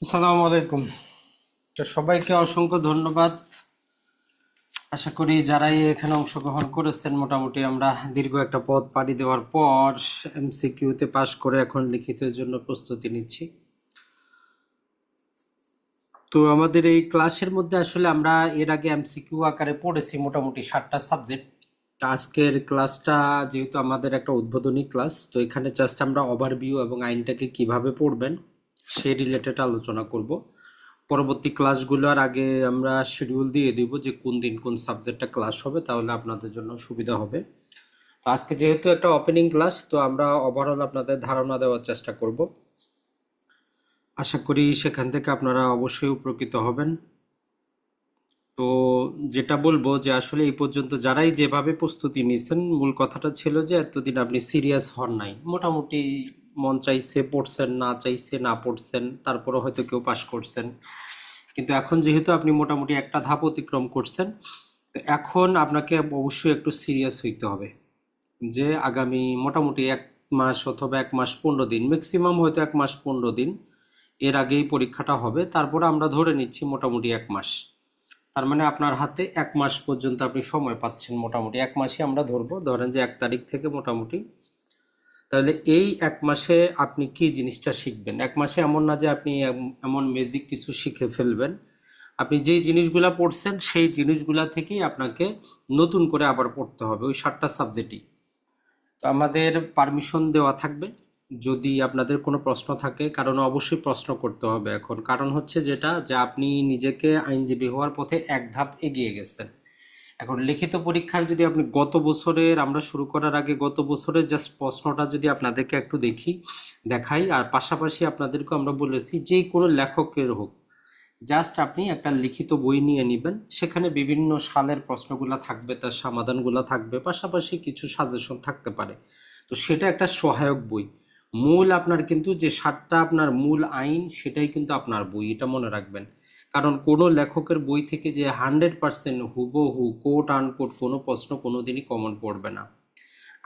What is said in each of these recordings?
আসসালামু আলাইকুম। তো সবাইকে অসংখ্য ধন্যবাদ। আশা করি যারাই এখানে অংশগ্রহণ করেছেন, মোটামুটি আমরা দীর্ঘ একটা পথ পাড়ি দেওয়ার পর এমসিকিউতে পাশ করে এখন লিখিতের জন্য প্রস্তুতি নিচ্ছি। তো আমাদের এই ক্লাসের মধ্যে আসলে আমরা এর আগে এমসিকিউ আকারে পড়েছি মোটামুটি 7টা সাবজেক্ট। আজকের ক্লাসটা যেহেতু আমাদের একটা উদ্বোধনী ক্লাস, তো এখানে জাস্ট আমরা ওভারভিউ এবং আইনটাকে কিভাবে পড়বেন সে রিলেটেড আলোচনা করব। পরবর্তী ক্লাসগুলোর আগে আমরা শিডিউল দিয়ে দিব যে কোন দিন কোন সাবজেক্টটা ক্লাস হবে, তাহলে আপনাদের জন্য সুবিধা হবে। তো আজকে যেহেতু একটা ওপেনিং ক্লাস, তো আমরা ওভারঅল আপনাদের ধারণা দেওয়ার চেষ্টা করব। আশা করি সেখান থেকে আপনারা অবশ্যই উপকৃত হবেন। তো যেটা বলবো যে আসলে এই পর্যন্ত যারাই যেভাবে প্রস্তুতি নিয়েছেন, মূল কথাটা ছিল যে এতদিন আপনি সিরিয়াস হন নাই, মোটামুটি মন চাইছে পড়ছেন, না চাইছে না পড়ছেন, তারপরে হয়তো কেউ পাশ করছেন। কিন্তু এখন যেহেতু আপনি মোটামুটি একটা ধাপ অতিক্রম করছেন, তো এখন আপনাকে অবশ্যই একটু সিরিয়াস হইতে হবে যে আগামী মোটামুটি 1 মাস অথবা 1 মাস 15 দিন, ম্যাক্সিমাম হয়তো 1 মাস 15 দিন এর আগেই পরীক্ষাটা হবে। তারপরে আমরা ধরে নিচ্ছি মোটামুটি 1 মাস, তার মানে আপনার হাতে 1 মাস পর্যন্ত আপনি সময় পাচ্ছেন। মোটামুটি 1 মাসই আমরা ধরবো, ধরেন যে 1 তারিখ থেকে মোটামুটি। তাহলে এই 1 মাসে আপনি কি জিনিসটা শিখবেন? 1 মাসে এমন না যে আপনি এমন ম্যাজিক কিছু শিখে ফেলবেন। আপনি যেই জিনিসগুলা পড়ছেন সেই জিনিসগুলা থেকেই আপনাকে নতুন করে আবার পড়তে হবে ওই 7টা সাবজেক্টই। তো আমাদের পারমিশন দেওয়া থাকবে যদি আপনাদের কোনো প্রশ্ন থাকে, কারণ অবশ্যই প্রশ্ন করতে হবে এখন। কারণ হচ্ছে যেটা যে আপনি নিজেকে আইনজীবী হওয়ার পথে এক ধাপ এগিয়ে গেছেন। এখন লিখিত পরীক্ষার যদি আপনি গত বছরের, আমরা শুরু করার আগে গত বছরের জাস্ট প্রশ্নটা যদি আপনাদেরকে একটু দেখাই, আর পাশাপাশি আপনাদেরকে আমরা বলেছি যে কোনো লেখকের হোক, জাস্ট আপনি একটা লিখিত বই নিয়ে নেবেন, সেখানে বিভিন্ন সালের প্রশ্নগুলো থাকবে, তার সমাধানগুলো থাকবে, পাশাপাশি কিছু সাজেশন থাকতে পারে। তো সেটা একটা সহায়ক বই। মূল আপনার কিন্তু যে 7টা আপনার মূল আইন, সেটাই কিন্তু আপনার বই, এটা মনে রাখবেন। কারণ কোনো লেখকের বই থেকে যে 100% হুবহু কোট আনকোট কোনো প্রশ্ন কোনোদিনই কমন পড়বে না।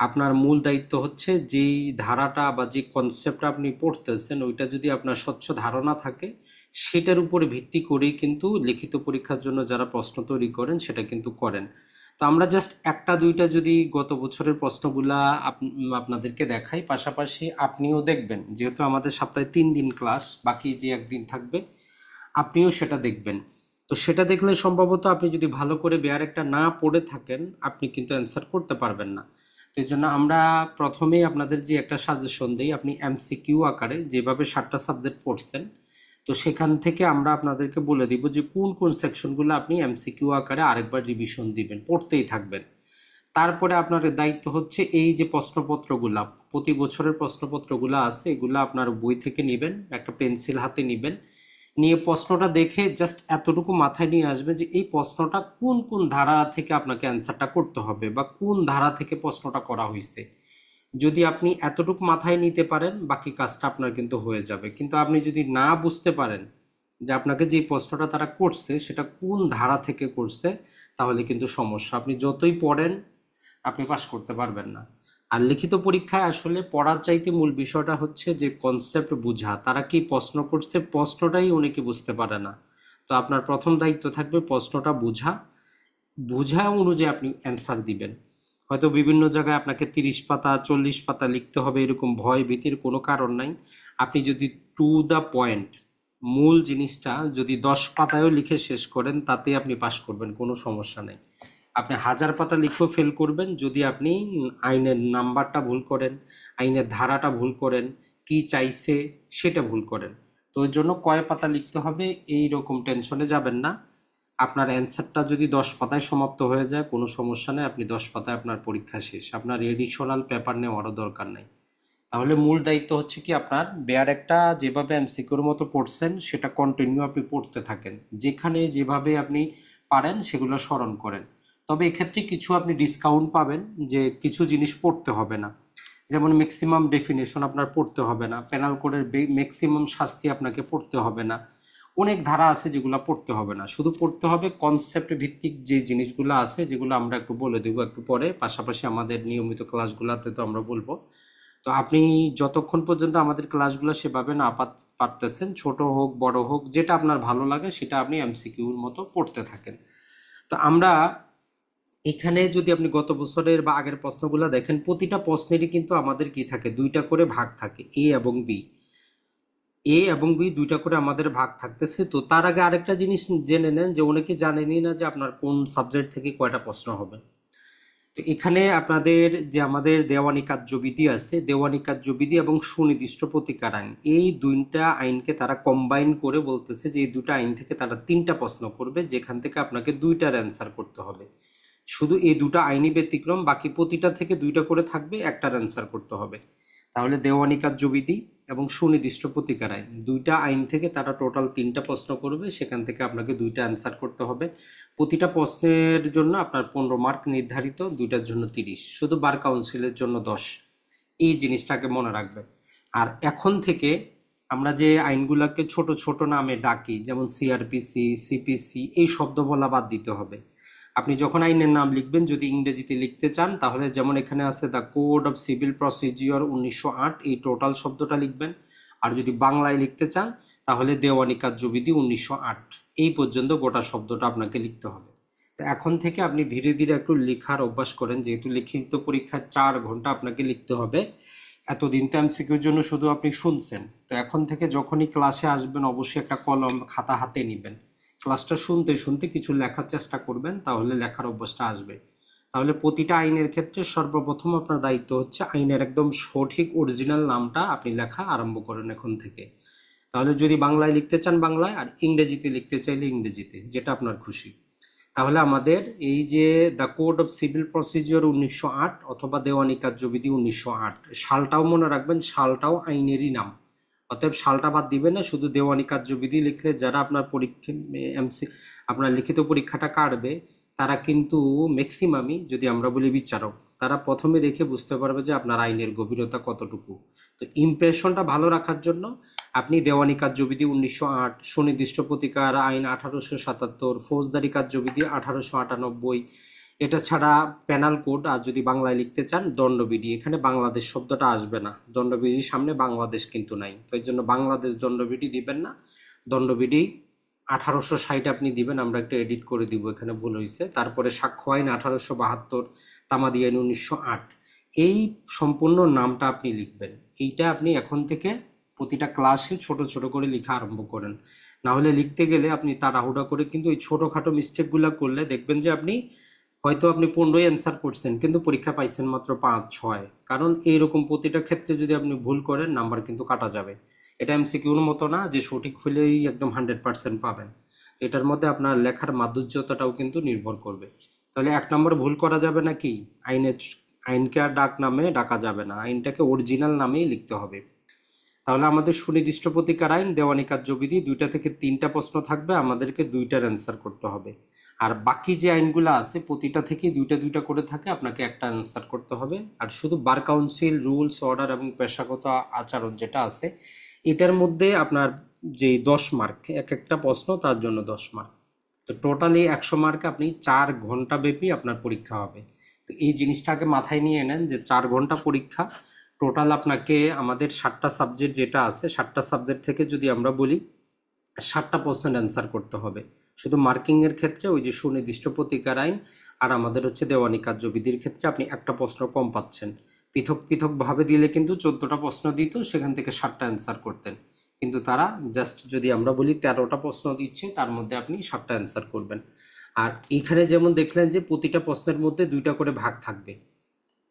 আপনার মূল দায়িত্ব হচ্ছে যেই ধারাটা বা যে কনসেপ্টটা আপনি পড়তেছেন, ওইটা যদি আপনার স্বচ্ছ ধারণা থাকে, সেটার উপরে ভিত্তি করেই কিন্তু লিখিত পরীক্ষার জন্য যারা প্রশ্ন তৈরি করেন সেটা কিন্তু করেন। তো আমরা জাস্ট একটা দুইটা যদি গত বছরের প্রশ্নগুলা আপনাদেরকে দেখাই, পাশাপাশি আপনিও দেখবেন, যেহেতু আমাদের সপ্তাহে 3 দিন ক্লাস, বাকি যে একদিন থাকবে আপনিও সেটা দেখবেন। তো সেটা দেখলে সম্ভবত আপনি যদি ভালো করে বেয়ার একটা না পড়ে থাকেন, আপনি কিন্তু অ্যান্সার করতে পারবেন না। তো এই জন্য আমরা প্রথমেই আপনাদের যে একটা সাজেশন দিই, আপনি এমসিকিউ আকারে যেভাবে 7টা সাবজেক্ট পড়ছেন, তো সেখান থেকে আমরা আপনাদেরকে বলে দিব যে কোন কোন সেকশনগুলো আপনি এমসিকিউ আকারে আরেকবার রিভিশন দিবেন, পড়তেই থাকবেন। তারপরে আপনার দায়িত্ব হচ্ছে এই যে প্রশ্নপত্রগুলা, প্রতি বছরের প্রশ্নপত্রগুলা আছে, এগুলা আপনার বই থেকে নেবেন, একটা পেন্সিল হাতে নেবেন, নিয়ে প্রশ্নটা দেখে জাস্ট এতটুকু মাথায় নিয়ে আসবে যে এই প্রশ্নটা কোন কোন ধারা থেকে আপনাকে অ্যান্সারটা করতে হবে বা কোন ধারা থেকে প্রশ্নটা করা হয়েছে। যদি আপনি এতটুকু মাথায় নিতে পারেন, বাকি কাজটা আপনার কিন্তু হয়ে যাবে। কিন্তু আপনি যদি না বুঝতে পারেন যে আপনাকে যে প্রশ্নটা তারা করছে সেটা কোন ধারা থেকে করছে, তাহলে কিন্তু সমস্যা। আপনি যতই পড়েন আপনি পাস করতে পারবেন না। আর লিখিত পরীক্ষায় আসলে পড়ার চাইতে মূল বিষয়টা হচ্ছে যে কনসেপ্ট বোঝা। তারা কি প্রশ্ন করছে, প্রশ্নটাই অনেকে বুঝতে পারে না। তো আপনার প্রথম দায়িত্ব থাকবে প্রশ্নটা বোঝা, বোঝা অনুযায়ী আপনি অ্যান্সার দিবেন। হয়তো বিভিন্ন জায়গায় আপনাকে 30 পাতা 40 পাতা লিখতে হবে, এরকম ভয় ভীতির কোনো কারণ নাই। আপনি যদি টু দ্য পয়েন্ট মূল জিনিসটা যদি 10 পাতায়ও লিখে শেষ করেন, তাতে আপনি পাশ করবেন, কোনো সমস্যা নেই। আপনি 1000 পাতা লিখেও ফেল করবেন যদি আপনি আইনের নাম্বারটা ভুল করেন, আইনের ধারাটা ভুল করেন, কি চাইছে সেটা ভুল করেন। তো ওই জন্য কয় পাতা লিখতে হবে এই রকম টেনশনে যাবেন না। আপনার অ্যান্সারটা যদি 10 পাতায় সমাপ্ত হয়ে যায়, কোনো সমস্যা নেই, আপনি 10 পাতায় আপনার পরীক্ষা শেষ, আপনার এডিশনাল পেপার নেওয়ারও দরকার নেই। তাহলে মূল দায়িত্ব হচ্ছে কি, আপনার বেয়ার একটা যেভাবে এমসিকিউর মতো পড়ছেন সেটা কন্টিনিউ আপনি পড়তে থাকেন, যেখানে যেভাবে আপনি পারেন সেগুলো স্মরণ করেন। তবে এক্ষেত্রে কিছু আপনি ডিসকাউন্ট পাবেন, যে কিছু জিনিস পড়তে হবে না। যেমন ম্যাক্সিমাম ডেফিনেশন আপনার পড়তে হবে না, পেনাল কোডের ম্যাক্সিমাম শাস্তি আপনাকে পড়তে হবে না। অনেক ধারা আছে যেগুলো পড়তে হবে না, শুধু পড়তে হবে কনসেপ্ট ভিত্তিক যে জিনিসগুলো আছে, যেগুলো আমরা একটু বলে দেবো একটু পরে, পাশাপাশি আমাদের নিয়মিত ক্লাসগুলোতে তো আমরা বলবো। তো তো আপনি যতক্ষণ পর্যন্ত আমাদের ক্লাসগুলো সেভাবে না পারতেছেন, ছোট হোক বড় হোক, যেটা আপনার ভালো লাগে সেটা আপনি এমসিকিউর মতো পড়তে থাকেন। তো আমরা এখানে যদি আপনি গত বছরের বা আগের প্রশ্নগুলো দেখেন, প্রতিটা প্রশ্নেরই কিন্তু আমাদের কি থাকে, দুইটা করে ভাগ থাকে, এ এবং বি দুইটা করে আমাদের ভাগ থাকতেছে। তো তার আগে আরেকটা জিনিস জেনে নেন যে অনেকে জানেনই না যে আপনার কোন সাবজেক্ট থেকে কয়টা প্রশ্ন হবে। তো এখানে আপনাদের যে আমাদের দেওয়ানি কার্যবিধি আছে, দেওয়ানি কার্যবিধি এবং সুনির্দিষ্ট প্রতিকার আইন, এই দুইটা আইনকে তারা কম্বাইন করে বলতেছে যে এই দুটো আইন থেকে তারা তিনটা প্রশ্ন করবে, যেখান থেকে আপনাকে দুইটার অ্যান্সার করতে হবে। শুধু এই দুটো আইনি ব্যতিক্রম, বাকি প্রতিটা থেকে দুইটা করে থাকবে, একটার অ্যান্সার করতে হবে। তাহলে দেওয়ানি কার্যবিধি এবং সুনির্দিষ্ট প্রতিকার আইন, দুইটা আইন থেকে তারা টোটাল তিনটা প্রশ্ন করবে, সেখান থেকে আপনাকে দুইটা অ্যান্সার করতে হবে। প্রতিটা প্রশ্নের জন্য আপনার 15 মার্ক নির্ধারিত, দুইটার জন্য 30, শুধু বার কাউন্সিলের জন্য 10। এই জিনিসটাকে মনে রাখবেন। আর এখন থেকে আমরা যে আইনগুলোকে ছোট ছোট নামে ডাকি, যেমন সিআরপিসি, সিপিসি, এই শব্দ বলা বাদ দিতে হবে। আপনি যখন আইনের নাম লিখবেন, যদি ইংরেজিতে লিখতে চান তাহলে যেমন এখানে আছে the code of civil procedure 1908, এই টোটাল শব্দটা লিখবেন। আর যদি বাংলায় লিখতে চান তাহলে দেওয়ানি কার্যবিধি 1908, এই পর্যন্ত গোটা শব্দটা আপনাকে লিখতে হবে। তো এখন থেকে আপনি ধীরে ধীরে একটু লেখার অভ্যাস করেন, যেহেতু লিখিত পরীক্ষা 4 ঘন্টা আপনাকে লিখতে হবে। এতদিন তো এমসিকিউর জন্য শুধু আপনি শুনছেন, তো এখন থেকে যখনই ক্লাসে আসবেন অবশ্যই একটা কলম খাতা হাতে নেবেন, ক্লাসটা শুনতে শুনতে কিছু লেখার চেষ্টা করবেন, তাহলে লেখার অভ্যাসটা আসবে। তাহলে প্রতিটা আইনের ক্ষেত্রে সর্বপ্রথম আপনার দায়িত্ব হচ্ছে আইনের একদম সঠিক অরিজিনাল নামটা আপনি লেখা আরম্ভ করেন এখন থেকে। তাহলে যদি বাংলায় লিখতে চান বাংলায়, আর ইংরেজিতে লিখতে চাইলে ইংরেজিতে, যেটা আপনার খুশি। তাহলে আমাদের এই যে the code of civil procedure 1908 অথবা দেওয়ানি কার্যবিধি 1908, সালটাও মনে রাখবেন, সালটাও আইনেরই নাম। অতএব সালটা বাদ দিবেন না, শুধু দেওয়ানি কার্যবিধি লিখলে যারা আপনার পরীক্ষা আপনার লিখিত পরীক্ষাটা কাটবে, তারা কিন্তু ম্যাক্সিমামই, যদি আমরা বলি বিচারক, তারা প্রথমে দেখে বুঝতে পারবে যে আপনার আইনের গভীরতা কতটুকু। তো ইমপ্রেশনটা ভালো রাখার জন্য আপনি দেওয়ানি কার্যবিধি 1908, সুনির্দিষ্ট প্রতিকার আইন 1877, ফৌজদারি কার্যবিধি 1898, এটা ছাড়া পেনাল কোড, আর যদি বাংলায় লিখতে চান দণ্ডবিধি, এখানে বাংলাদেশ শব্দটা আসবে না, দণ্ডবিধির সামনে বাংলাদেশ কিন্তু নাই, তো এই জন্য বাংলাদেশ দণ্ডবিধি দিবেন না, দণ্ডবিধি 1860 আপনি দিবেন, আমরা একটা এডিট করে দিব, এখানে ভুল হয়েছে। তারপরে সাক্ষ্য আইন 1872, তামাদি আইন 1908, এই সম্পূর্ণ নামটা আপনি লিখবেন। এইটা আপনি এখন থেকে প্রতিটা ক্লাসে ছোট ছোট করে লেখা আরম্ভ করেন, না হলে লিখতে গেলে আপনি তাড়াহুড়া করে কিন্তু এই ছোটখাটো মিস্টেকগুলো করলে দেখবেন যে আপনি হয়তো আপনি 15 অ্যান্সার করছেন কিন্তু পরীক্ষা পাইছেন মাত্র 5-6, কারণ এইরকম প্রতিটা ক্ষেত্রে যদি আপনি ভুল করেন নাম্বার কিন্তু কাটা যাবে। এটা এমসিকিউর মতো না যে সঠিক হলেই একদম 100% পাবেন, এটার মধ্যে আপনার লেখার মাধুর্যতাটাও কিন্তু নির্ভর করবে। তাহলে 1 নম্বর ভুল করা যাবে না কি, আইনের আইনকে আর ডাক নামে ডাকা যাবে না, আইনটাকে অরিজিনাল নামেই লিখতে হবে। তাহলে আমাদের সুনির্দিষ্ট প্রতিকার আইন, দেওয়ানি কার্যবিধি, দুইটা থেকে তিনটা প্রশ্ন থাকবে, আমাদেরকে দুইটার অ্যান্সার করতে হবে। আর বাকি যে আইনগুলো আছে প্রতিটা থেকে দুইটা দুইটা করে থাকে, আপনাকে একটা অ্যান্সার করতে হবে। আর শুধু বার কাউন্সিল, রুলস, অর্ডার এবং পেশাগত আচরণ যেটা আছে, এটার মধ্যে আপনার যে 10 মার্ক, এক একটা প্রশ্ন তার জন্য 10 মার্ক। তো টোটালি 100 মার্কে আপনি 4 ঘন্টা ব্যাপী আপনার পরীক্ষা হবে। তো এই জিনিসটাকে মাথায় নিয়ে নেন যে 4 ঘন্টা পরীক্ষা, টোটাল আপনাকে আমাদের 7টা সাবজেক্ট যেটা আছে, 7টা সাবজেক্ট থেকে যদি আমরা বলি 7টা প্রশ্নের অ্যান্সার করতে হবে। শুধু মার্কিংয়ের ক্ষেত্রে ওই যে সুনির্দিষ্ট প্রতিকার আইন আর আমাদের হচ্ছে দেওয়ানি কার্যবিধির ক্ষেত্রে আপনি একটা প্রশ্ন কম পাচ্ছেন। পৃথক পৃথকভাবে দিলে কিন্তু 14টা প্রশ্ন দিত, সেখান থেকে 7টা অ্যান্সার করতেন, কিন্তু তারা জাস্ট যদি আমরা বলি 13টা প্রশ্ন দিচ্ছে, তার মধ্যে আপনি 7টা অ্যান্সার করবেন। আর এখানে যেমন দেখলেন যে প্রতিটা প্রশ্নের মধ্যে দুইটা করে ভাগ থাকবে,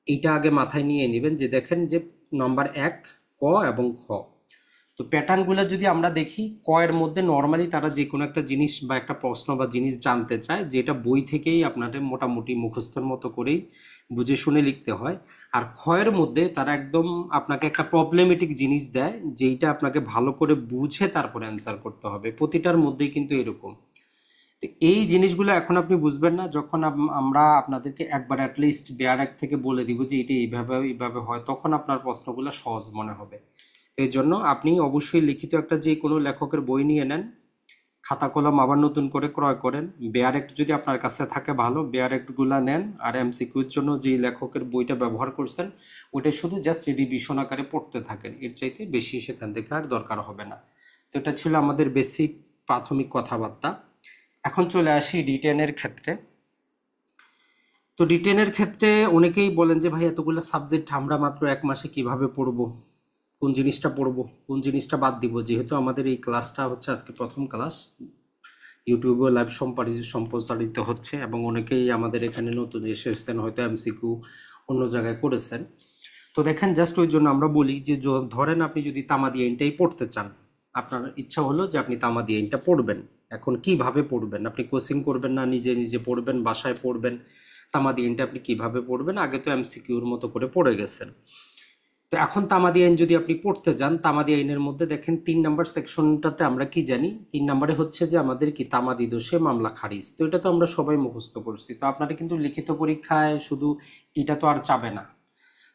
এইটা আগে মাথায় নিয়ে নেবেন যে দেখেন যে নাম্বার 1 ক এবং খ। তো প্যাটার্নগুলো যদি আমরা দেখি, ক এর মধ্যে নর্মালি তারা যে কোনো একটা জিনিস বা একটা প্রশ্ন বা জিনিস জানতে চায়, যেটা বই থেকেই আপনাদের মোটামুটি মুখস্থর মতো করেই বুঝে শুনে লিখতে হয়। আর খ এর মধ্যে তারা একদম আপনাকে একটা প্রবলেমেটিক জিনিস দেয়, যেইটা আপনাকে ভালো করে বুঝে তারপরে অ্যান্সার করতে হবে, প্রতিটার মধ্যেই কিন্তু এরকম। তো এই জিনিসগুলো এখন আপনি বুঝবেন না, যখন আমরা আপনাদেরকে একবার অ্যাটলিস্ট বেয়ার থেকে বলে দিব যে এটা এইভাবে এইভাবে হয়, তখন আপনার প্রশ্নগুলো সহজ মনে হবে। এই জন্য আপনি অবশ্যই লিখিত একটা যে কোনো লেখকের বই নিয়ে নেন, খাতা কলম আবার নতুন করে ক্রয় করেন। বেয়ারেক্ট যদি আপনার কাছে থাকে ভালো, বেয়ারেক্ট গুলা নেন। আর এমসিকিউর জন্য যে লেখকের বইটা ব্যবহার করছেন ওইটা শুধু জাস্ট রিভিশন আকারে পড়তে থাকেন, এর চাইতে বেশি সেখান থেকে আর দরকার হবে না। তো এটা ছিল আমাদের বেসিক প্রাথমিক কথাবার্তা। এখন চলে আসি রিটেনের ক্ষেত্রে। তো রিটেনের ক্ষেত্রে অনেকেই বলেন যে ভাই এতগুলো সাবজেক্ট আমরা মাত্র এক মাসে কিভাবে পড়বো, কোন জিনিসটা পড়বো, কোন জিনিসটা বাদ দিব। যেহেতু আমাদের এই ক্লাসটা হচ্ছে আজকে প্রথম ক্লাস, ইউটিউবে লাইভ সম্প্রচারিত হচ্ছে এবং অনেকেই আমাদের এখানে নতুন এসেছেন, হয়তো এমসিকিউ অন্য জায়গায় করেছেন। তো দেখেন, জাস্ট ওই জন্য আমরা বলি যে ধরেন আপনি যদি তামাদি আইনটাই পড়তে চান, আপনার ইচ্ছা হলো যে আপনি তামাদি আইনটা পড়বেন। এখন কিভাবে পড়বেন? আপনি কোচিং করবেন না, নিজে নিজে পড়বেন, বাসায় পড়বেন? তামাদি আইনটা আপনি কিভাবে পড়বেন? আগে তো এমসিকিউর মতো করে পড়ে গেছেন। তো এখন তামাদি আইন যদি আপনি পড়তে যান, তামাদি আইনের মধ্যে দেখেন 3 নম্বর সেকশনটাতে আমরা কি জানি? 3 নম্বরে হচ্ছে যে আমাদের কি তামাদি দোষে মামলা খারিজ। তো এটা তো আমরা সবাই মুখস্থ করছি। তো আপনারা কিন্তু লিখিত পরীক্ষায় শুধু এটা তো আর চাবে না।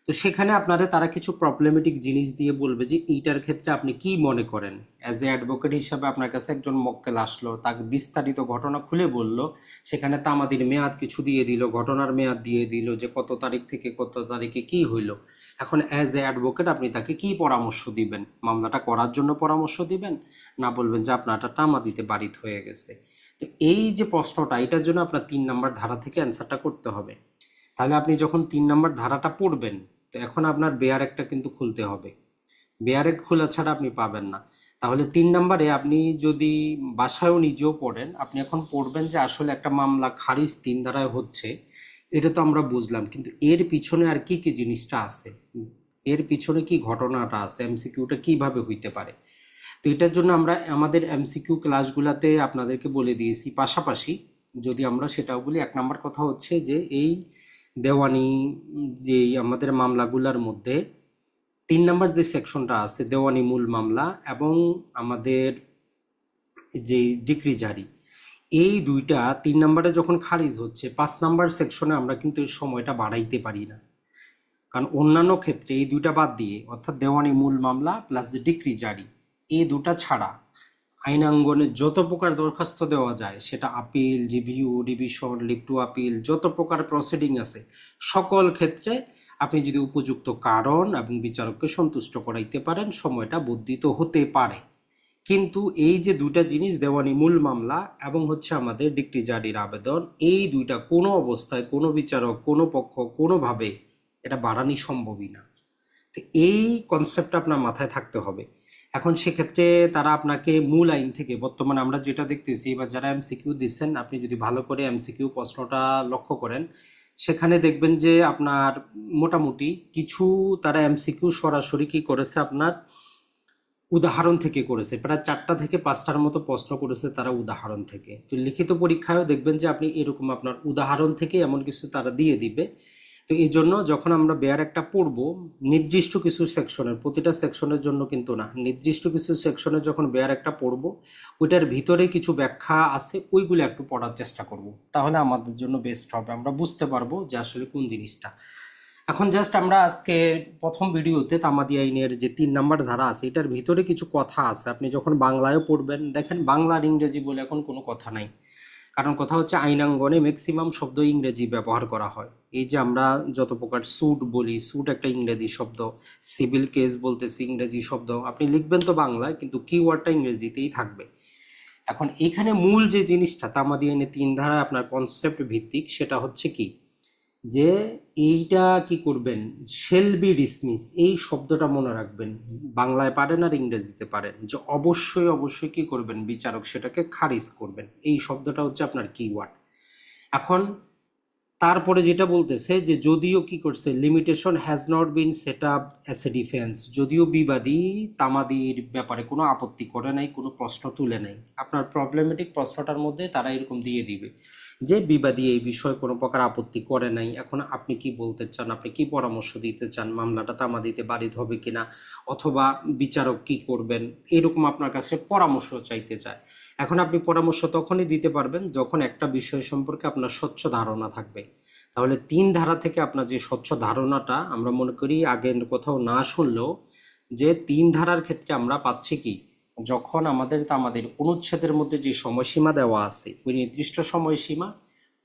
তো সেখানে আপনারা তারা কিছু প্রবলেমেটিক জিনিস দিয়ে বলবে যে এইটার ক্ষেত্রে আপনি কি মনে করেন। অ্যাজ এ অ্যাডভোকেট হিসাবে আপনার কাছে একজন মক্কেল আসলো, তাকে বিস্তারিত ঘটনা খুলে বলল, সেখানে তামাদির মেয়াদ কিছু দিয়ে দিল, ঘটনার মেয়াদ দিয়ে দিল, যে কত তারিখ থেকে কত তারিখে কি হইলো। এখন অ্যাজ এ অ্যাডভোকেট আপনি তাকে কি পরামর্শ দিবেন? মামলাটা করার জন্য পরামর্শ দিবেন, না বলবেন যে আপনারটা তামাদিতে বারিত হয়ে গেছে? তো এই যে প্রশ্নটা, এটার জন্য আপনার 3 নম্বর ধারা থেকে অ্যান্সারটা করতে হবে। তাহলে আপনি যখন 3 নম্বর ধারাটা পড়বেন, তো এখন আপনার বেয়ার একটা কিন্তু খুলতে হবে। বেয়ার এক খোলা ছাড়া আপনি পাবেন না। তাহলে 3 নম্বরে আপনি যদি বাসায়ও নিজেও পড়েন, আপনি এখন পড়বেন যে আসলে একটা মামলা খারিজ 3 ধারায় হচ্ছে, এটা তো আমরা বুঝলাম, কিন্তু এর পিছনে আর কি কি জিনিসটা আছে, এর পিছনে কি ঘটনাটা আছে, এমসিকিউটা কিভাবে হইতে পারে। তো এটার জন্য আমরা আমাদের এমসিকিউ ক্লাসগুলোতে আপনাদেরকে বলে দিয়েছি। পাশাপাশি যদি আমরা সেটাও বলি, 1 নম্বর কথা হচ্ছে যে এই দেওয়ানি, যে আমাদের মামলাগুলোর মধ্যে 3 নম্বর যে সেকশনটা আছে, দেওয়ানি মূল মামলা এবং আমাদের যে ডিক্রি জারি, এই দুইটা 3 নম্বরে যখন খারিজ হচ্ছে, 5 নম্বর সেকশনে আমরা কিন্তু এই সময়টা বাড়াইতে পারি না। কারণ অন্যান্য ক্ষেত্রে এই দুইটা বাদ দিয়ে, অর্থাৎ দেওয়ানি মূল মামলা প্লাস যে ডিক্রি জারি, এই দুটা ছাড়া আইনাঙ্গনে যত প্রকার দরখাস্ত দেওয়া যায়, সেটা appeal, review, revision, leave to appeal, যত প্রকার প্রসিডিং আছে, সকল ক্ষেত্রে আপনি যদি উপযুক্ত কারণ এবং বিচারককে সন্তুষ্ট করাইতে পারেন, সময়টা বর্ধিত হতে পারে। কিন্তু এই যে দুইটা জিনিস, দেওয়ানি মূল মামলা এবং হচ্ছে আমাদের ডিক্রি জারির আবেদন, এই দুইটা কোনো অবস্থায় কোনো বিচারক, কোনো পক্ষ কোনোভাবে এটা বাড়ানি সম্ভবই না। তো এই কনসেপ্টটা আপনার মাথায় থাকতে হবে। এখন সেক্ষেত্রে তারা আপনাকে মূল আইন থেকে, বর্তমানে আমরা যেটা দেখতেছি, এবার যারা এমসিকিউ দিচ্ছেন, আপনি যদি ভালো করে এমসিকিউ প্রশ্নটা লক্ষ্য করেন, সেখানে দেখবেন যে আপনার মোটামুটি কিছু তারা এমসিকিউ সরাসরি কি করেছে, আপনার উদাহরণ থেকে করেছে। প্রায় 4টা থেকে 5টার মতো প্রশ্ন করেছে তারা উদাহরণ থেকে। তো লিখিত পরীক্ষায়ও দেখবেন যে আপনি এরকম আপনার উদাহরণ থেকে এমন কিছু তারা দিয়ে দিবে। তো এই জন্য যখন আমরা বেয়ার একটা পড়ব, নির্দিষ্ট কিছু সেকশনের, প্রতিটা সেকশনের জন্য কিন্তু না, নির্দিষ্ট কিছু সেকশনে যখন বেয়ার একটা পড়ব, ওইটার ভিতরে কিছু ব্যাখ্যা আছে, ওইগুলো একটু পড়ার চেষ্টা করব। তাহলে আমাদের জন্য বেস্ট হবে, আমরা বুঝতে পারবো যে আসলে কোন জিনিসটা। এখন জাস্ট আমরা আজকে প্রথম ভিডিওতে তামাদি আইনের যে 3 নম্বর ধারা আছে, এটার ভিতরে কিছু কথা আছে। আপনি যখন বাংলায়ও পড়বেন, দেখেন বাংলা আর ইংরেজি বলে এখন কোনো কথা নাই। কারণ কথা হচ্ছে আইনাঙ্গনে ম্যাক্সিমাম শব্দ ইংরেজি ব্যবহার করা হয়। এই যে আমরা যত প্রকার স্যুট বলি, স্যুট একটা ইংরেজি শব্দ, সিভিল কেস বলতেছি ইংরেজি শব্দ, আপনি লিখবেন তো বাংলায়, কিন্তু কিওয়ার্ডটা ইংরেজিতেই থাকবে। এখন এখানে মূল যে জিনিসটা তামাদি আইনে 3 ধারায় আপনার কনসেপ্ট ভিত্তিক, সেটা হচ্ছে কি, যে এইটা কি করবেন, শেল বি ডিসমিস, এই শব্দটা মনে রাখবেন। বাংলায় পারেন আর ইংরেজিতে পারেন, যে অবশ্যই অবশ্যই কি করবেন, বিচারক সেটাকে খারিজ করবেন। এই শব্দটা হচ্ছে আপনার কিওয়ার্ড। এখন তারপরে যেটা বলতেছে যে যদিও কি করছে, limitation has not been set up as a defence, যদিও বিবাদী তামাদির ব্যাপারে কোনো আপত্তি করে নাই, কোনো প্রশ্ন তুলে নাই, আপনার প্রবলেমেটিক প্রশ্নটার মধ্যে তারা এরকম দিয়ে দিবে যে বিবাদী এই বিষয়ে কোনো প্রকার আপত্তি করে নাই। এখন আপনি কি বলতে চান, আপনি কি পরামর্শ দিতে চান, মামলাটা তামাদিতে বারিত হবে কিনা, অথবা বিচারক কি করবেন, এরকম আপনার কাছে পরামর্শ চাইতে চায়। এখন আপনি পরামর্শ তখনই দিতে পারবেন যখন একটা বিষয় সম্পর্কে আপনার স্বচ্ছ ধারণা থাকবে। তাহলে 3 ধারা থেকে আপনার যে স্বচ্ছ ধারণাটা, আমরা মনে করি আগের কোথাও না শুনলেও, যে 3 ধারার ক্ষেত্রে আমরা পাচ্ছি কি, যখন আমাদের অনুচ্ছেদের মধ্যে যে সময়সীমা দেওয়া আছে ওই নির্দিষ্ট সময়সীমা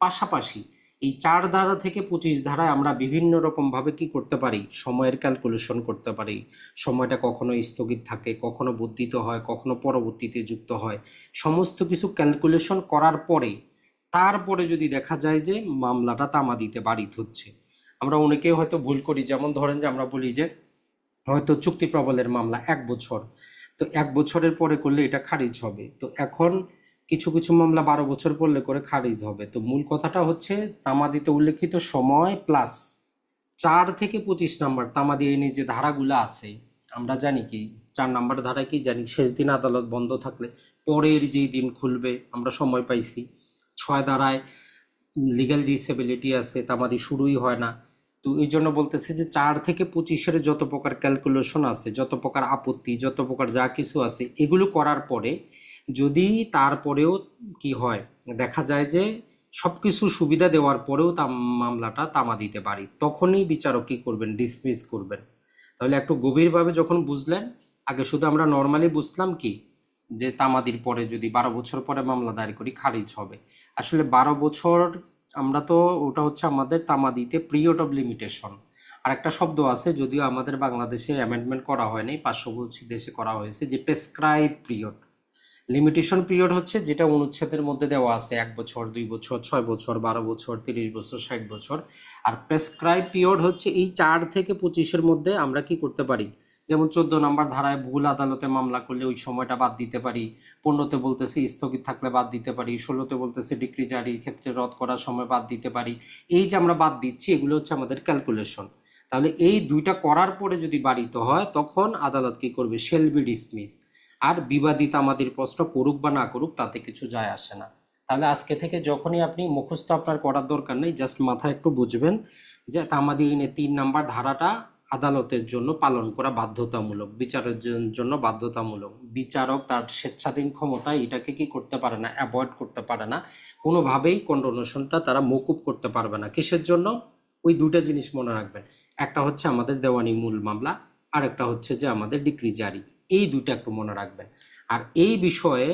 পাশাপাশি এই 4 ধারা থেকে 25 ধারায় আমরা বিভিন্ন রকম ভাবে কি করতে পারি, সময়ের ক্যালকুলেশন করতে পারি। সময়টা কখনো স্থগিত থাকে, কখনো বর্ধিত হয়, কখনো পরবর্তীতে যুক্ত হয়। সমস্ত কিছু ক্যালকুলেশন করার পরে তারপরে যদি দেখা যায় যে মামলাটা তামাদিতে বারিত হচ্ছে, আমরা অনেকেই হয়তো ভুল করি। যেমন ধরেন যে আমরা বলি যে হয়তো চুক্তি প্রবলের মামলা 1 বছর, তো 1 বছরের পরে করলে এটা খারিজ হবে। তো এখন কিছু কিছু মামলা 12 বছর পড়লে করে খারিজ হবে। তো মূল কথাটা হচ্ছে তামাদিতে উল্লেখিত সময় প্লাস 4 থেকে 25 নম্বর তামাদি আইনে যে ধারাগুলো আছে, আমরা জানি কি 4 নম্বর ধারায় কি জানি, শেষ দিন আদালত বন্ধ থাকলে পরের যেই দিন খুলবে আমরা সময় পাইছি। 6 ধারায় লিগ্যাল ডিসেবিলিটি আছে, তামাদি শুরুই হয় না। তো এই জন্য বলতেছে যে 4 থেকে 25-এর যত প্রকার ক্যালকুলেশন আছে, যত প্রকার আপত্তি, যত প্রকার যা কিছু আছে, এগুলো করার পরে যদি তারপরেও কি হয়, দেখা যায় যে সবকিছু সুবিধা দেওয়ার পরেও মামলাটা তামা দিতে পারি, তখনই বিচারক কি করবেন, ডিসমিস করবেন। তাহলে একটু গভীরভাবে যখন বুঝলেন, আগে শুধু আমরা নর্মালি বুঝলাম কি যে তামাদির পরে যদি 12 বছর পরে মামলা দায়ের করি খারিজ হবে। আসলে 12 বছর আমরা তো ওটা হচ্ছে আমাদের তামাদিতে পিরিয়ড অফ লিমিটেশন। আর একটা শব্দ আছে, যদিও আমাদের বাংলাদেশে অ্যামেন্ডমেন্ট করা হয়নি, পার্শ্ববর্তী দেশে করা হয়েছে, যে প্রেসক্রাইব পিরিয়ড। লিমিটেশন পিরিয়ড হচ্ছে যেটা অনুচ্ছেদের মধ্যে দেওয়া আছে, 1 বছর, 2 বছর, 6 বছর, 12 বছর, 30 বছর, 60 বছর। আর প্রেসক্রাইব পিরিয়ড হচ্ছে এই 4 থেকে 25-এর মধ্যে আমরা কি করতে পারি। যেমন 14 নম্বর ধারায় ভুল আদালতে মামলা করলে ওই সময়টা বাদ দিতে পারি। 15তে বলতেছে স্থগিত থাকলে বাদ দিতে পারি। 16তে বলতেছে ডিক্রি জারির ক্ষেত্রে রদ করার সময় বাদ দিতে পারি। এই যে আমরা বাদ দিচ্ছি, এগুলো হচ্ছে আমাদের ক্যালকুলেশন। তাহলে এই দুইটা করার পরে যদি বাড়িত হয়, তখন আদালত কি করবে, শেল বি ডিসমিস। আর বিবাদিত আমাদের প্রশ্ন করুক বা না করুক তাতে কিছু যায় আসে না। তাহলে আজকে থেকে যখনই আপনি, মুখস্থ আপনার করার দরকার নেই, জাস্ট মাথায় একটু বুঝবেন যে তামাদি আইনে 3 নম্বর ধারাটা আদালতের জন্য পালন করা বাধ্যতামূলক, বিচারের জন্য বাধ্যতামূলক। বিচারক তার স্বেচ্ছাধীন ক্ষমতায় এটাকে কি করতে পারে না, অ্যাভয়েড করতে পারে না। কোনোভাবেই কন্ডোনেশনটা তারা মকুব করতে পারবে না। কিসের জন্য? ওই দুটা জিনিস মনে রাখবেন, একটা হচ্ছে আমাদের দেওয়ানি মূল মামলা, আর একটা হচ্ছে যে আমাদের ডিক্রি জারি। এই দুটো একটু মনে রাখবেন। আর এই বিষয়ে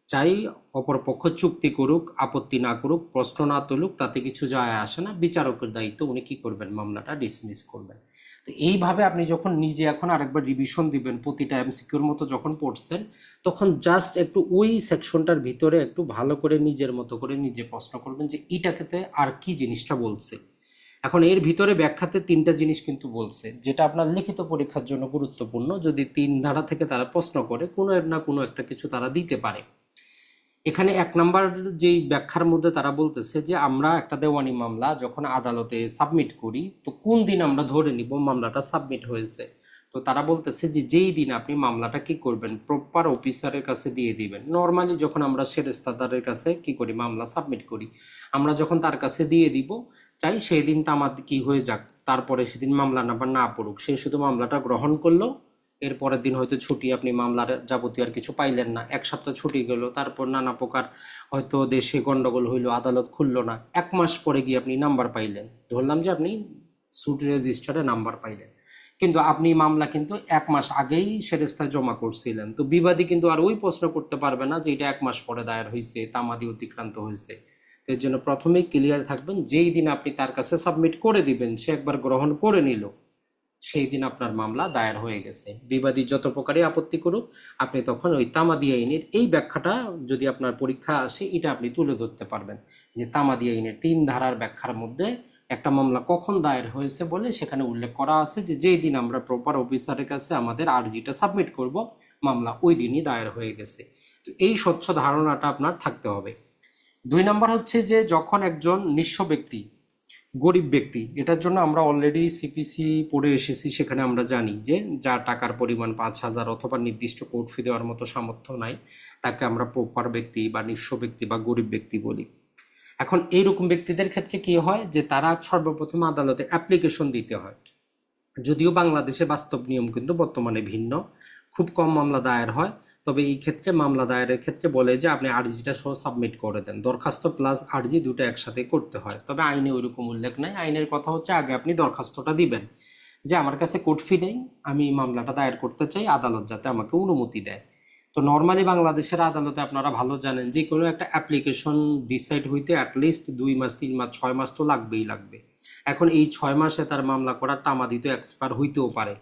চাই অপরপক্ষ চুক্তি করুক, আপত্তি না করুক, প্রশ্ন না তুলুক, তাতে কিছু যায় আসে না। বিচারকের দায়িত্ব, উনি কি করবেন, মামলাটা ডিসমিস করবেন। তো এইভাবে আপনি যখন নিজে এখন আরেকবার রিভিশন দিবেন, প্রতিটা এমসিকিউর মতো যখন পড়ছেন, তখন জাস্ট একটু ওই সেকশনটার ভিতরে একটু ভালো করে নিজের মতো করে নিজে প্রশ্ন করবেন যে এটাকে আর কি জিনিসটা বলছে। এখন এর ভিতরে ব্যাখ্যাতে 3টা জিনিস কিন্তু বলছে, যেটা আপনার লিখিত পরীক্ষার জন্য গুরুত্বপূর্ণ। যদি 3 ধারা থেকে তারা প্রশ্ন করে, কোনো না কোনো একটা কিছু তারা দিতে পারে। এখানে 1 নম্বর যেই ব্যাখ্যার মধ্যে তারা বলতেছে যে আমরা একটা দেওয়ানি মামলা যখন আদালতে সাবমিট করি, তো কোন দিন আমরা ধরে নিব মামলাটা সাবমিট হয়েছে। তো তারা বলতেছে যে যেই দিন আপনি মামলাটা কি করবেন, প্রপার অফিসারের কাছে দিয়ে দিবেন। নর্মালি যখন আমরা সেরেস্তাদারের কাছে কি করি, মামলা সাবমিট করি, আমরা যখন তার কাছে দিয়ে দিব, চাই সেই দিন তো আমার কি হয়ে যাক, তারপরে সেদিন মামলা না পড়ুক, সে শুধু মামলাটা গ্রহণ করলো, এর পরের দিন হয়তো ছুটি, আপনি মামলার যাবতীয় আর কিছু পাইলেন না, 1 সপ্তাহ ছুটি গেল, তারপর নানা প্রকার হয়তো দেশে গন্ডগোল হইলো, আদালত খুললো না, 1 মাস পরে গিয়ে আপনি নাম্বার পাইলেন, ধরলাম যে আপনি সুট রেজিস্টারে নাম্বার পাইলেন, কিন্তু আপনি মামলা কিন্তু 1 মাস আগেই সেরেস্তায় জমা করছিলেন। তো বিবাদী কিন্তু আর ওই প্রশ্ন করতে পারবে না যে এটা 1 মাস পরে দায়ের হয়েছে, তামাদি অতিক্রান্ত হয়েছে। তো এর জন্য প্রথমেই ক্লিয়ার থাকবেন, যেই দিন আপনি তার কাছে সাবমিট করে দিবেন, সে একবার গ্রহণ করে নিল, সেই দিন আপনার মামলা দায়ের হয়ে গেছে। বিবাদী যত প্রকারই আপত্তি করুক, আপনি তখন ওই তামাদি আইনের এই ব্যাখ্যাটা যদি আপনার পরীক্ষা আসে, এটা আপনি তুলে ধরতে পারবেন যে তামাদি আইনের 3 ধারার ব্যাখ্যার মধ্যে একটা মামলা কখন দায়ের হয়েছে বলে সেখানে উল্লেখ করা আছে যে যেই দিন আমরা প্রপার অফিসারের কাছে আমাদের আর্জিটা সাবমিট করব, মামলা ওই দিনই দায়ের হয়ে গেছে। তো এই স্বচ্ছ ধারণাটা আপনার থাকতে হবে। 2 নম্বর হচ্ছে যে যখন একজন নিঃস্ব ব্যক্তি, গরিব ব্যক্তি, এটার জন্য আমরা অলরেডি সিপিসি পড়ে এসেছি, সেখানে আমরা জানি যে যার টাকার পরিমাণ 5,000 অথবা নির্দিষ্ট কোর্ট ফি দেওয়ার মতো সামর্থ্য নাই, তাকে আমরা প্রপার ব্যক্তি বা নিঃস্ব ব্যক্তি বা গরিব ব্যক্তি বলি। এখন এইরকম ব্যক্তিদের ক্ষেত্রে কি হয় যে তারা সর্বপ্রথম আদালতে অ্যাপ্লিকেশন দিতে হয়। যদিও বাংলাদেশে বাস্তব নিয়ম কিন্তু বর্তমানে ভিন্ন, খুব কম মামলা দায়ের হয়। তবে এই ক্ষেত্রে মামলা দায়েরের ক্ষেত্রে বলে যে আপনি আর্জিটা সহ সাবমিট করে দেন, দরখাস্ত প্লাস আর্জি দুটো একসাথে করতে হয়। তবে আইনে ওইরকম উল্লেখ নাই। আইনের কথা হচ্ছে আগে আপনি দরখাস্তটা দিবেন যে আমার কাছে কোর্ট ফি নেই, আমি মামলাটা দায়ের করতে চাই, আদালত যাতে আমাকে অনুমতি দেয়। তো নর্মালি বাংলাদেশের আদালতে আপনারা ভালো জানেন যে কোনো একটা অ্যাপ্লিকেশন ডিসাইড হইতে অ্যাটলিস্ট 2 মাস 3 মাস 6 মাস তো লাগবেই লাগবে। এখন এই 6 মাসে তার মামলা করার তামাদি তো এক্সপায়ার হইতেও পারে।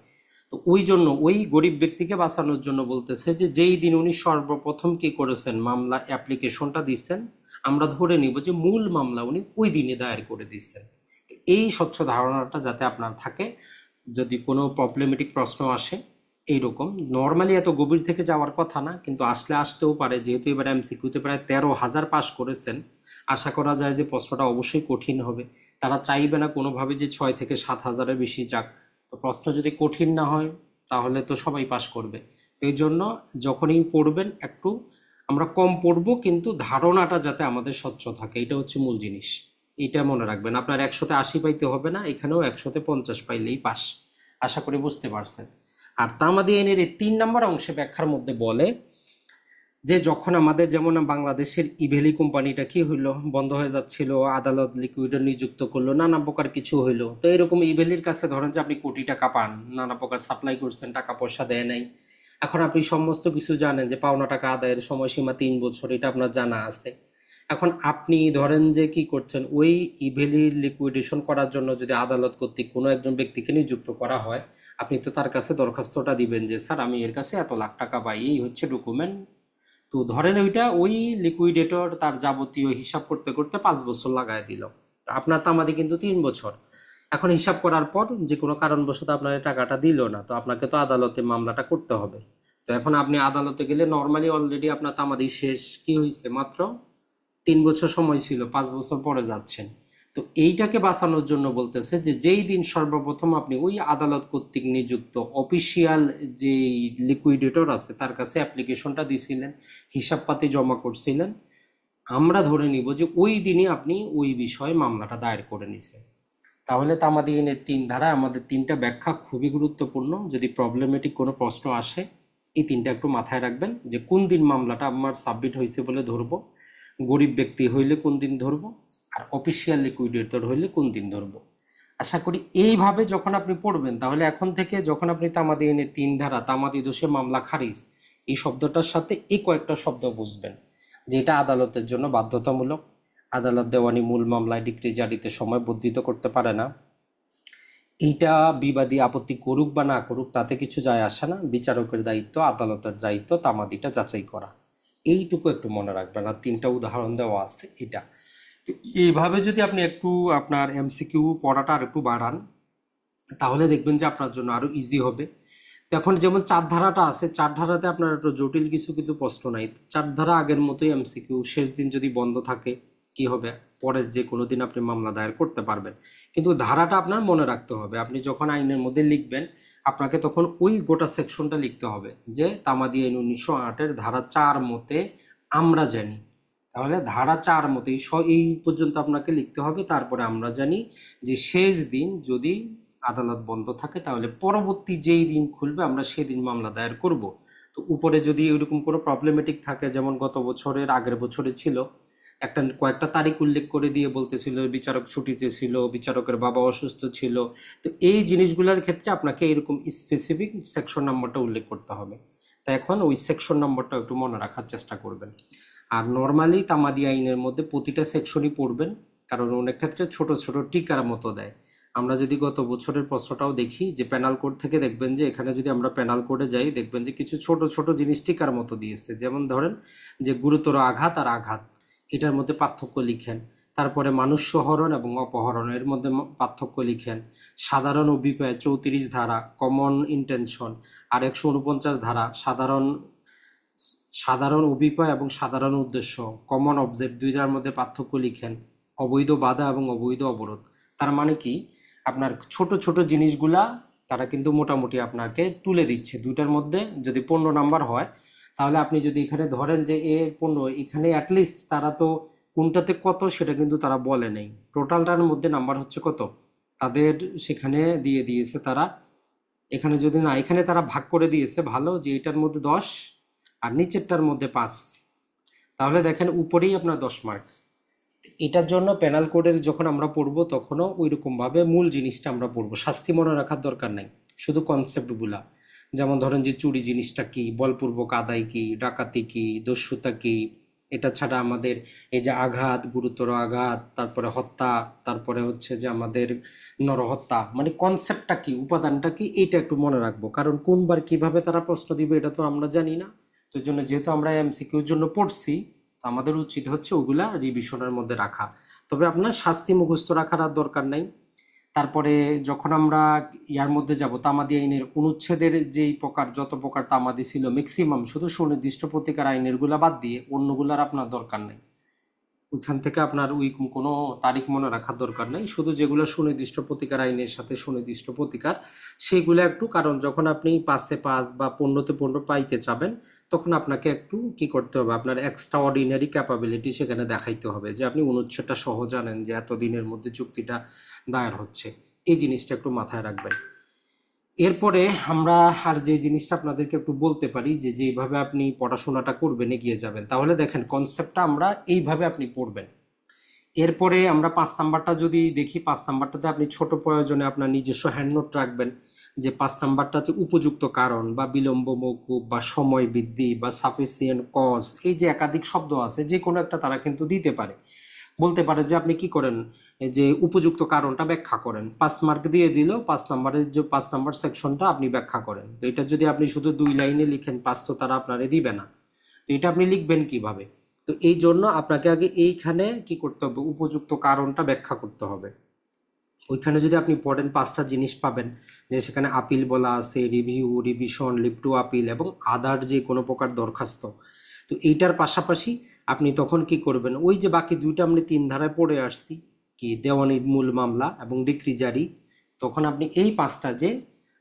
তো ওই জন্য ওই গরিব ব্যক্তিকে বাঁচানোর জন্য বলতেছে যে যেই দিন উনি সর্বপ্রথম কি করেছেন, মামলা অ্যাপ্লিকেশনটা দিচ্ছেন, আমরা ধরে নিব যে মূল মামলা উনি ওই দিনে দায়ের করে দিচ্ছেন। এই স্বচ্ছ ধারণাটা যাতে আপনার থাকে, যদি কোনো প্রবলেমেটিক প্রশ্ন আসে এইরকম, নর্মালি এত গভীর থেকে যাওয়ার কথা না, কিন্তু আসতেও পারে, যেহেতু এবার এমসিকিউতে প্রায় 13,000 পাস করেছেন, আশা করা যায় যে প্রশ্নটা অবশ্যই কঠিন হবে। তারা চাইবে না কোনোভাবে যে 6 থেকে 7 হাজারের বেশি যাক। তো প্রশ্ন যদি কঠিন না হয় তাহলে তো সবাই পাস করবে। তো এই জন্য যখনই পড়বেন একটু আমরা কম পড়বো, কিন্তু ধারণাটা যাতে আমাদের স্বচ্ছ থাকে, এটা হচ্ছে মূল জিনিস। এটা মনে রাখবেন, আপনার 100-তে 80 পাইতে হবে না, এখানেও 100-তে 50 পাইলেই পাস। আশা করি বুঝতে পারছেন। আর তামাদি আইনের এই 3 নম্বর অংশে ব্যাখ্যার মধ্যে বলে যে যখন আমাদের যেমন বাংলাদেশের ইভেলি কোম্পানিটা কি হইলো, বন্ধ হয়ে যাচ্ছিল, আদালত লিকুইডার নিযুক্ত করলো, নানা প্রকার কিছু হইলো। তো এরকম ইভেলির কাছে ধরেন যে আপনি কোটি টাকা পান, নানা প্রকার সাপ্লাই করছেন, টাকা পয়সা দেয় নাই। এখন আপনি সমস্ত কিছু জানেন যে পাওনা টাকা আদায়ের সময়সীমা 3 বছর, এটা আপনার জানা আছে। এখন আপনি ধরেন যে কি করছেন, ওই ইভেলির লিকুইডেশন করার জন্য যদি আদালত কর্তৃক কোনো একজন ব্যক্তিকে নিযুক্ত করা হয়, আপনি তো তার কাছে দরখাস্তটা দিবেন যে স্যার আমি এর কাছে এত লাখ টাকা পাই, এই হচ্ছে ডকুমেন্ট। তো ধরেন ওই লিকুইডেটর তার যাবতীয় হিসাব করতে করতে 5 বছর লাগায় দিল, তো আপনার তামাদি কিন্তু 3 বছর। এখন হিসাব করার পর যে কোনো কারণবশত আপনার এই টাকাটা দিল না, তো আপনাকে তো আদালতে মামলাটা করতে হবে। তো এখন আপনি আদালতে গেলে নর্মালি অলরেডি আপনার তামাদি শেষ, কি হয়েছে, মাত্র 3 বছর সময় ছিল, 5 বছর পরে যাচ্ছেন। তো এইটাকে বাঁচানোর জন্য বলতেছে যে যেই দিন সর্বপ্রথম আপনি ওই আদালত কর্তৃক নিযুক্ত অফিসিয়াল যে লিকুইডেটর আছে তার কাছে অ্যাপ্লিকেশনটা দিয়েছিলেন, হিসাবপাতি জমা করছিলেন, আমরা ধরে নিব যে ওই দিনই আপনি ওই বিষয়ে মামলাটা দায়ের করে নিছেন। তাহলে তামাদি আইনের 3 ধারায় আমাদের 3টা ব্যাখ্যা খুবই গুরুত্বপূর্ণ। যদি প্রবলেমেটিক কোনো প্রশ্ন আসে, এই 3টা একটু মাথায় রাখবেন যে কোন দিন মামলাটা আমার সাবমিট হয়েছে বলে ধরবো, গরিব ব্যক্তি হইলে কোন দিন ধরবো, আর অফিসিয়াল লিকুইডেটর হইলে কোন দিন ধরবো। আশা করি এইভাবে যখন আপনি পড়বেন, তাহলে এখন থেকে যখন আপনি তামাদি আইনের 3 ধারা তামাদি দোষে মামলা খারিজ, এই শব্দটার সাথে এই কয়েকটা শব্দ বুঝবেন যে এটা আদালতের জন্য বাধ্যতামূলক। আদালত দেওয়ানি মূল মামলায় ডিক্রি জারিতে সময় বর্ধিত করতে পারে না। এইটা বিবাদী আপত্তি করুক বা না করুক তাতে কিছু যায় আসে না, বিচারকের দায়িত্ব, আদালতের দায়িত্ব তামাদিটা যাচাই করা। এইটুকু একটু মনে রাখবেন। আর 3টা উদাহরণ দেওয়া আছে এটা। তো এইভাবে যদি আপনি একটু আপনার এমসিকিউ পড়াটা আর একটু বাড়ান, তাহলে দেখবেন যে আপনার জন্য আরো ইজি হবে। তো এখন যেমন 4 ধারাটা আছে, 4 ধারাতে আপনার একটু জটিল কিছু কিন্তু প্রশ্ন নাই। 4 ধারা আগের মতোই এমসিকিউ, শেষ দিন যদি বন্ধ থাকে কি হবে, পরের যে কোনো দিন আপনি মামলা দায়ের করতে পারবেন। কিন্তু ধারাটা আপনার মনে রাখতে হবে, আপনি যখন আইনের মধ্যে লিখবেন আপনাকে তখন ওই গোটা সেকশনটা লিখতে হবে যে তামাদি আইন 1908-এর ধারা 4 মতে আমরা জানি। তাহলে ধারা 4 মতে এই পর্যন্ত আপনাকে লিখতে হবে। তারপরে আমরা জানি যে শেষ দিন যদি আদালত বন্ধ থাকে তাহলে পরবর্তী যেই দিন খুলবে আমরা সেদিন মামলা দায়ের করব। তো উপরে যদি এরকম কোনো প্রবলেমেটিক থাকে, যেমন গত বছরের আগের বছরে ছিল, কয়েকটা তারিখ উল্লেখ করে দিয়ে বলতেছিল বিচারক ছুটিতে ছিল, বিচারকের বাবা অসুস্থ ছিল, তো এই জিনিসগুলোর ক্ষেত্রে আপনাকে এরকম স্পেসিফিক সেকশন নাম্বারটা উল্লেখ করতে হবে। তাই এখন ওই সেকশন নাম্বারটা একটু মনে রাখার চেষ্টা করবেন। আর নর্মালি তামাদি আইনের মধ্যে প্রতিটা সেকশনই পড়বেন, কারণ অনেক ক্ষেত্রে ছোট ছোট টিকার মতো দেয়। আমরা যদি গত বছরের প্রশ্নটাও দেখি যে পেনাল কোড থেকে, দেখবেন যে এখানে যদি আমরা পেনাল কোডে যাই দেখবেন যে কিছু ছোট ছোট জিনিস টিকার মতো দিয়েছে। যেমন ধরেন যে গুরুতর আঘাত আর আঘাত, এটার মধ্যে পার্থক্য লিখেন। তারপরে মানুষ্যহরণ এবং অপহরণের মধ্যে পার্থক্য লিখেন। সাধারণ অভিপ্রায় 34 ধারা কমন ইন্টেনশন, আর 149 ধারা সাধারণ সাধারণ অভিপ্রায় এবং সাধারণ উদ্দেশ্য কমন অবজেক্ট, দুইটার মধ্যে পার্থক্য লিখেন। অবৈধ বাধা এবং অবৈধ অবরোধ, তার মানে কি আপনার ছোট ছোট জিনিসগুলা তারা কিন্তু মোটামুটি আপনাকে তুলে দিচ্ছে। দুইটার মধ্যে যদি 15 নাম্বার হয়, তাহলে আপনি যদি এখানে ধরেন যে 15, এখানে অ্যাটলিস্ট তারা তো কোনটাতে কত সেটা কিন্তু তারা বলে নেই, টোটালটার মধ্যে নাম্বার হচ্ছে কত তাদের সেখানে দিয়ে দিয়েছে তারা। এখানে যদি না, এখানে তারা ভাগ করে দিয়েছে ভালো, যে এটার মধ্যে 10 আর নিচেরটার মধ্যে 5, তাহলে দেখেন উপরেই আপনার 10 মার্ক। এটার জন্য পেনাল কোডের যখন আমরা পড়বো তখনও ওই রকম ভাবে মূল জিনিসটা আমরা পড়বো, শাস্তি মনে রাখার দরকার নাই, শুধু কনসেপ্টগুলা যেমন ধরেন যে চুরি জিনিসটা কি, বলপূর্বক আদায় কি, ডাকাতি কি, দস্যুতা কি। এটা ছাড়া আমাদের এই যে আঘাত, গুরুতর আঘাত, তারপরে হত্যা, তারপরে হচ্ছে যে আমাদের নরহত্যা, মানে কনসেপ্টটা কি, উপাদানটা কি, এইটা একটু মনে রাখবো, কারণ কোনবার কিভাবে তারা প্রশ্ন দিবে এটা তো আমরা জানি না। তো এই জন্য যেহেতু আমরা এমসিকিউর জন্য পড়ছি, তো আমাদের উচিত হচ্ছে ওগুলা রিভিশনের মধ্যে রাখা। তবে আপনার শাস্তি মুখস্থ রাখার আর দরকার নাই। তারপরে যখন আমরা ইয়ার মধ্যে যাব, তামাদি আইনের অনুচ্ছেদের যেই প্রকার, যত প্রকার তামাদি ছিল ম্যাক্সিমাম শুধু সুনির্দিষ্ট প্রতিকার আইনের গুলা বাদ দিয়ে অন্যগুলার আপনার দরকার নেই। ওইখান থেকে আপনার ওই কোনো তারিখ মনে রাখার দরকার নেই, শুধু যেগুলো সুনির্দিষ্ট প্রতিকার আইনের সাথে সুনির্দিষ্ট প্রতিকার সেগুলো একটু, কারণ যখন আপনি 5-এ 5 বা 15-তে 15 পাইতে চাবেন, তখন আপনাকে একটু কি করতে হবে, আপনার এক্সট্রা অর্ডিনারি ক্যাপাবিলিটি সেখানে দেখাইতে হবে, যে আপনি অনুচ্ছেদটা সহ জানেন যে এত দিনের মধ্যে চুক্তিটা দায়ের হচ্ছে। এই জিনিসটা একটু মাথায় রাখবেন। এরপরে আমরা আর যে জিনিসটা আপনাদেরকে একটু বলতে পারি, যে যেভাবে আপনি পড়াশোনাটা করবেন, এগিয়ে যাবেন, তাহলে দেখেন কনসেপ্টটা আমরা এইভাবে আপনি পড়বেন। এরপরে আমরা 5 নাম্বারটা যদি দেখি, 5 নাম্বারটাতে আপনি ছোট প্রয়োজনে আপনার নিজস্ব হ্যান্ড নোট রাখবেন, যে 5 নাম্বারটাতে উপযুক্ত কারণ বা বিলম্ব মওকুফ বা সময় বৃদ্ধি বা সাফিসিয়েন্ট কজ, এই যে একাধিক শব্দ আছে, যে কোনো একটা তারা কিন্তু দিতে পারে। বলতে পারে যে আপনি কি করেন, এই যে উপযুক্ত কারণটা ব্যাখ্যা করেন, 5 মার্ক দিয়ে দিল, 5 নাম্বারের যে 5 নাম্বার সেকশনটা আপনি ব্যাখ্যা করেন। তো এটা যদি আপনি শুধু 2 লাইনে লিখেন, 5 তো তারা আপনারে দিবে না। তো এটা আপনি লিখবেন কিভাবে? তো এই জন্য আপনাকে আগে এইখানে কি করতে হবে, উপযুক্ত কারণটা ব্যাখ্যা করতে হবে। ওইখানে যদি আপনি পড়েন 5টা জিনিস পাবেন, যে সেখানে আপিল বলা আছে, review, revision, leave to appeal এবং আদার যে কোনো প্রকার দরখাস্ত। তো এইটার পাশাপাশি আপনি তখন কি করবেন, ওই যে বাকি দুইটা আমরা 3 ধারায় পড়ে আসছি, কি দেওয়ানি মূল মামলা এবং ডিক্রি জারি, তখন আপনি এই 5টা যে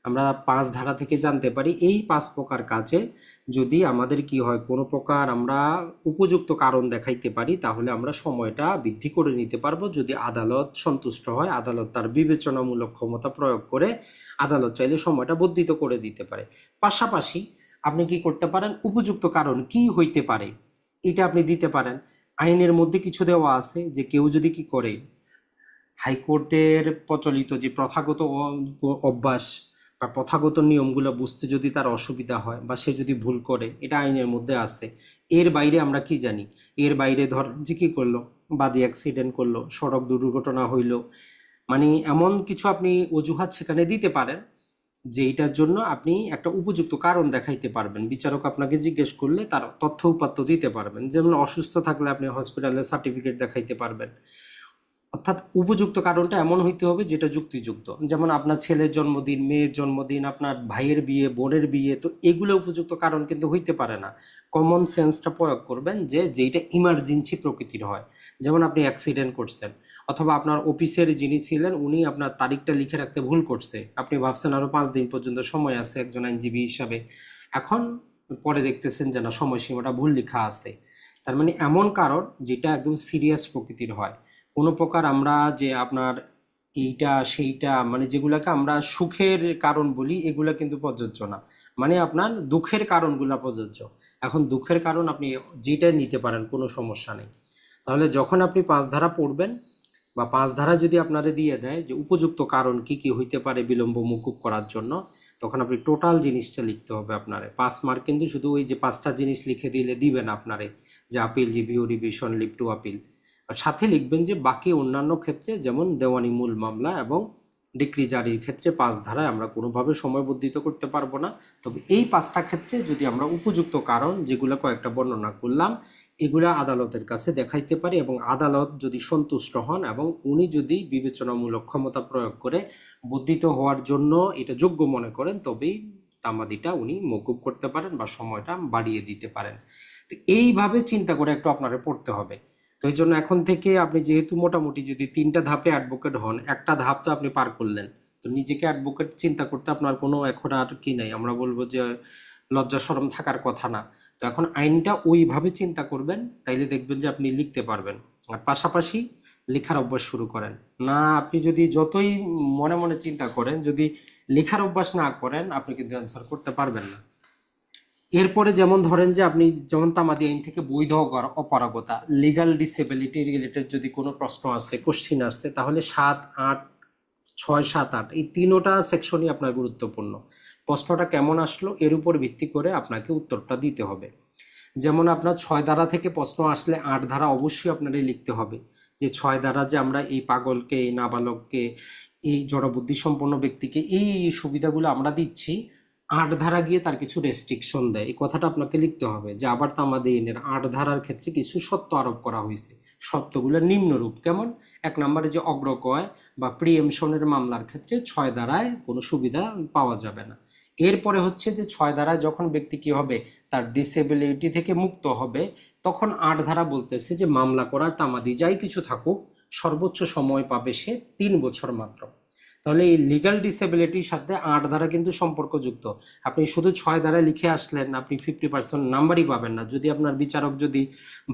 আমরা 5 ধারা থেকে জানতে পারি, এই 5 প্রকার কাজে যদি আমাদের কি হয়, কোনো প্রকার আমরা উপযুক্ত কারণ দেখাইতে পারি, তাহলে আমরা সময়টা বৃদ্ধি করে নিতে পারবো। যদি আদালত সন্তুষ্ট হয়, আদালত তার বিবেচনামূলক ক্ষমতা প্রয়োগ করে আদালত চাইলে সময়টা বর্ধিত করে দিতে পারে। পাশাপাশি আপনি কি করতে পারেন, উপযুক্ত কারণ কি হইতে পারে এটা আপনি দিতে পারেন। আইনের মধ্যে কিছু দেওয়া আছে যে কেউ যদি কি করে, হাইকোর্টের প্রচলিত যে প্রথাগত অভ্যাস বা প্রথাগত নিয়মগুলো বুঝতে যদি তার অসুবিধা হয় বা সে যদি ভুল করে, এটা আইনের মধ্যে আছে। এর বাইরে আমরা কি জানি, এর বাইরে ধর যে কি করলো, বাদী অ্যাক্সিডেন্ট করলো, সড়ক দুর্ঘটনা হইলো, মানে এমন কিছু আপনি অজুহাত সেখানে দিতে পারেন, যে এটার জন্য আপনি একটা উপযুক্ত কারণ দেখাইতে পারবেন। বিচারক আপনাকে জিজ্ঞেস করলে তার তথ্য উপাত্ত দিতে পারবেন, যেমন অসুস্থ থাকলে আপনি হসপিটালের সার্টিফিকেট দেখাইতে পারবেন। অর্থাৎ উপযুক্ত কারণটা এমন হইতে হবে যেটা যুক্তিযুক্ত, যেমন আপনার ছেলের জন্মদিন, মেয়ের জন্মদিন, আপনার ভাইয়ের বিয়ে, বোনের বিয়ে, তো এগুলো উপযুক্ত কারণ কিন্তু হইতে পারে না। কমন সেন্সটা প্রয়োগ করবেন, যে যেটা ইমার্জেন্সি প্রকৃতির হয়। যেমন আপনি অ্যাক্সিডেন্ট করছেন, অথবা আপনার অফিসের যিনি ছিলেন উনি আপনার তারিখটা লিখে রাখতে ভুল করছে, আপনি ভাবছেন আরো 5 দিন পর্যন্ত সময় আছে একজন আইনজীবী হিসাবে, এখন পরে দেখতেছেন যে না, সময়সীমাটা ভুল লেখা আছে। তার মানে এমন কারণ যেটা একদম সিরিয়াস প্রকৃতির হয়। কোনো প্রকার আমরা যে আপনার এইটা সেইটা, মানে যেগুলাকে আমরা সুখের কারণ বলি, এগুলা কিন্তু প্রযোজ্য না। মানে আপনার দুঃখের কারণগুলা প্রযোজ্য। এখন দুঃখের কারণ আপনি যেটা নিতে পারেন, কোনো সমস্যা নেই। তাহলে যখন আপনি 5 ধারা পড়বেন, বা 5 ধারা যদি আপনারে দিয়ে দেয় যে উপযুক্ত কারণ কি কি হইতে পারে বিলম্ব মুকুব করার জন্য, তখন আপনি টোটাল জিনিসটা লিখতে হবে আপনারে। 5 মার্ক কিন্তু শুধু ওই যে 5টা জিনিস লিখে দিলে দিবে না আপনারে, যে appeal, review, revision, leave to appeal. আর সাথে লিখবেন যে বাকি অন্যান্য ক্ষেত্রে, যেমন দেওয়ানি মূল মামলা এবং ডিক্রি জারির ক্ষেত্রে 5 ধারায় আমরা কোনোভাবে সময় বর্ধিত করতে পারবো না। তবে এই 5টা ক্ষেত্রে যদি আমরা উপযুক্ত কারণ, যেগুলো কয়েকটা বর্ণনা করলাম, এগুলা আদালতের কাছে দেখাইতে পারি, এবং আদালত যদি সন্তুষ্ট হন এবং উনি যদি বিবেচনামূলক ক্ষমতা প্রয়োগ করে বর্ধিত হওয়ার জন্য এটা যোগ্য মনে করেন, তবেই তামাদিটা উনি মওকুফ করতে পারেন বা সময়টা বাড়িয়ে দিতে পারেন। তো এইভাবে চিন্তা করে একটু আপনারে পড়তে হবে। তো এই জন্য এখন থেকে আপনি যেহেতু মোটামুটি যদি 3টা ধাপে অ্যাডভোকেট হন, একটা ধাপ তো আপনি পার করলেন, তো নিজেকে অ্যাডভোকেট চিন্তা করতে আপনার কোনো এখন আর কি নাই, আমরা বলবো যে লজ্জা শরম থাকার কথা না। তো এখন আইনটা ওইভাবে চিন্তা করবেন, তাইলে দেখবেন যে আপনি লিখতে পারবেন। আর পাশাপাশি লেখার অভ্যাস শুরু করেন। না, আপনি যদি যতই মনে মনে চিন্তা করেন, যদি লেখার অভ্যাস না করেন, আপনি কিন্তু অ্যান্সার করতে পারবেন না। এরপরে যেমন ধরেন যে আপনি যেমন তামাদি আইন থেকে বৈধ অপারগতা, লিগাল ডিসেবিলিটি রিলেটেড যদি কোনো প্রশ্ন আসে, কোশ্চিন আসছে, তাহলে 7, 8, 6, 7, 8 এই 3টা সেকশনই আপনার গুরুত্বপূর্ণ। প্রশ্নটা কেমন আসলো এর উপর ভিত্তি করে আপনাকে উত্তরটা দিতে হবে। যেমন আপনার 6 ধারা থেকে প্রশ্ন আসলে 8 ধারা অবশ্যই আপনারই লিখতে হবে, যে 6 ধারা যে আমরা এই পাগলকে, এই নাবালককে, এই জড়বুদ্ধি সম্পন্ন ব্যক্তিকে এই সুবিধাগুলো আমরা দিচ্ছি, 8 ধারা গিয়ে তার কিছু রেস্ট্রিকশন দেয়, এই কথাটা আপনাকে লিখতে হবে। যে আবার তামাদিনের 8 ধারার ক্ষেত্রে কিছু শর্ত আরোপ করা হয়েছে। শর্তগুলো নিম্নরূপ, কেমন? 1 নম্বরে যে অগ্রকয় বা প্রিএমশনের মামলার ক্ষেত্রে 6 ধারায় কোনো সুবিধা পাওয়া যাবে না। এরপরে হচ্ছে যে 6 ধারায় যখন ব্যক্তি কি হবে, তার ডিসেবিলিটি থেকে মুক্ত হবে, তখন 8 ধারা বলতেছে যে মামলা করার তামাদি যাই কিছু থাকুক, সর্বোচ্চ সময় পাবে সে 3 বছর মাত্র। তাহলে এই লিগ্যাল ডিসেবিলিটির সাথে 8 ধারা কিন্তু সম্পর্কযুক্ত। আপনি শুধু 6 ধারায় লিখে আসলেন, আপনি 50% নাম্বারই পাবেন না। যদি আপনার বিচারক যদি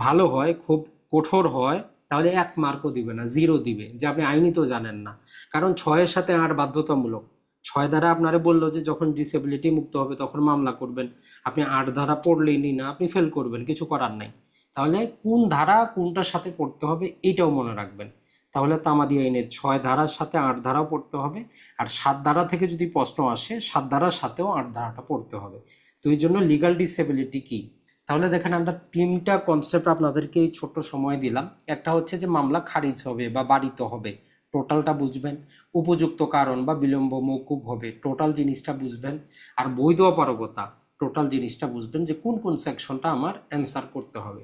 ভালো হয়, খুব কঠোর হয়, তাহলে 1 মার্কও দিবে না, 0 দিবে, যে আপনি আইনই তো জানেন না। কারণ 6-এর সাথে 8 বাধ্যতামূলক। 6 ধারা আপনারে বললো যে যখন ডিসেবিলিটি মুক্ত হবে তখন মামলা করবেন, আপনি 8 ধারা পড়লেনই না, আপনি ফেল করবেন, কিছু করার নাই। তাহলে কোন ধারা কোনটার সাথে পড়তে হবে এটাও মনে রাখবেন। তাহলে তামাদি আইনের 6 ধারার সাথে 8 ধারাও পড়তে হবে, আর 7 ধারা থেকে যদি প্রশ্ন আসে 7 ধারার সাথেও 8 ধারাটা পড়তে হবে। তো এই জন্য লিগাল ডিসেবিলিটি কি? তাহলে দেখেন, আমরা 3টা কনসেপ্ট আপনাদেরকে এই ছোট্ট সময় দিলাম। একটা হচ্ছে যে মামলা খারিজ হবে বা বারিত হবে, টোটালটা বুঝবেন। উপযুক্ত কারণ বা বিলম্ব মৌকুব হবে, টোটাল জিনিসটা বুঝবেন। আর বৈধ অপারগতা, টোটাল জিনিসটা বুঝবেন, যে কোন কোন সেকশনটা আমার অ্যান্সার করতে হবে।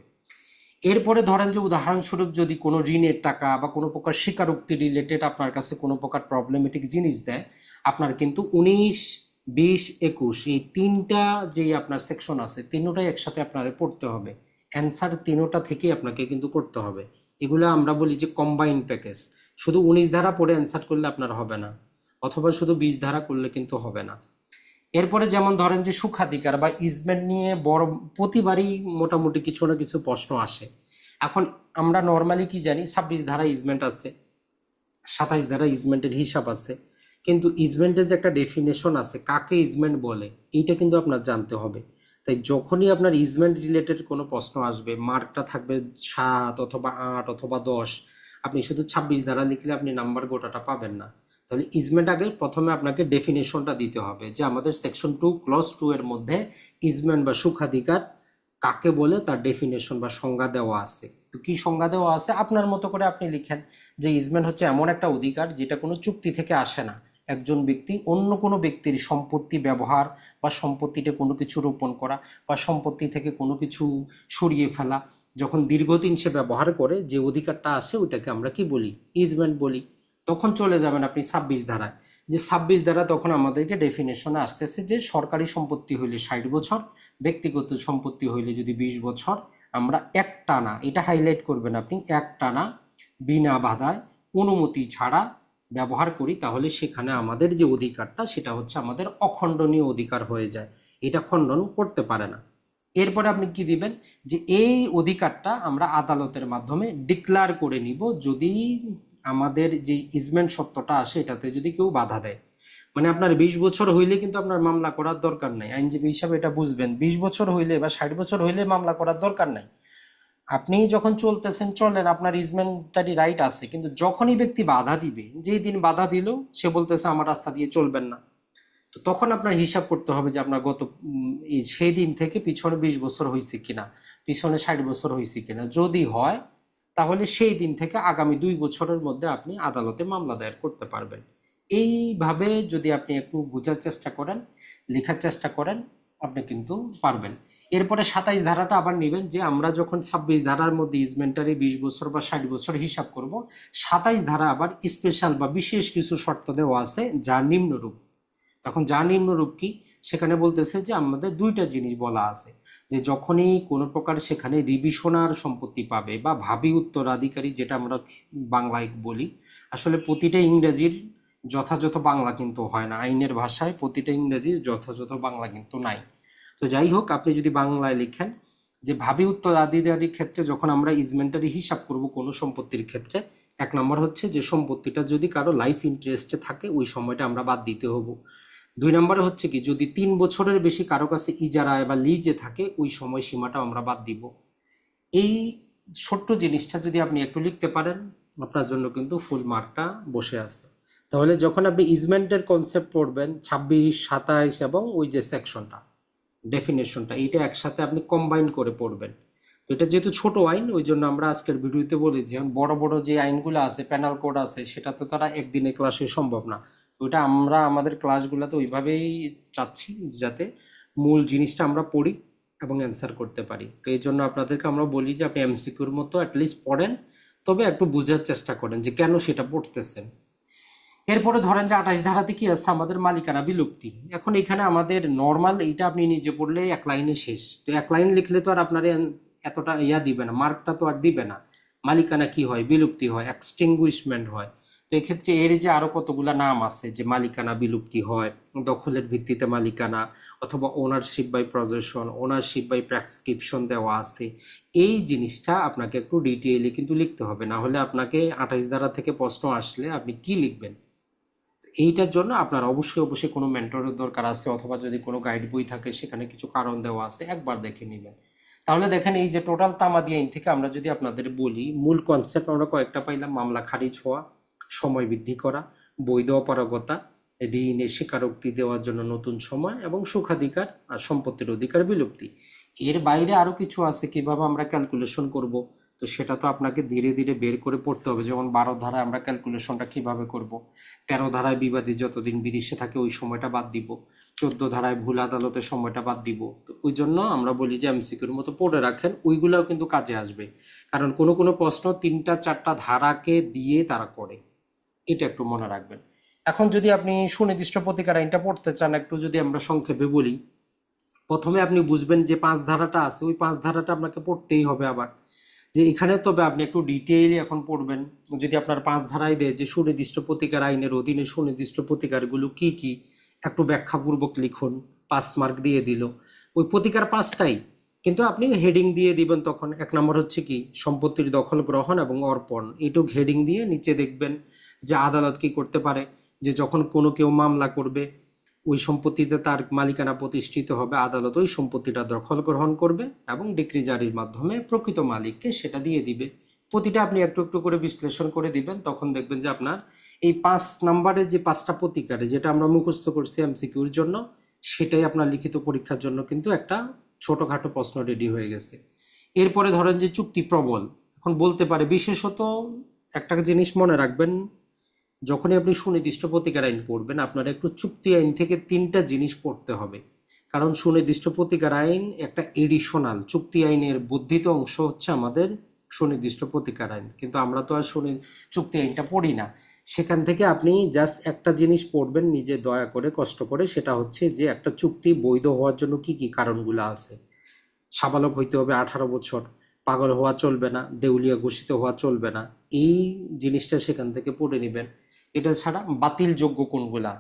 এরপরে ধরেন যে উদাহরণস্বরূপ যদি কোনো ঋণের টাকা বা কোনো প্রকার স্বীকারোক্তি রিলেটেড আপনার কাছে কোনো প্রকার প্রবলেমেটিক জিনিস দেয়, আপনার কিন্তু 19, 20, 21 এই 3টা যেই আপনার সেকশন আছে, তিনোটাই একসাথে আপনার পড়তে হবে। অ্যান্সার তিনোটা থেকেই আপনাকে কিন্তু করতে হবে। এগুলো আমরা বলি যে কম্বাইন প্যাকেজ। শুধু 19 ধারা পড়ে অ্যান্সার করলে আপনার হবে না, অথবা শুধু 20 ধারা করলে কিন্তু হবে না। এরপরে যেমন ধরেন যে সুখাধিকার বা ইজমেন্ট নিয়ে বড় প্রতিবারই মোটামুটি কিছু না কিছু প্রশ্ন আসে। এখন আমরা নর্মালি কি জানি, 26 ধারা ইজমেন্ট আছে, 27 ধারা ইজমেন্টের হিসাব আছে, কিন্তু ইজমেন্টের যে একটা ডেফিনেশন আছে, কাকে ইজমেন্ট বলে, এইটা কিন্তু আপনার জানতে হবে। তাই যখনই আপনার ইজমেন্ট রিলেটেড কোনো প্রশ্ন আসবে, মার্কটা থাকবে 7 অথবা 8 অথবা 10, আপনি শুধু 26 ধারা লিখলে আপনি নাম্বার গোটাটা পাবেন না। তাহলে ইজমেন্ট আগে প্রথমে আপনাকে ডেফিনেশনটা দিতে হবে, যে আমাদের সেকশন 2 ক্লজ 2 এর মধ্যে ইজমেন্ট বা সুখাধিকার কাকে বলে তার ডেফিনেশন বা সংজ্ঞা দেওয়া আছে। তো কি সংজ্ঞা দেওয়া আছে আপনার মতো করে আপনি লিখেন, যে ইজমেন্ট হচ্ছে এমন একটা অধিকার যেটা কোনো চুক্তি থেকে আসে না। একজন ব্যক্তি অন্য কোনো ব্যক্তির সম্পত্তি ব্যবহার বা সম্পত্তিতে কোনো কিছু রোপণ করা বা সম্পত্তি থেকে কোনো কিছু সরিয়ে ফেলা, যখন দীর্ঘদিন সে ব্যবহার করে যে অধিকারটা আসে, ওইটাকে আমরা কি বলি? ইজমেন্ট বলি। তখন চলে যাবেন আপনি 26 ধারায়। যে 26 ধারা তখন আমাদেরকে ডেফিনেশনে আসতেছে যে সরকারি সম্পত্তি হইলে 60 বছর, ব্যক্তিগত সম্পত্তি হইলে যদি 20 বছর, আমরা একটানা, এটা হাইলাইট করবেন আপনি, একটানা বিনা বাধায় অনুমতি ছাড়া ব্যবহার করি, তাহলে সেখানে আমাদের যে অধিকারটা সেটা হচ্ছে আমাদের অখণ্ডনীয় অধিকার হয়ে যায়, এটা খণ্ডন করতে পারে না। এরপরে আপনি কি দিবেন, যে এই অধিকারটা আমরা আদালতের মাধ্যমে ডিক্লার করে নিব, যদি আমাদের যে ইজমেন্ট সত্যটা আসে এটাতে যদি কেউ বাধা দেয়। মানে আপনার 20 বছর হইলে কিন্তু আপনার মামলা করার দরকার নাই, আইনজীবী হিসাবে এটা বুঝবেন। 20 বছর হইলে বা 60 বছর হইলে মামলা করার দরকার নাই। আপনি যখন চলতেছেন চলেন, আপনার ইজমেন্টারি রাইট আছে, কিন্তু যখনই ব্যক্তি বাধা দিবে, যেই দিন বাধা দিল, সে বলতেছে আমার রাস্তা দিয়ে চলবেন না, তো তখন আপনার হিসাব করতে হবে যে আপনার গত সেই দিন থেকে পিছনে 20 বছর হয়েছে কিনা, পিছনে 60 বছর হয়েছে কিনা। যদি হয়, তাহলে সেই দিন থেকে আগামী 2 বছরের মধ্যে আপনি আদালতে মামলা দায়ের করতে পারবেন। এইভাবে যদি আপনি একটু বোঝার চেষ্টা করেন, লেখার চেষ্টা করেন, আপনি কিন্তু পারবেন। এরপরে 27 ধারাটা আবার নেবেন, যে আমরা যখন 26 ধারার মধ্যে ইজমেন্টারি 20 বছর বা 60 বছর হিসাব করব, 27 ধারা আবার স্পেশাল বা বিশেষ কিছু শর্ত দেওয়া আছে, যা নিম্নরূপ। তখন যা নিম্নরূপ কি, সেখানে বলতেছে যে আমাদের 2টা জিনিস বলা আছে, যে যখনই কোনো প্রকার সেখানে রিভিশনার সম্পত্তি পাবে বা ভাবি উত্তরাধিকারী, যেটা আমরা বাংলায় বলি, আসলে প্রতিটা ইংরেজির যথাযথ বাংলা কিন্তু হয় না, আইনের ভাষায় প্রতিটা ইংরেজির যথাযথ বাংলা কিন্তু নাই। তো যাই হোক, আপনি যদি বাংলায় লিখেন যে ভাবি উত্তরাধিকারীর ক্ষেত্রে যখন আমরা ইজমেন্টারি হিসাব করব কোনো সম্পত্তির ক্ষেত্রে, 1 নম্বর হচ্ছে যে সম্পত্তিটা যদি কারো লাইফ ইন্টারেস্টে থাকে, ওই সময়টা আমরা বাদ দিতে হবো। 2 নম্বরে হচ্ছে কি, যদি 3 বছরের বেশি কারো কাছে ইজারায় বা লিজে থাকে, ওই সময় সীমাটা আমরা বাদ দিব। এই ছোট্ট জিনিসটা যদি আপনি একটু লিখতে পারেন, আপনার জন্য কিন্তু ফুল মার্কটা বসে আছে। তাহলে যখন আপনি ইজমেন্টের কনসেপ্ট পড়বেন 26, 27 এবং ওই যে সেকশনটা ডেফিনেশনটা এইটা একসাথে আপনি কম্বাইন করে পড়বেন। তো এটা যেহেতু ছোট আইন ওই জন্য আমরা আজকের ভিডিওতে বলেছি, যেমন বড় বড় যে আইনগুলো আছে পেনাল কোড আছে সেটা তো তারা একদিনে ক্লাসে সম্ভব না। তো ওইটা আমরা আমাদের ক্লাসগুলোতে ওইভাবেই চাচ্ছি যাতে মূল জিনিসটা আমরা পড়ি এবং অ্যান্সার করতে পারি। তো এই জন্য আপনাদেরকে আমরা বলি যে আপনি এমসিকিউর মতো অ্যাটলিস্ট পড়েন, তবে একটু বোঝার চেষ্টা করেন যে কেন সেটা পড়তেছেন। এরপরে ধরেন যে 28 ধারাতে কি আছে আমাদের মালিকানা বিলুপ্তি। এখন এখানে আমাদের নর্মাল এইটা আপনি নিজে পড়লে এক লাইনে শেষ, তো এক লাইন লিখলে তো আর আপনার এতটা দিবে না, মার্কটা তো আর দিবে না। মালিকানা কি হয়, বিলুপ্তি হয়, এক্সটিংগুইশমেন্ট হয়। তো এক্ষেত্রে এর যে আরো কতগুলা নাম আছে যে মালিকানা বিলুপ্তি হয়, দখলের ভিত্তিতে মালিকানা, অথবা ownership by possession, ownership by prescription দেওয়া আছে। এই জিনিসটা আপনাকে একটু ডিটেইলি কিন্তু লিখতে হবে, না হলে আপনাকে 28 ধারা থেকে প্রশ্ন আসলে আপনি কি লিখবেন। এইটার জন্য আপনার অবশ্যই অবশ্যই কোনো মেন্টরের দরকার আছে, অথবা যদি কোনো গাইড বই থাকে সেখানে কিছু কারণ দেওয়া আছে, একবার দেখে নেবেন। তাহলে দেখেন এই যে টোটাল তামাদি আইন থেকে আমরা যদি আপনাদের বলি মূল কনসেপ্ট আমরা কয়েকটা পাইলাম: মামলা খারিজ হওয়া, সময় বৃদ্ধি করা, বৈধ অপারগতা, ঋণের স্বীকারোক্তি দেওয়ার জন্য নতুন সময়, এবং সুখাধিকার আর সম্পত্তির অধিকার বিলুপ্তি। এর বাইরে আরো কিছু আছে কিভাবে আমরা ক্যালকুলেশন করব, তো সেটা তো আপনাকে ধীরে ধীরে বের করে পড়তে হবে। যেমন 12 ধারায় আমরা ক্যালকুলেশনটা কিভাবে করব, 13 ধারায় বিবাদী যতদিন বিদেশে থাকে ওই সময়টা বাদ দিব, 14 ধারায় ভুল আদালতের সময়টা বাদ দিব। তো ওই জন্য আমরা বলি যে এমসিকিউর মতো পড়ে রাখেন, ওইগুলাও কিন্তু কাজে আসবে। কারণ কোনো কোনো প্রশ্ন 3টা 4টা ধারাকে দিয়ে তারা করে, এটা একটু মনে রাখবেন। এখন যদি আপনি সুনির্দিষ্ট প্রতিকার আইনটা পড়তে চান, একটু যদি আমরা সংক্ষেপে বলি, প্রথমে আপনি বুঝবেন যে 5 ধারাটা আছে, ওই 5 ধারাটা আপনাকে পড়তেই হবে আবার। যে এখানে তবে আপনি একটু ডিটেইলি এখন পড়বেন। যদি আপনার 5 ধারায় দেয় যে সুনির্দিষ্ট প্রতিকার আইনের অধীনে সুনির্দিষ্ট প্রতিকারগুলো কি কি, একটু ব্যাখ্যাপূর্বক লিখুন, 5 মার্ক দিয়ে দিল। ওই প্রতিকার 5টাই, কিন্তু আপনি হেডিং দিয়ে দিবেন। তখন 1 নম্বর হচ্ছে কি, সম্পত্তির দখল গ্রহণ এবং অর্পণ, এইটুক হেডিং দিয়ে নিচে দেখবেন যে আদালত কি করতে পারে, যে যখন কোনো কেউ মামলা করবে ওই সম্পত্তিতে তার মালিকানা প্রতিষ্ঠিত হবে, আদালত ওই সম্পত্তিটা দখল গ্রহণ করবে এবং ডিক্রি জারির মাধ্যমে প্রকৃত মালিককে সেটা দিয়ে দিবে। প্রতিটা আপনি একটু একটু করে বিশ্লেষণ করে দিবেন, তখন দেখবেন যে আপনার এই 5 নম্বরের যে 5টা প্রতিকারে যেটা আমরা মুখস্থ করছি এমসিকিউর জন্য, সেটাই আপনার লিখিত পরীক্ষার জন্য কিন্তু একটা ছোটখাটো প্রশ্ন রেডি হয়ে গেছে। এরপরে ধরেন যে চুক্তি প্রবল, এখন বলতে পারে বিশেষত একটা জিনিস মনে রাখবেন, যখনই আপনি সুনির্দিষ্ট প্রতিকার আইন পড়বেন আপনার একটু চুক্তি আইন থেকে 3টা জিনিস পড়তে হবে। কারণ সুনির্দিষ্ট প্রতিকার আইন একটা এডিশনাল, চুক্তি আইনের বর্ধিত অংশ হচ্ছে আমাদের সুনির্দিষ্ট প্রতিকার আইন, কিন্তু আমরা তো আর চুক্তি আইনটা পড়ি না। সেখান থেকে আপনি জাস্ট একটা জিনিস পড়বেন নিজে দয়া করে কষ্ট করে, সেটা হচ্ছে যে একটা চুক্তি বৈধ হওয়ার জন্য কি কি কারণগুলো আছে। সাবালক হইতে হবে 18 বছর, পাগল হওয়া চলবে না, দেউলিয়া ঘোষিত হওয়া চলবে না। এই জিনিসটা সেখান থেকে পড়ে নেবেন। এটা ছাড়া বাতিল যোগ্য কোনগুলা,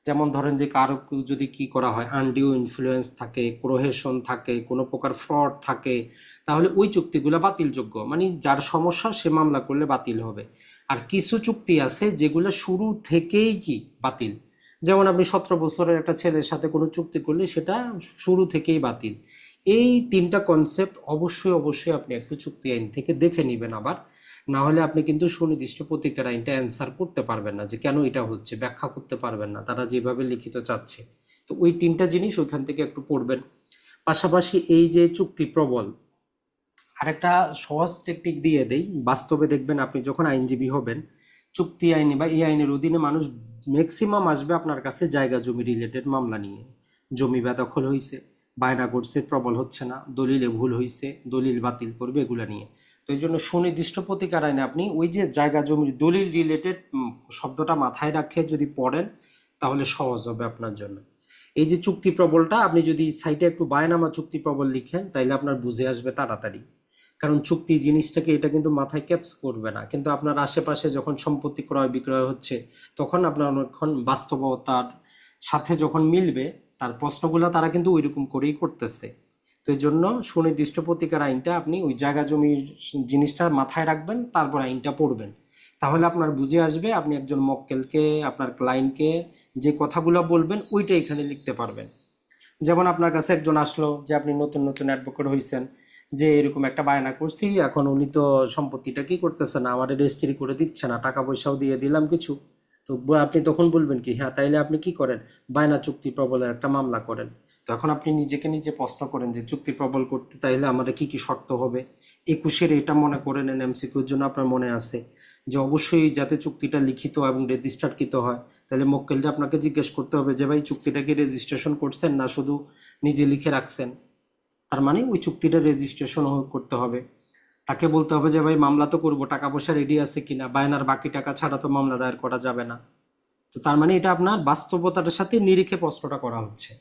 যেমন ধরেন যে কারো যদি কি করা হয়, আনডিউ ইনফ্লুয়েন্স থাকে, কোহেশন থাকে, কোনো প্রকার ফ্রড থাকে, তাহলে ওই চুক্তিগুলো বাতিলযোগ্য, মানে যার সমস্যা সে মামলা করলে বাতিল হবে। আর কিছু চুক্তি আছে যেগুলো শুরু থেকেই কি বাতিল, যেমন আপনি 17 বছরের একটা ছেলের সাথে কোনো চুক্তি করলে সেটা শুরু থেকেই বাতিল। এই 3টা কনসেপ্ট অবশ্যই অবশ্যই আপনি একটু চুক্তি আইন থেকে দেখে নেবেন আবার, না হলে আপনি কিন্তু সুনির্দিষ্ট প্রতিকার আইনটা অ্যান্সার করতে পারবেন না যে কেন এটা হচ্ছে, ব্যাখ্যা করতে পারবেন না তারা যেভাবে লিখিত চাচ্ছে। তো ওই 3টা জিনিস ওইখান থেকে একটু পড়বেন। পাশাপাশি এই যে চুক্তি প্রবল, আরেকটা সহজ টেকনিক দিয়ে দেই, বাস্তবে দেখবেন আপনি যখন আইনজীবী হবেন, চুক্তি আইনে বা এই আইনের অধীনে মানুষ ম্যাক্সিমাম আসবে আপনার কাছে জায়গা জমি রিলেটেড মামলা নিয়ে। জমি বেদখল হয়েছে, বায়না করছে, প্রবল হচ্ছে না, দলিলে ভুল হয়েছে, দলিল বাতিল করবে, এগুলা নিয়ে। তো এই জন্য সুনির্দিষ্ট প্রতিকার আইনে আপনি ওই যে জায়গা জমির দলিল রিলেটেড শব্দটা মাথায় রাখে যদি পড়েন তাহলে সহজ হবে আপনার জন্য। এই যে চুক্তি প্রবলটা আপনি যদি সাইটে একটু বায়নামা চুক্তি প্রবল লিখেন তাইলে আপনার বুঝে আসবে তাড়াতাড়ি। কারণ চুক্তি জিনিসটাকে এটা কিন্তু মাথায় ক্যাপস করবে না, কিন্তু আপনার আশেপাশে যখন সম্পত্তি ক্রয় বিক্রয় হচ্ছে তখন আপনার অনেকক্ষণ বাস্তবতার সাথে যখন মিলবে, তার প্রশ্নগুলো তারা কিন্তু ওইরকম করেই করতেছে। তো এই জন্য সুনির্দিষ্ট প্রতিকার আইনটা আপনি ওই জায়গা জমির জিনিসটা মাথায় রাখবেন, তারপর আইনটা পড়বেন। তাহলে আপনার বুঝে আসবে, আপনি একজন মক্কেলকে আপনার ক্লায়েন্টকে যে কথাগুলো বলবেন ওইটা এখানে লিখতে পারবেন। যেমন আপনার কাছে একজন আসলো যে আপনি নতুন নতুন অ্যাডভোকেট হয়েছেন, যে এরকম একটা বায়না করছি, এখন উনি তো সম্পত্তিটা কি করতেছে না, আমার রেজিস্ট্রি করে দিচ্ছে না, টাকা পয়সাও দিয়ে দিলাম কিছু, তো আপনি তখন বলবেন কি, হ্যাঁ তাইলে আপনি কি করেন, বায়না চুক্তি প্রবলের একটা মামলা করেন। তখন আপনি নিজেকে নিজে প্রশ্ন করেন যে চুক্তি প্রবল করতে তাইলে আমাদের কি কি শর্ত হবে। 21-এর এটা মনে করে নেন, এমসিকিউর জন্য আপনার মনে আছে যে অবশ্যই যাতে চুক্তিটা লিখিত এবং রেজিস্টারকৃত হয়। তাহলে মক্কেলটা আপনাকে জিজ্ঞেস করতে হবে যে ভাই চুক্তিটা কি রেজিস্ট্রেশন করছেন না শুধু নিজে লিখে রাখছেন। তার মানে ওই চুক্তিটা রেজিস্ট্রেশন করতে হবে। তাকে বলতে হবে যে ভাই মামলা তো করবো, টাকা পয়সা রেডি আছে কিনা, বায়নার বাকি টাকা ছাড়া তো মামলা দায়ের করা যাবে না। তো তার মানে এটা আপনার বাস্তবতার সাথে নিরিখে প্রশ্নটা করা হচ্ছে।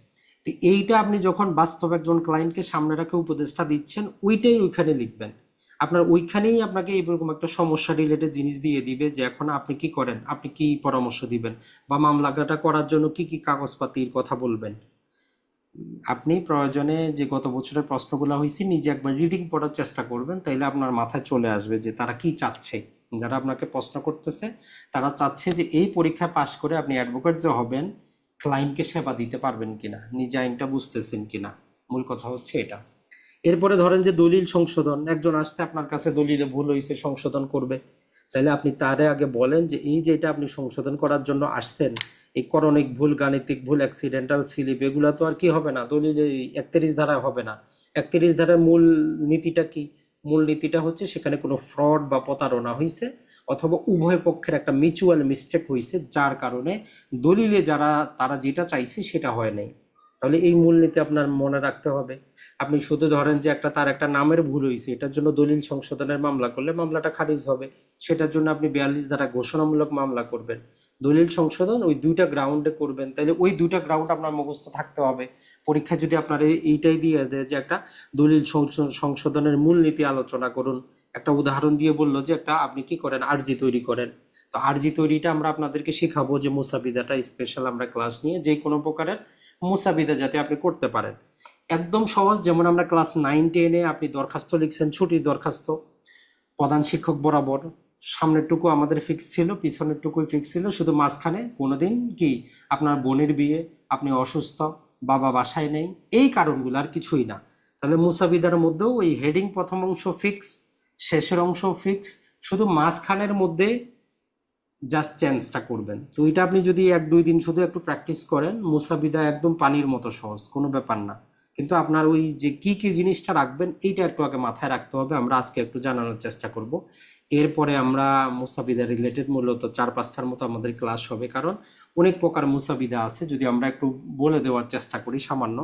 তো এইটা আপনি যখন বাস্তব একজন ক্লায়েন্টকে সামনে রাখে উপদেশটা দিচ্ছেন, ওইটাই ওইখানে লিখবেন। আপনার ওইখানেই আপনাকে এরকম একটা সমস্যা রিলেটেড জিনিস দিয়ে দিবে যে এখন আপনি কি করেন, আপনি কি পরামর্শ দিবেন, বা মামলাটা করার জন্য কি কি কাগজপাতির কথা বলবেন। আপনি প্রয়োজনে যে গত বছরের প্রশ্নগুলো হয়েছে নিজে একবার রিডিং পড়ার চেষ্টা করবেন, তাইলে আপনার মাথায় চলে আসবে যে তারা কি চাচ্ছে। যারা আপনাকে প্রশ্ন করতেছে তারা চাচ্ছে যে এই পরীক্ষা পাশ করে আপনি অ্যাডভোকেট যে হবেন, ক্লায়েন্টকে সেবা দিতে পারবেন কিনা, নিজে আইনটা বুঝতেছেন কিনা। মূল কথা হচ্ছে এটা। এরপরে ধরেন যে দলিল সংশোধন, একজন আসছে আপনার কাছে দলিলে ভুল হয়েছে সংশোধন করবে, তাহলে আপনি তারে আগে বলেন যে এই যে এটা আপনি সংশোধন করার জন্য আসছেন, এই করণিক ভুল, গাণিতিক ভুল, অ্যাক্সিডেন্টাল স্লিপ, এগুলা তো আর কি হবে না দলিলে 31 ধারা হবে না। 31 ধারার মূল নীতিটা কি? মূল নীতিটা হচ্ছে সেখানে কোনো ফ্রড বা প্রতারণা হয়েছে, অথবা উভয় পক্ষের একটা মিউচুয়াল মিস্টেক হয়েছে, যার কারণে দলিলে যারা তারা যেটা চাইছে সেটা হয় নাই। তাহলে এই মূলনীতি আপনার মনে রাখতে হবে। আপনি শুধু ধরেন যে তার একটা নামের ভুল হয়েছে, এটার জন্য দলিল সংশোধনের মামলা করলে মামলাটা খারিজ হবে। সেটার জন্য আপনি 42 ধারা ঘোষণামূলক মামলা করবেন। দলিল সংশোধন ওই দুইটা গ্রাউন্ডে করবেন, তাহলে ওই দুইটা গ্রাউন্ড আপনার মুখস্থ থাকতে হবে। পরীক্ষা যদি আপনার এইটাই দিয়ে দেয় যে একটা দলিল সংশোধনের মূলনীতি আলোচনা করুন, একটা উদাহরণ দিয়ে বললো যে আপনি কি করেন, আরজি তৈরি করেন। তো আরজি তৈরিটা আমরা আপনাদেরকে শিখাবো, যে মুসাবিদাটা স্পেশাল আমরা ক্লাস নিয়ে যে কোনো প্রকারের মুসাবিদা যাতে আপনি করতে পারেন। একদম সহজ, যেমন আমরা ক্লাস 9-10-এ আপনি দরখাস্ত লিখছেন, ছুটির দরখাস্ত, প্রধান শিক্ষক বরাবর সামনের টুকু আমাদের ফিক্স ছিল, পিছনের টুকুই ফিক্স ছিল, শুধু মাঝখানে কোনোদিন কি আপনার বোনের বিয়ে, আপনি অসুস্থ, বাবা বাসায় নেই, এই কারণগুলো আর কিছুই না। তাহলে মুসাবিদার মধ্যেও ওই হেডিং প্রথম অংশ ফিক্স, শেষের অংশ ফিক্স, শুধু মাঝখানের মধ্যে জাস্ট চেঞ্জটা করবেন। তো এটা আপনি যদি 1-2 দিন শুধু একটু প্র্যাকটিস করেন, মুসাবিদা একদম পানির মতো সহজ, কোনো ব্যাপার না। কিন্তু আপনার ওই যে কি কি জিনিসটা রাখবেন এইটা একটু আগে মাথায় রাখতে হবে, আমরা আজকে একটু জানানোর চেষ্টা করব। এরপরে আমরা মুসাবিদা রিলেটেড মূলত 4-5টার মতো আমাদের ক্লাস হবে, কারণ অনেক প্রকার মুসাবিদা আছে, যদি আমরা একটু বলে দেওয়ার চেষ্টা করি সামান্য।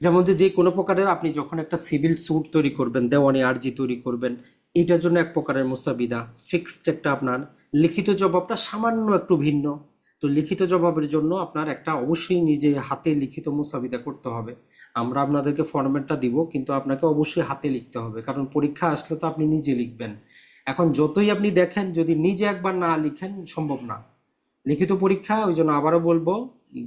যেমন যে যে কোনো প্রকারের আপনি যখন একটা সিভিল স্যুট তৈরি করবেন, দেওয়ানি আর্জি তৈরি করবেন, এটার জন্য এক প্রকারের মুসাবিদা ফিক্সড একটা, আপনার লিখিত জবাবটা সামান্য একটু ভিন্ন। তো লিখিত জবাবের জন্য আপনার একটা অবশ্যই নিজে হাতে লিখিত মুসাবিদা করতে হবে। আমরা আপনাদেরকে ফরম্যাটটা দিব, কিন্তু আপনাকে অবশ্যই হাতে লিখতে হবে, কারণ পরীক্ষা আসলে তো আপনি নিজে লিখবেন। এখন যতই আপনি দেখেন, যদি নিজে একবার না লিখেন সম্ভব না। লিখিত পরীক্ষা, ওই জন্য আবারও বলবো,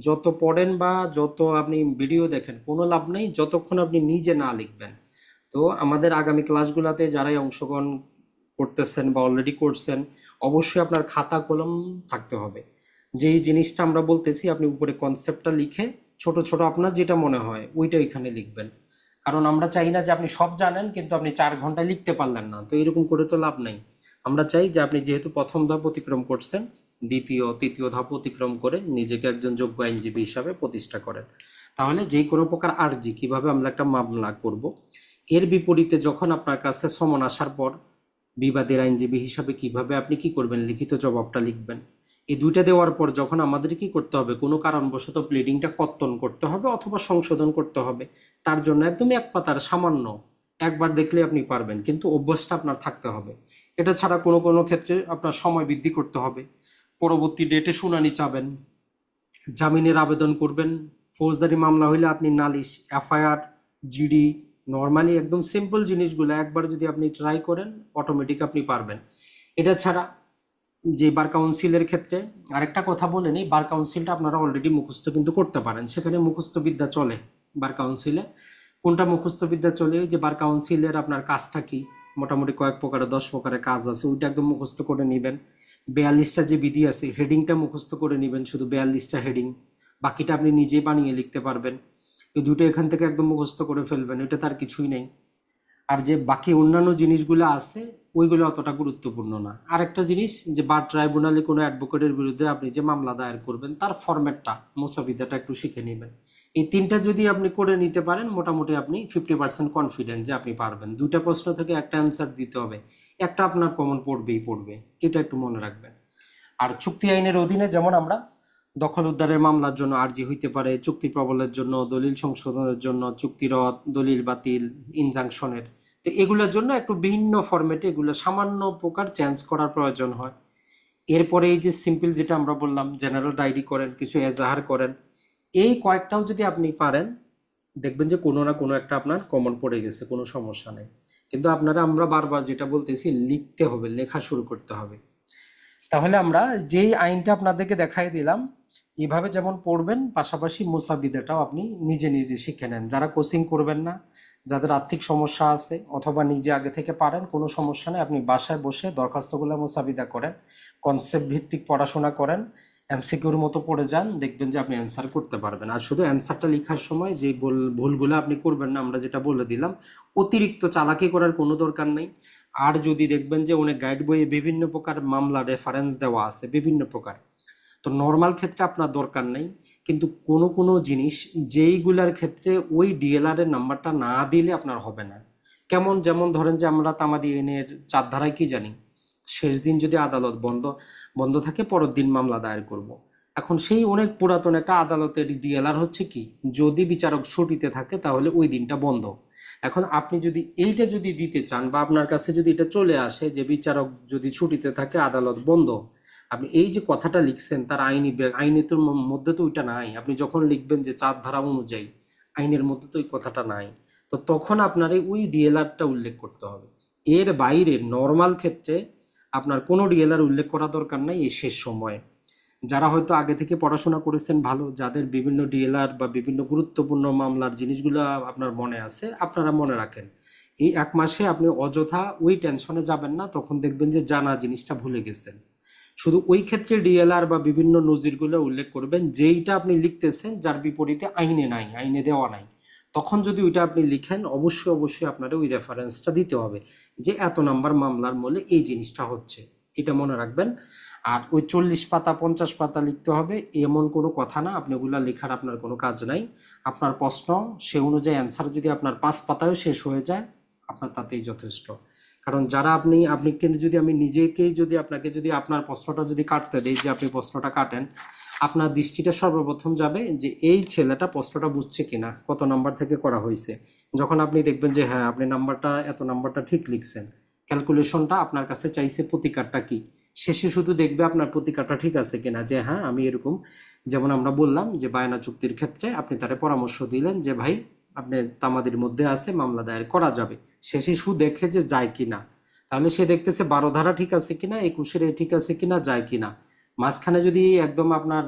যত পড়েন বা যত আপনি ভিডিও দেখেন কোনো লাভ নেই যতক্ষণ আপনি নিজে না লিখবেন। তো আমাদের আগামী ক্লাসগুলোতে যারাই অংশগ্রহণ করতেছেন বা অলরেডি করছেন, অবশ্যই আপনার খাতা কলম থাকতে হবে। যেই জিনিসটা আমরা বলতেছি আপনি উপরে কনসেপ্টটা লিখে ছোট ছোট আপনার যেটা মনে হয় ওইটা এখানে লিখবেন। কারণ আমরা চাই না যে আপনি সব জানেন কিন্তু আপনি 4 ঘন্টায় লিখতে পারলেন না, তো এরকম করে তো লাভ নেই। আমরা চাই যে আপনি যেহেতু প্রথম ধাপ অতিক্রম করছেন, দ্বিতীয় তৃতীয় ধাপ অতিক্রম করে নিজেকে একজন যোগ্য আইনজীবী হিসাবে প্রতিষ্ঠা করেন। তাহলে যে কোনো প্রকার আর্জি কিভাবে আমরা একটা মামলা করব, এর বিপরীতে যখন আপনার কাছে সমন আসার পর বিবাদের আইনজীবী হিসাবে কিভাবে আপনি কি করবেন, লিখিত জবাবটা লিখবেন। এই দুইটা দেওয়ার পর যখন আমাদের কি করতে হবে, কোনো কারণবশত প্লিডিংটা কর্তন করতে হবে অথবা সংশোধন করতে হবে, তার জন্য একদম এক পাতার সামান্য, একবার দেখলে আপনি পারবেন, কিন্তু অভ্যাসটা আপনার থাকতে হবে। এটা ছাড়া কোনো কোনো ক্ষেত্রে আপনার সময় বৃদ্ধি করতে হবে। পরবর্তী ডেটে শুনানি চাবেন, জামিনের আবেদন করবেন, ফৌজদারি মামলা হইলে আপনি নালিশ, এফআইআর, জিডি, নর্মালি একদম সিম্পল জিনিসগুলো একবার যদি আপনি ট্রাই করেন অটোমেটিক আপনি পারবেন। এটা ছাড়া যে বার কাউন্সিলের ক্ষেত্রে আরেকটা কথা বলে নিই, বার কাউন্সিলটা আপনারা অলরেডি মুখস্থ কিন্তু করতে পারেন, সেখানে মুখস্থ বিদ্যা চলে। বার কাউন্সিলে কোনটা মুখস্থ বিদ্যা চলে, যে বার কাউন্সিলের আপনার কাজটা কি, মোটামুটি কয়েক প্রকারের 10 প্রকারের কাজ আছে, ওইটা একদম মুখস্থ করে নেবেন। 42টা যে বিধি আছে হেডিংটা মুখস্থ করে নেবেন, শুধু 42টা হেডিং, বাকিটা আপনি নিজেই বানিয়ে লিখতে পারবেন। এই দুটো এখান থেকে একদম মুখস্থ করে ফেলবেন, এটা তার কিছুই নেই। আর যে বাকি অন্যান্য জিনিসগুলো আছে ওইগুলো অতটা গুরুত্বপূর্ণ না। আরেকটা জিনিস যে বার ট্রাইব্যুনালে কোনো অ্যাডভোকেটের বিরুদ্ধে আপনি যে মামলা দায়ের করবেন তার ফরম্যাটটা মোসাবিদাটা একটু শিখে নেবেন। এই তিনটা যদি আপনি করে নিতে পারেন মোটামুটি আপনি 50% কনফিডেন্ট যে আপনি পারবেন। দুইটা প্রশ্ন থেকে একটা অ্যান্সার দিতে হবে, একটা আপনার কমন পড়বেই পড়বে, এটা একটু মনে রাখবেন। আর চুক্তি আইনের অধীনে যেমন আমরা দখল উদ্ধারের মামলার জন্য আর্জি হইতে পারে, চুক্তি প্রবলের জন্য, দলিল সংশোধনের জন্য, চুক্তি রদ, দলিল বাতিল, ইনজাংশনের, তো এগুলোর জন্য একটু ভিন্ন ফরম্যাটে এগুলো সামান্য প্রকার চেঞ্জ করার প্রয়োজন হয়। এরপরে এই যে সিম্পল যেটা আমরা বললাম জেনারেল ডায়েরি করেন, কিছু এজাহার করেন, এই কয়েকটাও যদি আপনি পারেন দেখবেন যে কোনো না কোনো একটা আপনার কমন পড়ে গেছে, কোনো সমস্যা নেই। কিন্তু আপনারা আমরা বারবার যেটা বলতেছি লিখতে হবে, লেখা শুরু করতে হবে। তাহলে আমরা যেই আইনটা আপনাদেরকে দেখাই দিলাম এভাবে যেমন পড়বেন, পাশাপাশি মুসাবিদাটাও আপনি নিজে নিজে শিখে নেন। যারা কোচিং করবেন না, যাদের আর্থিক সমস্যা আছে অথবা নিজে আগে থেকে পারেন, কোনো সমস্যা নেই, আপনি বাসায় বসে দরখাস্তগুলো মুসাবিদা করেন, কনসেপ্ট ভিত্তিক পড়াশোনা করেন, এমসিকিউর মতো পড়ে যান, দেখবেন যে আপনি অ্যান্সার করতে পারবেন। আর শুধু অ্যান্সারটা লেখার সময় যে ভুলগুলো আপনি করবেন না, আমরা যেটা বলে দিলাম, অতিরিক্ত চালাকি করার কোনো দরকার নেই। আর যদি দেখবেন যে অনেক গাইড বইয়ে বিভিন্ন প্রকার মামলা রেফারেন্স দেওয়া আছে বিভিন্ন প্রকার, তো নর্মাল ক্ষেত্রে আপনার দরকার নেই। কিন্তু কোনো কোনো জিনিস যেইগুলার ক্ষেত্রে ওই ডিএলআর এর নাম্বারটা না দিলে আপনার হবে না। কেমন, যেমন ধরেন যে আমরা তামাদি আইনের 4 ধারায় কি জানি, শেষ দিন যদি আদালত বন্ধ বন্ধ থাকে পরের দিন মামলা দায়ের করব। এখন সেই অনেক পুরাতন একটা আদালতের ডিএলআর হচ্ছে কি, যদি বিচারক ছুটিতে থাকে তাহলে ওই দিনটা বন্ধ। এখন আপনি যদি এইটা যদি দিতে চান বা আপনার কাছে যদি এটা চলে আসে যে বিচারক যদি ছুটিতে থাকে আদালত বন্ধ, আপনি এই যে কথাটা লিখছেন তার আইনে তো মধ্যে তো ওইটা নাই। আপনি যখন লিখবেন যে 4 ধারা অনুযায়ী, আইনের মধ্যে তো ওই কথাটা নাই। তো তখন আপনার এই ওই ডিএলআরটা উল্লেখ করতে হবে। এর বাইরে নর্মাল ক্ষেত্রে আপনার কোনো ডিএলআর উল্লেখ করা দরকার নাই এই শেষ সময়ে। যারা হয়তো আগে থেকে পড়াশোনা করেছেন ভালো, যাদের বিভিন্ন ডিএলআর বা বিভিন্ন গুরুত্বপূর্ণ মামলার জিনিসগুলো আপনার মনে আছে, আপনারা মনে রাখেন। এই 1 মাসে আপনি অযথা ওই টেনশনে যাবেন না, তখন দেখবেন যে জানা জিনিসটা ভুলে গেছেন। শুধু ওই ক্ষেত্রে ডিএলআর বা বিভিন্ন নজিরগুলো উল্লেখ করবেন যেইটা আপনি লিখতেছেন যার বিপরীতে আইনে নাই, আইনে দেওয়া নাই। তখন যদি ওইটা আপনি লিখেন অবশ্যই অবশ্যই আপনার ওই রেফারেন্সটা দিতে হবে যে এত নাম্বার মামলার মূলে এই জিনিসটা হচ্ছে, এটা মনে রাখবেন। আর ওই 40 পাতা 50 পাতা লিখতে হবে এমন কোনো কথা না, আপনি ওগুলা লেখার আপনার কোনো কাজ নাই। আপনার প্রশ্ন সে অনুযায়ী অ্যান্সার যদি আপনার 5 পাতায়ও শেষ হয়ে যায় আপনার তাতেই যথেষ্ট। কারণ যারা আপনি কিন্তু যদি আমি নিজেকেই যদি আপনাকে যদি আপনার প্রশ্নটা যদি কাটতে দেই, যে আপনি প্রশ্নটা কাটেন, আপনার দৃষ্টিটা সর্বপ্রথম যাবে যে এই ছেলেটা প্রশ্নটা বুঝছে কিনা, কত নাম্বার থেকে করা হয়েছে। যখন আপনি দেখবেন যে হ্যাঁ আপনি নাম্বারটা এত নাম্বারটা ঠিক লিখছেন, ক্যালকুলেশনটা আপনার কাছে চাইছে প্রতিকারটা কি, শেষে শুধু দেখবে আপনার প্রতিকারটা ঠিক আছে কিনা, যে হ্যাঁ আমি এরকম, যেমন আমরা বললাম যে বায়না চুক্তির ক্ষেত্রে আপনি তারে পরামর্শ দিলেন যে ভাই আপনি তামাদির মধ্যে আছে মামলা দায়ের করা যাবে, শেষে শু দেখে যে যায় কিনা, তাহলে সে দেখতেছে 12 ধারা ঠিক আছে কিনা, 21-এর ঠিক আছে কিনা, যায় কিনা। মাঝখানে যদি একদম আপনার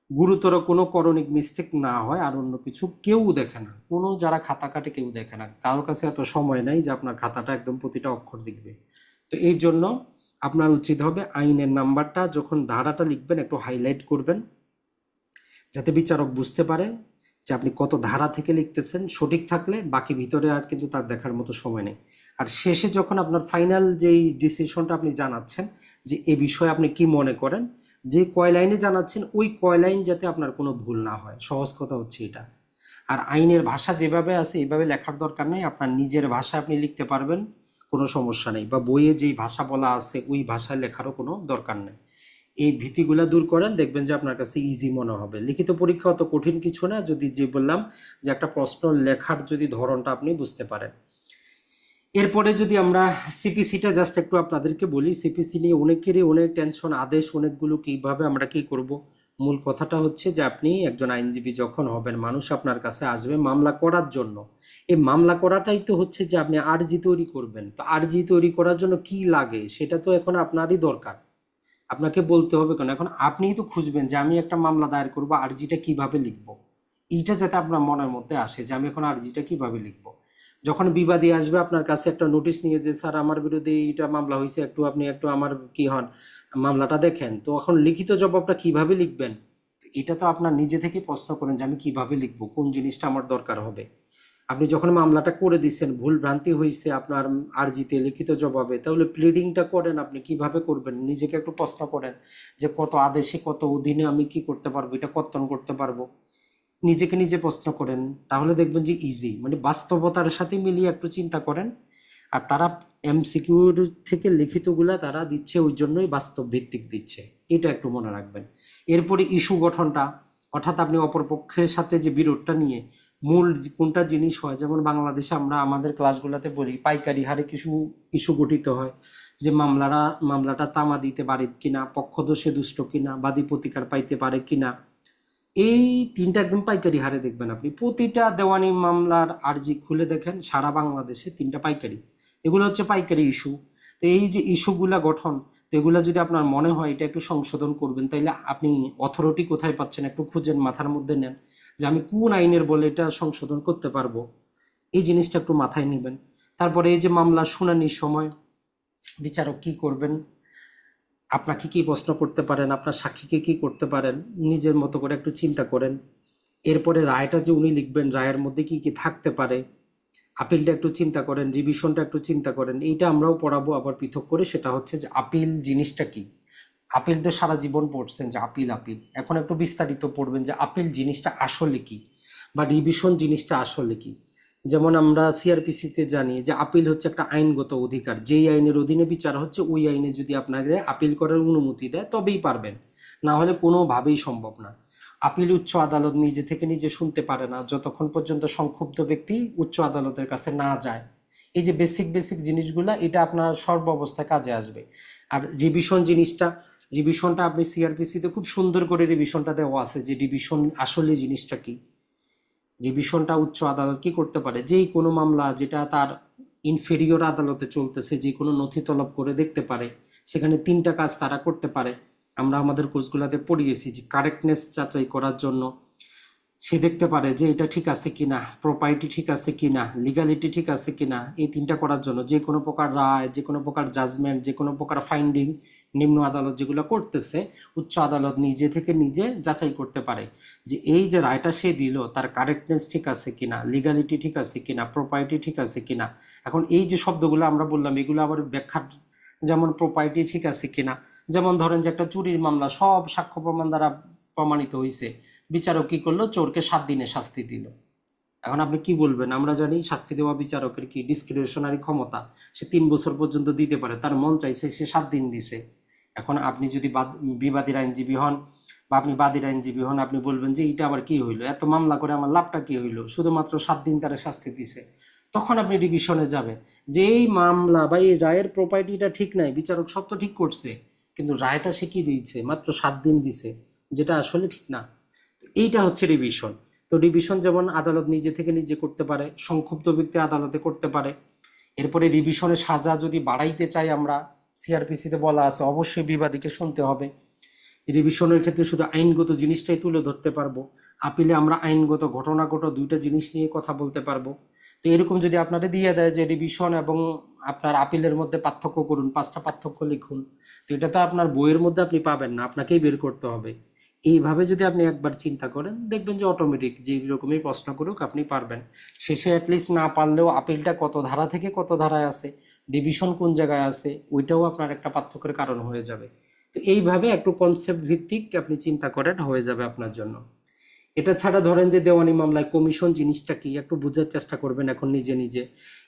গুরুতর কোনো করণিক মিস্টেক না হয় আর অন্য কিছু কেউ দেখে না, কোনো যারা খাতা কাটে কেউ দেখে না, কারোর কাছে এত সময় নাই যে আপনার খাতাটা একদম প্রতিটা অক্ষর দেখবে। তো এই জন্য আপনার উচিত হবে আইনের নাম্বারটা যখন ধারাটা লিখবেন একটু হাইলাইট করবেন, যাতে বিচারক বুঝতে পারে যে আপনি কত ধারা থেকে লিখতেছেন। সঠিক থাকলে বাকি ভিতরে আর কিন্তু তার দেখার মতো সময় নেই। আর শেষে যখন আপনার ফাইনাল যেই ডিসিশনটা আপনি জানাচ্ছেন যে এ বিষয়ে আপনি কি মনে করেন, যে কয় লাইনে জানাচ্ছেন ওই কয় লাইন যাতে আপনার কোনো ভুল না হয়, সহজ কথা হচ্ছে এটা। আর আইনের ভাষা যেভাবে আছে এইভাবে লেখার দরকার নেই, আপনার নিজের ভাষা আপনি লিখতে পারবেন, কোনো সমস্যা নেই, বা বইয়ে যেই ভাষা বলা আছে ওই ভাষায় লেখারও কোনো দরকার নেই। এই ভীতিগুলা দূর করেন, দেখবেন যে আপনার কাছে ইজি মনে হবে। লিখিত পরীক্ষা অত কঠিন কিছু না, যদি যে বললাম যে একটা প্রশ্ন লেখার যদি ধরনটা আপনি বুঝতে পারেন। এরপরে যদি আমরা সিপিসিটা জাস্ট একটু আপনাদেরকে বলি, সিপিসি নিয়ে অনেকেরই অনেক টেনশন, আদেশ অনেকগুলো, কিভাবে আমরা কি করব। মূল কথাটা হচ্ছে যে আপনি একজন আইনজীবী যখন হবেন, মানুষ আপনার কাছে আসবে মামলা করার জন্য। এই মামলা করাটাই তো হচ্ছে যে আপনি আরজি তৈরি করবেন, তো আরজি তৈরি করার জন্য কি লাগে সেটা তো এখন আপনারই দরকার, আপনাকে বলতে হবে কেন। এখন আপনিই তো খুঁজবেন যে আমি একটা মামলা দায়ের করবো, আরজিটা কিভাবে লিখবো, এইটা যাতে আপনার মনের মধ্যে আসে যে আমি এখন আরজিটা কিভাবে লিখবো। যখন বিবাদী আসবে আপনার কাছে একটা নোটিশ নিয়ে যে স্যার আমার বিরুদ্ধে এইটা মামলা হয়েছে, একটু আপনি একটু আমার কি হন মামলাটা দেখেন, তো এখন লিখিত জবাবটা কিভাবে লিখবেন, এটা তো আপনার নিজে থেকে প্রশ্ন করেন যে আমি কিভাবে লিখবো, কোন জিনিসটা আমার দরকার হবে। আপনি যখন মামলাটা করে দিচ্ছেন, ভুল ভ্রান্তি হয়েছে আপনার আরজিতে লিখিত জবাবে, তাহলে প্লিডিংটা করেন আপনি কিভাবে করবেন, নিজেকে একটু প্রশ্ন করেন যে কত আদেশে কত অধীনে আমি কি করতে পারবো, এটা কর্তন করতে পারবো। নিজেকে নিজে প্রশ্ন করেন, তাহলে দেখবেন যে ইজি, মানে বাস্তবতার সাথে মিলিয়ে একটু চিন্তা করেন। আর তারা এমসিকিউর থেকে লিখিতগুলা তারা দিচ্ছে ওই জন্যই বাস্তব ভিত্তিক দিচ্ছে, এটা একটু মনে রাখবেন। এরপরে ইস্যু গঠনটা, অর্থাৎ আপনি অপরপক্ষের সাথে যে বিরোধটা নিয়ে মূল কোনটা জিনিস হয়, যেমন বাংলাদেশে আমরা আমাদের ক্লাসগুলোতে বলি পাইকারি হারে কিছু ইস্যু গঠিত হয়, যে মামলাটা তামা দিতে পারে কিনা, পক্ষদোষে দুষ্ট কিনা, বাদী প্রতিকার পাইতে পারে কিনা। এই তিনটা একদম পাইকারি হারে দেখবেন আপনি প্রতিটা দেওয়ানি মামলার আরজি খুলে দেখেন, সারা বাংলাদেশে তিনটা পাইকারি, এগুলো হচ্ছে পাইকারি ইস্যু। তো এই যে ইস্যুগুলা গঠন, তো এগুলা যদি আপনার মনে হয় এটা একটু সংশোধন করবেন, তাইলে আপনি অথরিটি কোথায় পাচ্ছেন একটু খুঁজেন, মাথার মধ্যে নেন যে আমি কোন আইনের বলে এটা সংশোধন করতে পারবো, এই জিনিসটা একটু মাথায় নেবেন। তারপরে এই যে মামলার শুনানির সময় বিচারক কি করবেন, আপনাকে কি প্রশ্ন করতে পারেন, আপনার সাক্ষীকে কি করতে পারেন, নিজের মতো করে একটু চিন্তা করেন। এরপরে রায়টা যে উনি লিখবেন, রায়ের মধ্যে কি কি থাকতে পারে, আপিলটা একটু চিন্তা করেন, রিভিশনটা একটু চিন্তা করেন। এইটা আমরাও পড়াবো আবার পৃথক করে, সেটা হচ্ছে যে আপিল জিনিসটা কি। আপিল তো সারা জীবন পড়ছেন যে আপিল আপিল, এখন একটু বিস্তারিত পড়বেন যে আপিল জিনিসটা আসলে কি, বা রিভিশন জিনিসটা আসলে কি। যেমন আমরা সিআরপিসিতে জানি যে আপিল হচ্ছে একটা আইনগত অধিকার, যেই আইনের অধীনে বিচার হচ্ছে ওই আইনে যদি আপনাকে আপিল করার অনুমতি দেয় তবেই পারবেন, না হলে কোনোভাবেই সম্ভব না। আপিল উচ্চ আদালত নিজে থেকে নিজে শুনতে পারে না যতক্ষণ পর্যন্ত সংক্ষুব্ধ ব্যক্তি উচ্চ আদালতের কাছে না যায়। এই যে বেসিক বেসিক জিনিসগুলা, এটা আপনার সর্বাবস্থায় কাজে আসবে। আর রিভিশন জিনিসটা, রিভিশনটা আপনি সিআরপিসিতে খুব সুন্দর করে রিভিশনটা দেওয়া আছে যে রিভিশন আসলে জিনিসটা কি। রিভিশনটা উচ্চ আদালত কি করতে পারে, যেই কোনো মামলা যেটা তার ইনফেরিয়র আদালতে চলতেছে, যে কোনো নথি তলব করে দেখতে পারে। সেখানে তিনটা কাজ তারা করতে পারে, আমরা আমাদের কোর্সগুলোতে পড়িয়েছি, যে কারেক্টনেস যাচাই করার জন্য সে দেখতে পারে যে এটা ঠিক আছে কিনা, প্রপার্টি ঠিক আছে কিনা, লিগালিটি ঠিক আছে কিনা। এই তিনটা করার জন্য যে কোনো প্রকার রায়, যে কোনো প্রকার জাজমেন্ট, যে কোনো প্রকার ফাইন্ডিং নিম্ন আদালত যেগুলো করতেছে, উচ্চ আদালত নিজে থেকে নিজে যাচাই করতে পারে যে এই যে রায়টা সে দিল তার কারেক্টনেস ঠিক আছে কিনা, লিগালিটি ঠিক আছে কিনা, প্রপার্টি ঠিক আছে কিনা। এখন এই যে শব্দগুলো আমরা বললাম, এগুলো আবার ব্যাখ্যা, যেমন প্রপার্টি ঠিক আছে কিনা, যেমন ধরেন যে একটা চুরির মামলা সব সাক্ষ্য প্রমাণ দ্বারা প্রমাণিত হয়েছে, বিচারক কি করলো, চোরকে 7 দিনে শাস্তি দিল। এখন আপনি কি বলবেন, আমরা জানি শাস্তি দেওয়া বিচারকের কি ডিসক্রিশনারি ক্ষমতা, সে 3 বছর পর্যন্ত দিতে পারে, তার মন চাইছে সে 7 দিন দিছে। এখন আপনি যদি বিবাদীর আইনজীবী হন বা আপনি বাদীর আইনজীবী হন, আপনি বলবেন যে এটা আবার কি হইলো, এত মামলা করে আমার লাভটা কি হইলো, শুধুমাত্র 7 দিন তারা শাস্তি দিছে। তখন আপনি ডিভিশনে যাবেন যে এই মামলা বা এই রায়ের প্রপার্টিটা ঠিক নাই, বিচারক সব তো ঠিক করছে, কিন্তু রায়টা সে কি দিয়েছে, মাত্র 7 দিন দিছে, যেটা আসলে ঠিক না। এইটা হচ্ছে রিভিশন। তো রিভিশন যেমন আদালত নিজে থেকে নিজে করতে পারে, সংক্ষুব্ধ ব্যক্তি আদালতে করতে পারে। এরপরে রিভিশনের সাজা যদি বাড়াইতে চাই আমরা, সিআরপিসিতে বলা আছে অবশ্যই বিবাদীকে শুনতে হবে। রিভিশনের ক্ষেত্রে শুধু আইনগত জিনিসটাই তুলে ধরতে পারবো, আপিলে আমরা আইনগত ঘটনাগত দুইটা জিনিস নিয়ে কথা বলতে পারবো। তো এরকম যদি আপনারা দিয়ে দেয় যে রিভিশন এবং আপনার আপিলের মধ্যে পার্থক্য করুন, 5টা পার্থক্য লিখুন, তো এটা তো আপনার বইয়ের মধ্যে আপনি পাবেন না, আপনাকেই বের করতে হবে। এইভাবে যদি আপনি একবার চিন্তা করেন, দেখবেন যে অটোমেটিক যে রকমই প্রশ্ন করুক আপনি পারবেন। শেষে অ্যাটলিস্ট না পারলেও আপিলটা কত ধারা থেকে কত ধারায় আছে, ডিভিশন কোন জায়গায় আছে, ওইটাও আপনার একটা পার্থক্যের কারণ হয়ে যাবে। তো এইভাবে একটু কনসেপ্ট ভিত্তিক আপনি চিন্তা করেন, হয়ে যাবে আপনার জন্য। এটা ছাড়া ধরেন যে দেওয়ানি মামলায় কমিশন জিনিসটা কি একটু বোঝার চেষ্টা করবেন এখন নিজে নিজে।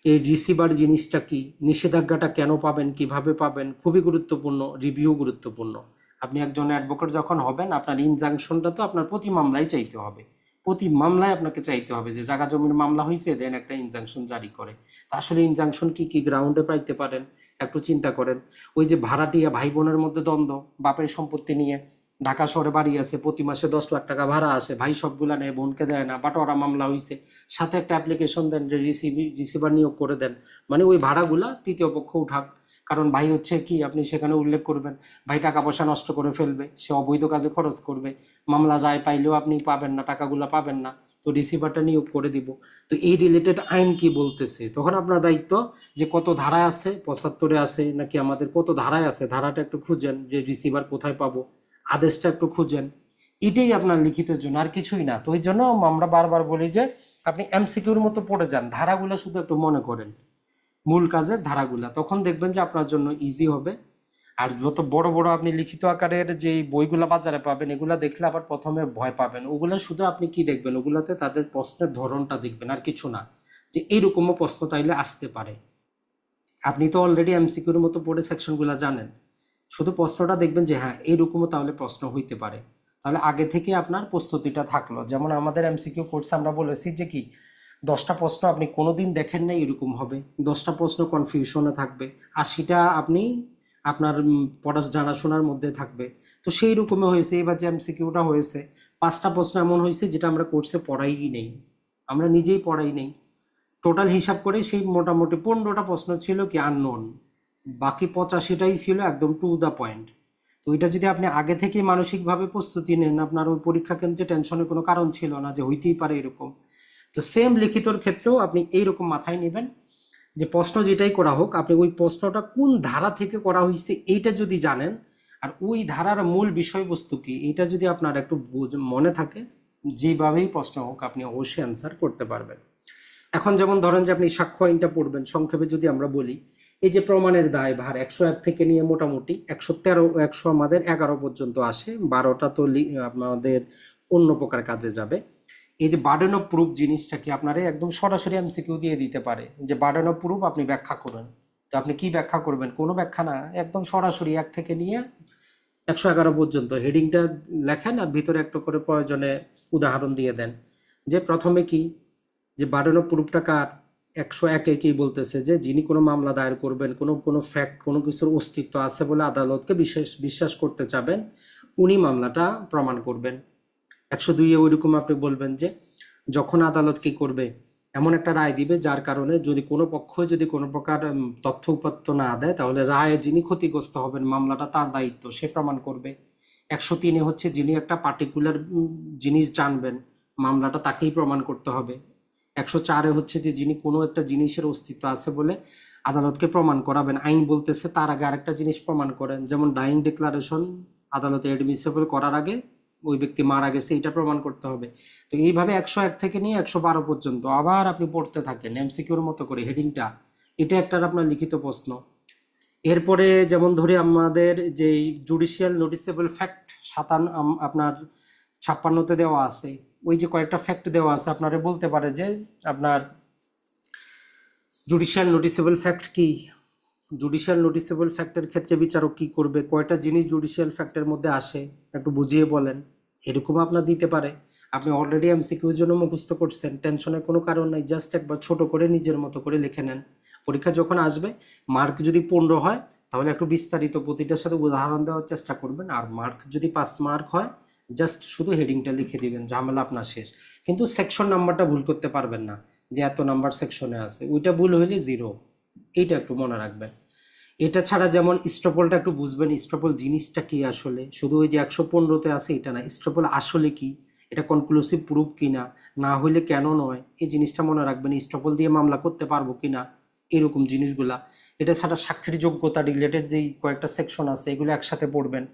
এই রিসিভার জিনিসটা কি, নিষেধাজ্ঞাটা কেন পাবেন, কিভাবে পাবেন, খুবই গুরুত্বপূর্ণ, রিভিউ গুরুত্বপূর্ণ। আপনি একজন অ্যাডভোকেট যখন হবেন, আপনার ইনজাংশনটা তো আপনার প্রতি মামলায় চাইতে হবে, প্রতি মামলায় আপনাকে চাইতে হবে যে জায়গা জমির মামলা হয়েছে দেন একটা ইনজাংশন জারি করে। তা আসলে ইনজাংশন কি কি গ্রাউন্ডে পাইতে পারেন একটু চিন্তা করেন। ওই যে ভাড়াটিয়া ভাই বোনের মধ্যে দ্বন্দ্ব, বাপের সম্পত্তি নিয়ে, ঢাকা শহরে বাড়ি আছে, প্রতি মাসে 10 লাখ টাকা ভাড়া আসে, ভাই সবগুলা নেয়, বোনকে দেয় না, বাটোয়ারা মামলা হয়েছে, সাথে একটা অ্যাপ্লিকেশন দেন যে রিসিভার নিয়োগ করে দেন, মানে ওই ভাড়াগুলা তৃতীয় পক্ষ উঠাক। কারণ ভাই হচ্ছে কি, আপনি সেখানে উল্লেখ করবেন ভাই টাকা পয়সা নষ্ট করে ফেলবে, সে অবৈধ কাজে খরচ করবে, মামলা রায় পাইলেও আপনি পাবেন না, টাকাগুলা পাবেন না, তো রিসিভারটা নিয়োগ করে দিব। তো এই রিলেটেড আইন কি বলতেছে, তখন আপনার দায়িত্ব যে কত ধারায় আছে, 75-এ আছে নাকি আমাদের কত ধারায় আছে, ধারাটা একটু খুঁজেন যে রিসিভার কোথায় পাবো, আদেশটা একটু খুঁজেন। এটাই আপনার লিখিতের জন্য, আর কিছুই না। তো ওই জন্য আমরা বারবার বলি যে আপনি এমসিকিউর মতো পড়ে যান, ধারাগুলো শুধু একটু মনে করেন, মূল কাজের ধারাগুলা, তখন দেখবেন যে আপনার জন্য ইজি হবে। আর যত বড় বড় আপনি লিখিত আকারের যে বইগুলা বাজারে পাবেন, এগুলা দেখলে আবার প্রথমে ভয় পাবেন। ওগুলা শুধু আপনি কি দেখবেন, ওগুলাতে তাদের প্রশ্নের ধরনটা দেখবেন, আর কিছু না, যে এইরকমও প্রশ্ন তাইলে আসতে পারে। আপনি তো অলরেডি এমসিকিউর মতো পড়ে সেকশনগুলো জানেন, শুধু প্রশ্নটা দেখবেন যে হ্যাঁ এইরকমও তাহলে প্রশ্ন হইতে পারে। তাহলে আগে থেকে আপনার প্রস্তুতিটা থাকলো। যেমন আমাদের এমসিকিউ কোর্সে আমরা বলেছি যে কি 10টা প্রশ্ন আপনি কোনোদিন দেখেন নাই এরকম হবে, 10টা প্রশ্ন কনফিউশনে থাকবে, 80টা আপনি আপনার পড়া জানাশোনার মধ্যে থাকবে। তো সেই রকমই হয়েছে এবার যে এমসিকিউটা হয়েছে, 5টা প্রশ্ন এমন হয়েছে যেটা আমরা কোর্সে পড়াই নেই, আমরা নিজেই পড়াই নেই। টোটাল হিসাব করে সেই মোটামুটি 15টা প্রশ্ন ছিল কি আননোন, বাকি 85টাই ছিল একদম টু দ্য পয়েন্ট। তো এটা যদি আপনি আগে থেকে মানসিকভাবে প্রস্তুতি নেন, আপনার ওই পরীক্ষা কেন্দ্রে টেনশনের কোনো কারণ ছিল না যে হইতেই পারে এরকম। তো সেম লিখিতর ক্ষেত্রেও আপনি এইরকম মাথায় নেবেন যে প্রশ্ন যেটাই করা হোক, আপনি ওই প্রশ্নটা কোন ধারা থেকে করা হয়েছে এইটা যদি জানেন, আর ওই ধারার মূল বিষয়বস্তু কি এটা যদি আপনার একটু মনে থাকে, যেভাবেই প্রশ্ন হোক আপনি অবশ্যই অ্যান্সার করতে পারবেন। এখন যেমন ধরেন যে আপনি সাক্ষ্য আইনটা পড়বেন, সংক্ষেপে যদি আমরা বলি, এই যে প্রমাণের দায় ভার 101 থেকে নিয়ে মোটামুটি 113, 100 আমাদের 11 পর্যন্ত আসে, 12টা তো আমাদের অন্য প্রকার কাজে যাবে। এই যে বার্ডেন অফ প্রুফ জিনিসটা কি আপনারা একদম সরাসরি এমসিকিউ দিয়ে দিতে পারে, যে বার্ডেন অফ প্রুফ আপনি ব্যাখ্যা করেন। তো আপনি কি ব্যাখ্যা করবেন, কোনো ব্যাখ্যা না, একদম সরাসরি 1 থেকে নিয়ে 111 পর্যন্ত হেডিংটা লেখেন, আর ভিতরে একটা করে প্রয়োজনে উদাহরণ দিয়ে দেন। যে প্রথমে কি, যে বার্ডেন অফ প্রুফটা কার, 101-এ কি বলতেছে যে যিনি কোনো মামলা দায়ের করবেন, কোনো কোনো ফ্যাক্ট, কোনো কিছুর অস্তিত্ব আছে বলে আদালতকে বিশ্বাস করতে চাবেন, উনি মামলাটা প্রমাণ করবেন। 102-এ ওইরকম আপনি বলবেন যে যখন আদালত কি করবে, এমন একটা রায় দিবে যার কারণে যদি কোনো পক্ষ যদি কোনো প্রকার তথ্য উপাত্ত না দেয়, তাহলে রায়ে যিনি ক্ষতিগ্রস্ত হবেন মামলাটা তার দায়িত্ব, সে প্রমাণ করবে। 103-এ হচ্ছে যিনি একটা পার্টিকুলার জিনিস জানবেন, মামলাটা তাকেই প্রমাণ করতে হবে। 104-এ হচ্ছে যে যিনি কোনো একটা জিনিসের অস্তিত্ব আছে বলে আদালতকে প্রমাণ করাবেন, আইন বলতেছে তার আগে আরেকটা জিনিস প্রমাণ করেন, যেমন ডাইং ডিক্লারেশন আদালতে এডমিসেবল করার আগে ওই ব্যক্তি মারা গেছে এটা প্রমাণ করতে হবে। তো এইভাবে 101 থেকে নিয়ে 112 পর্যন্ত আবার আপনি পড়তে থাকেন এমসিকিউর মতো করে হেডিংটা, এটা একটা আপনার লিখিত প্রশ্ন। এরপরে যেমন ধরে আমাদের যে জুডিশিয়াল নোটিসেবল ফ্যাক্ট আপনার 56-তে দেওয়া আছে, ওই যে কয়েকটা ফ্যাক্ট দেওয়া আছে, আপনারা বলতে পারে যে আপনার জুডিশিয়াল নোটিসেবল ফ্যাক্ট কি, জুডিশিয়াল নোটিসেবল ফ্যাক্টের ক্ষেত্রে বিচারক কি করবে, কয়টা জিনিস জুডিশিয়াল ফ্যাক্টের মধ্যে আসে একটু বুঝিয়ে বলেন, এরকম আপনার দিতে পারে। আপনি অলরেডি এমসিকিউর জন্য মুখস্থ করছেন, টেনশনের কোনো কারণ নাই, জাস্ট একবার ছোট করে নিজের মতো করে লিখে নেন। পরীক্ষা যখন আসবে, মার্ক যদি 15 হয় তাহলে একটু বিস্তারিত প্রতিটার সাথে উদাহরণ দেওয়ার চেষ্টা করবেন, আর মার্ক যদি 5 মার্ক হয় জাস্ট শুধু হেডিংটা লিখে দিবেন, ঝামেলা আপনার শেষ। কিন্তু সেকশন নাম্বারটা ভুল করতে পারবেন না, যে এত নাম্বার সেকশনে আছে, ওইটা ভুল হইলে 0, এইটা একটু মনে রাখবেন। এটা ছাড়া যেমন স্টপলটা একটু বুঝবেন, স্টপল জিনিসটা কি আসলে, শুধু ওই যে 115-তে আছে এটা না, স্টপল আসলে কি, এটা কনক্লুসিভ প্রুফ কিনা, না হইলে কেন নয়, এই জিনিসটা মনে রাখবেন। স্টপল দিয়ে মামলা করতে পারবো কিনা, এরকম জিনিসগুলা। এটা ছাড়া সাক্ষীর যোগ্যতা রিলেটেড যেই কয়েকটা সেকশন আছে এগুলো একসাথে পড়বেন।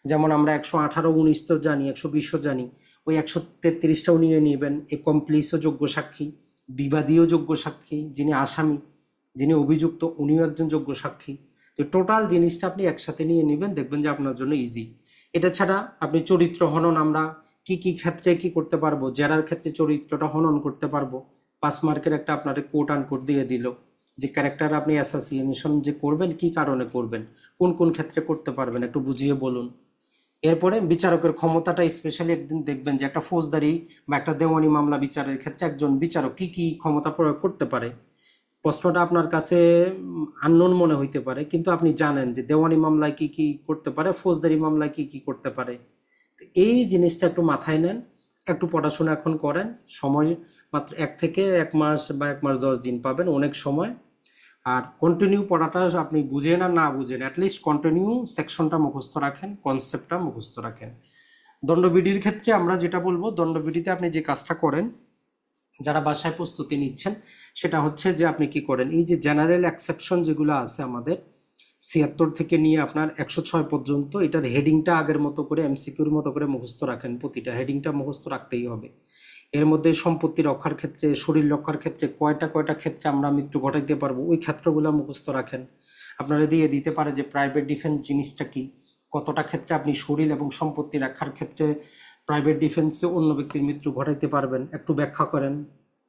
যেমন আমরা 118, 19 তো জানি, 120ও জানি, ওই 133টাও নিয়ে নেবেন। এই কমপ্লিসও যোগ্য সাক্ষী, বিবাদীও যোগ্য সাক্ষী, যিনি আসামি, যিনি অভিযুক্ত উনিও একজন যোগ্য সাক্ষী। তো টোটাল জিনিসটা আপনি একসাথে নিয়ে নেবেন, দেখবেন যে আপনার জন্য ইজি। এটা ছাড়া আপনি চরিত্র হনন, আমরা কি কি ক্ষেত্রে কি করতে পারবো, জেরার ক্ষেত্রে চরিত্রটা হনন করতে পারবো, 5 মার্কের একটা আপনার কোট আন কোট দিয়ে দিল, যে ক্যারেক্টার আপনি অ্যাসাসিনেশন যে করবেন কি কারণে করবেন, কোন কোন ক্ষেত্রে করতে পারবেন একটু বুঝিয়ে বলুন। এরপরে বিচারকের ক্ষমতাটা স্পেশালি একদিন দেখবেন যে একটা ফৌজদারি বা একটা দেওয়ানি মামলা বিচারের ক্ষেত্রে একজন বিচারক কি কি ক্ষমতা প্রয়োগ করতে পারে। প্রশ্নটা আপনার কাছে আননোন মনে হইতে পারে, কিন্তু আপনি জানেন যে দেওয়ানি মামলায় কি কি করতে পারে, ফৌজদারি মামলায় কি কি করতে পারে। তো এই জিনিসটা একটু মাথায় নেন, একটু পড়াশোনা এখন করেন, সময় মাত্র 1 থেকে 1 মাস বা 1 মাস 10 দিন পাবেন, অনেক সময়। আর কন্টিনিউ পড়াটা আপনি বুঝেন আর না বুঝেন, অ্যাটলিস্ট কন্টিনিউ সেকশনটা মুখস্থ রাখেন, কনসেপ্টটা মুখস্থ রাখেন। দণ্ডবিধির ক্ষেত্রে আমরা যেটা বলবো, দণ্ডবিধিতে আপনি যে কাজটা করেন, যারা বাসায় প্রস্তুতি নিচ্ছেন, সেটা হচ্ছে যে আপনি কি করেন, এই যে জেনারেল এক্সেপশন যেগুলো আছে আমাদের 76 থেকে নিয়ে আপনার 106 পর্যন্ত, এটার হেডিংটা আগের মতো করে এমসিকিউর মতো করে মুখস্থ রাখেন, প্রতিটা হেডিংটা মুখস্থ রাখতেই হবে। এর মধ্যে সম্পত্তি রক্ষার ক্ষেত্রে, শরীর রক্ষার ক্ষেত্রে কয়টা কয়টা ক্ষেত্রে আমরা মৃত্যু ঘটাইতে পারবো, ওই ক্ষেত্রগুলো মুখস্থ রাখেন। আপনারা দিয়ে দিতে পারে যে প্রাইভেট ডিফেন্স জিনিসটা কি, কতটা ক্ষেত্রে আপনি শরীর এবং সম্পত্তি রক্ষার ক্ষেত্রে প্রাইভেট ডিফেন্সে অন্য ব্যক্তির মৃত্যু ঘটাইতে পারবেন, একটু ব্যাখ্যা করেন।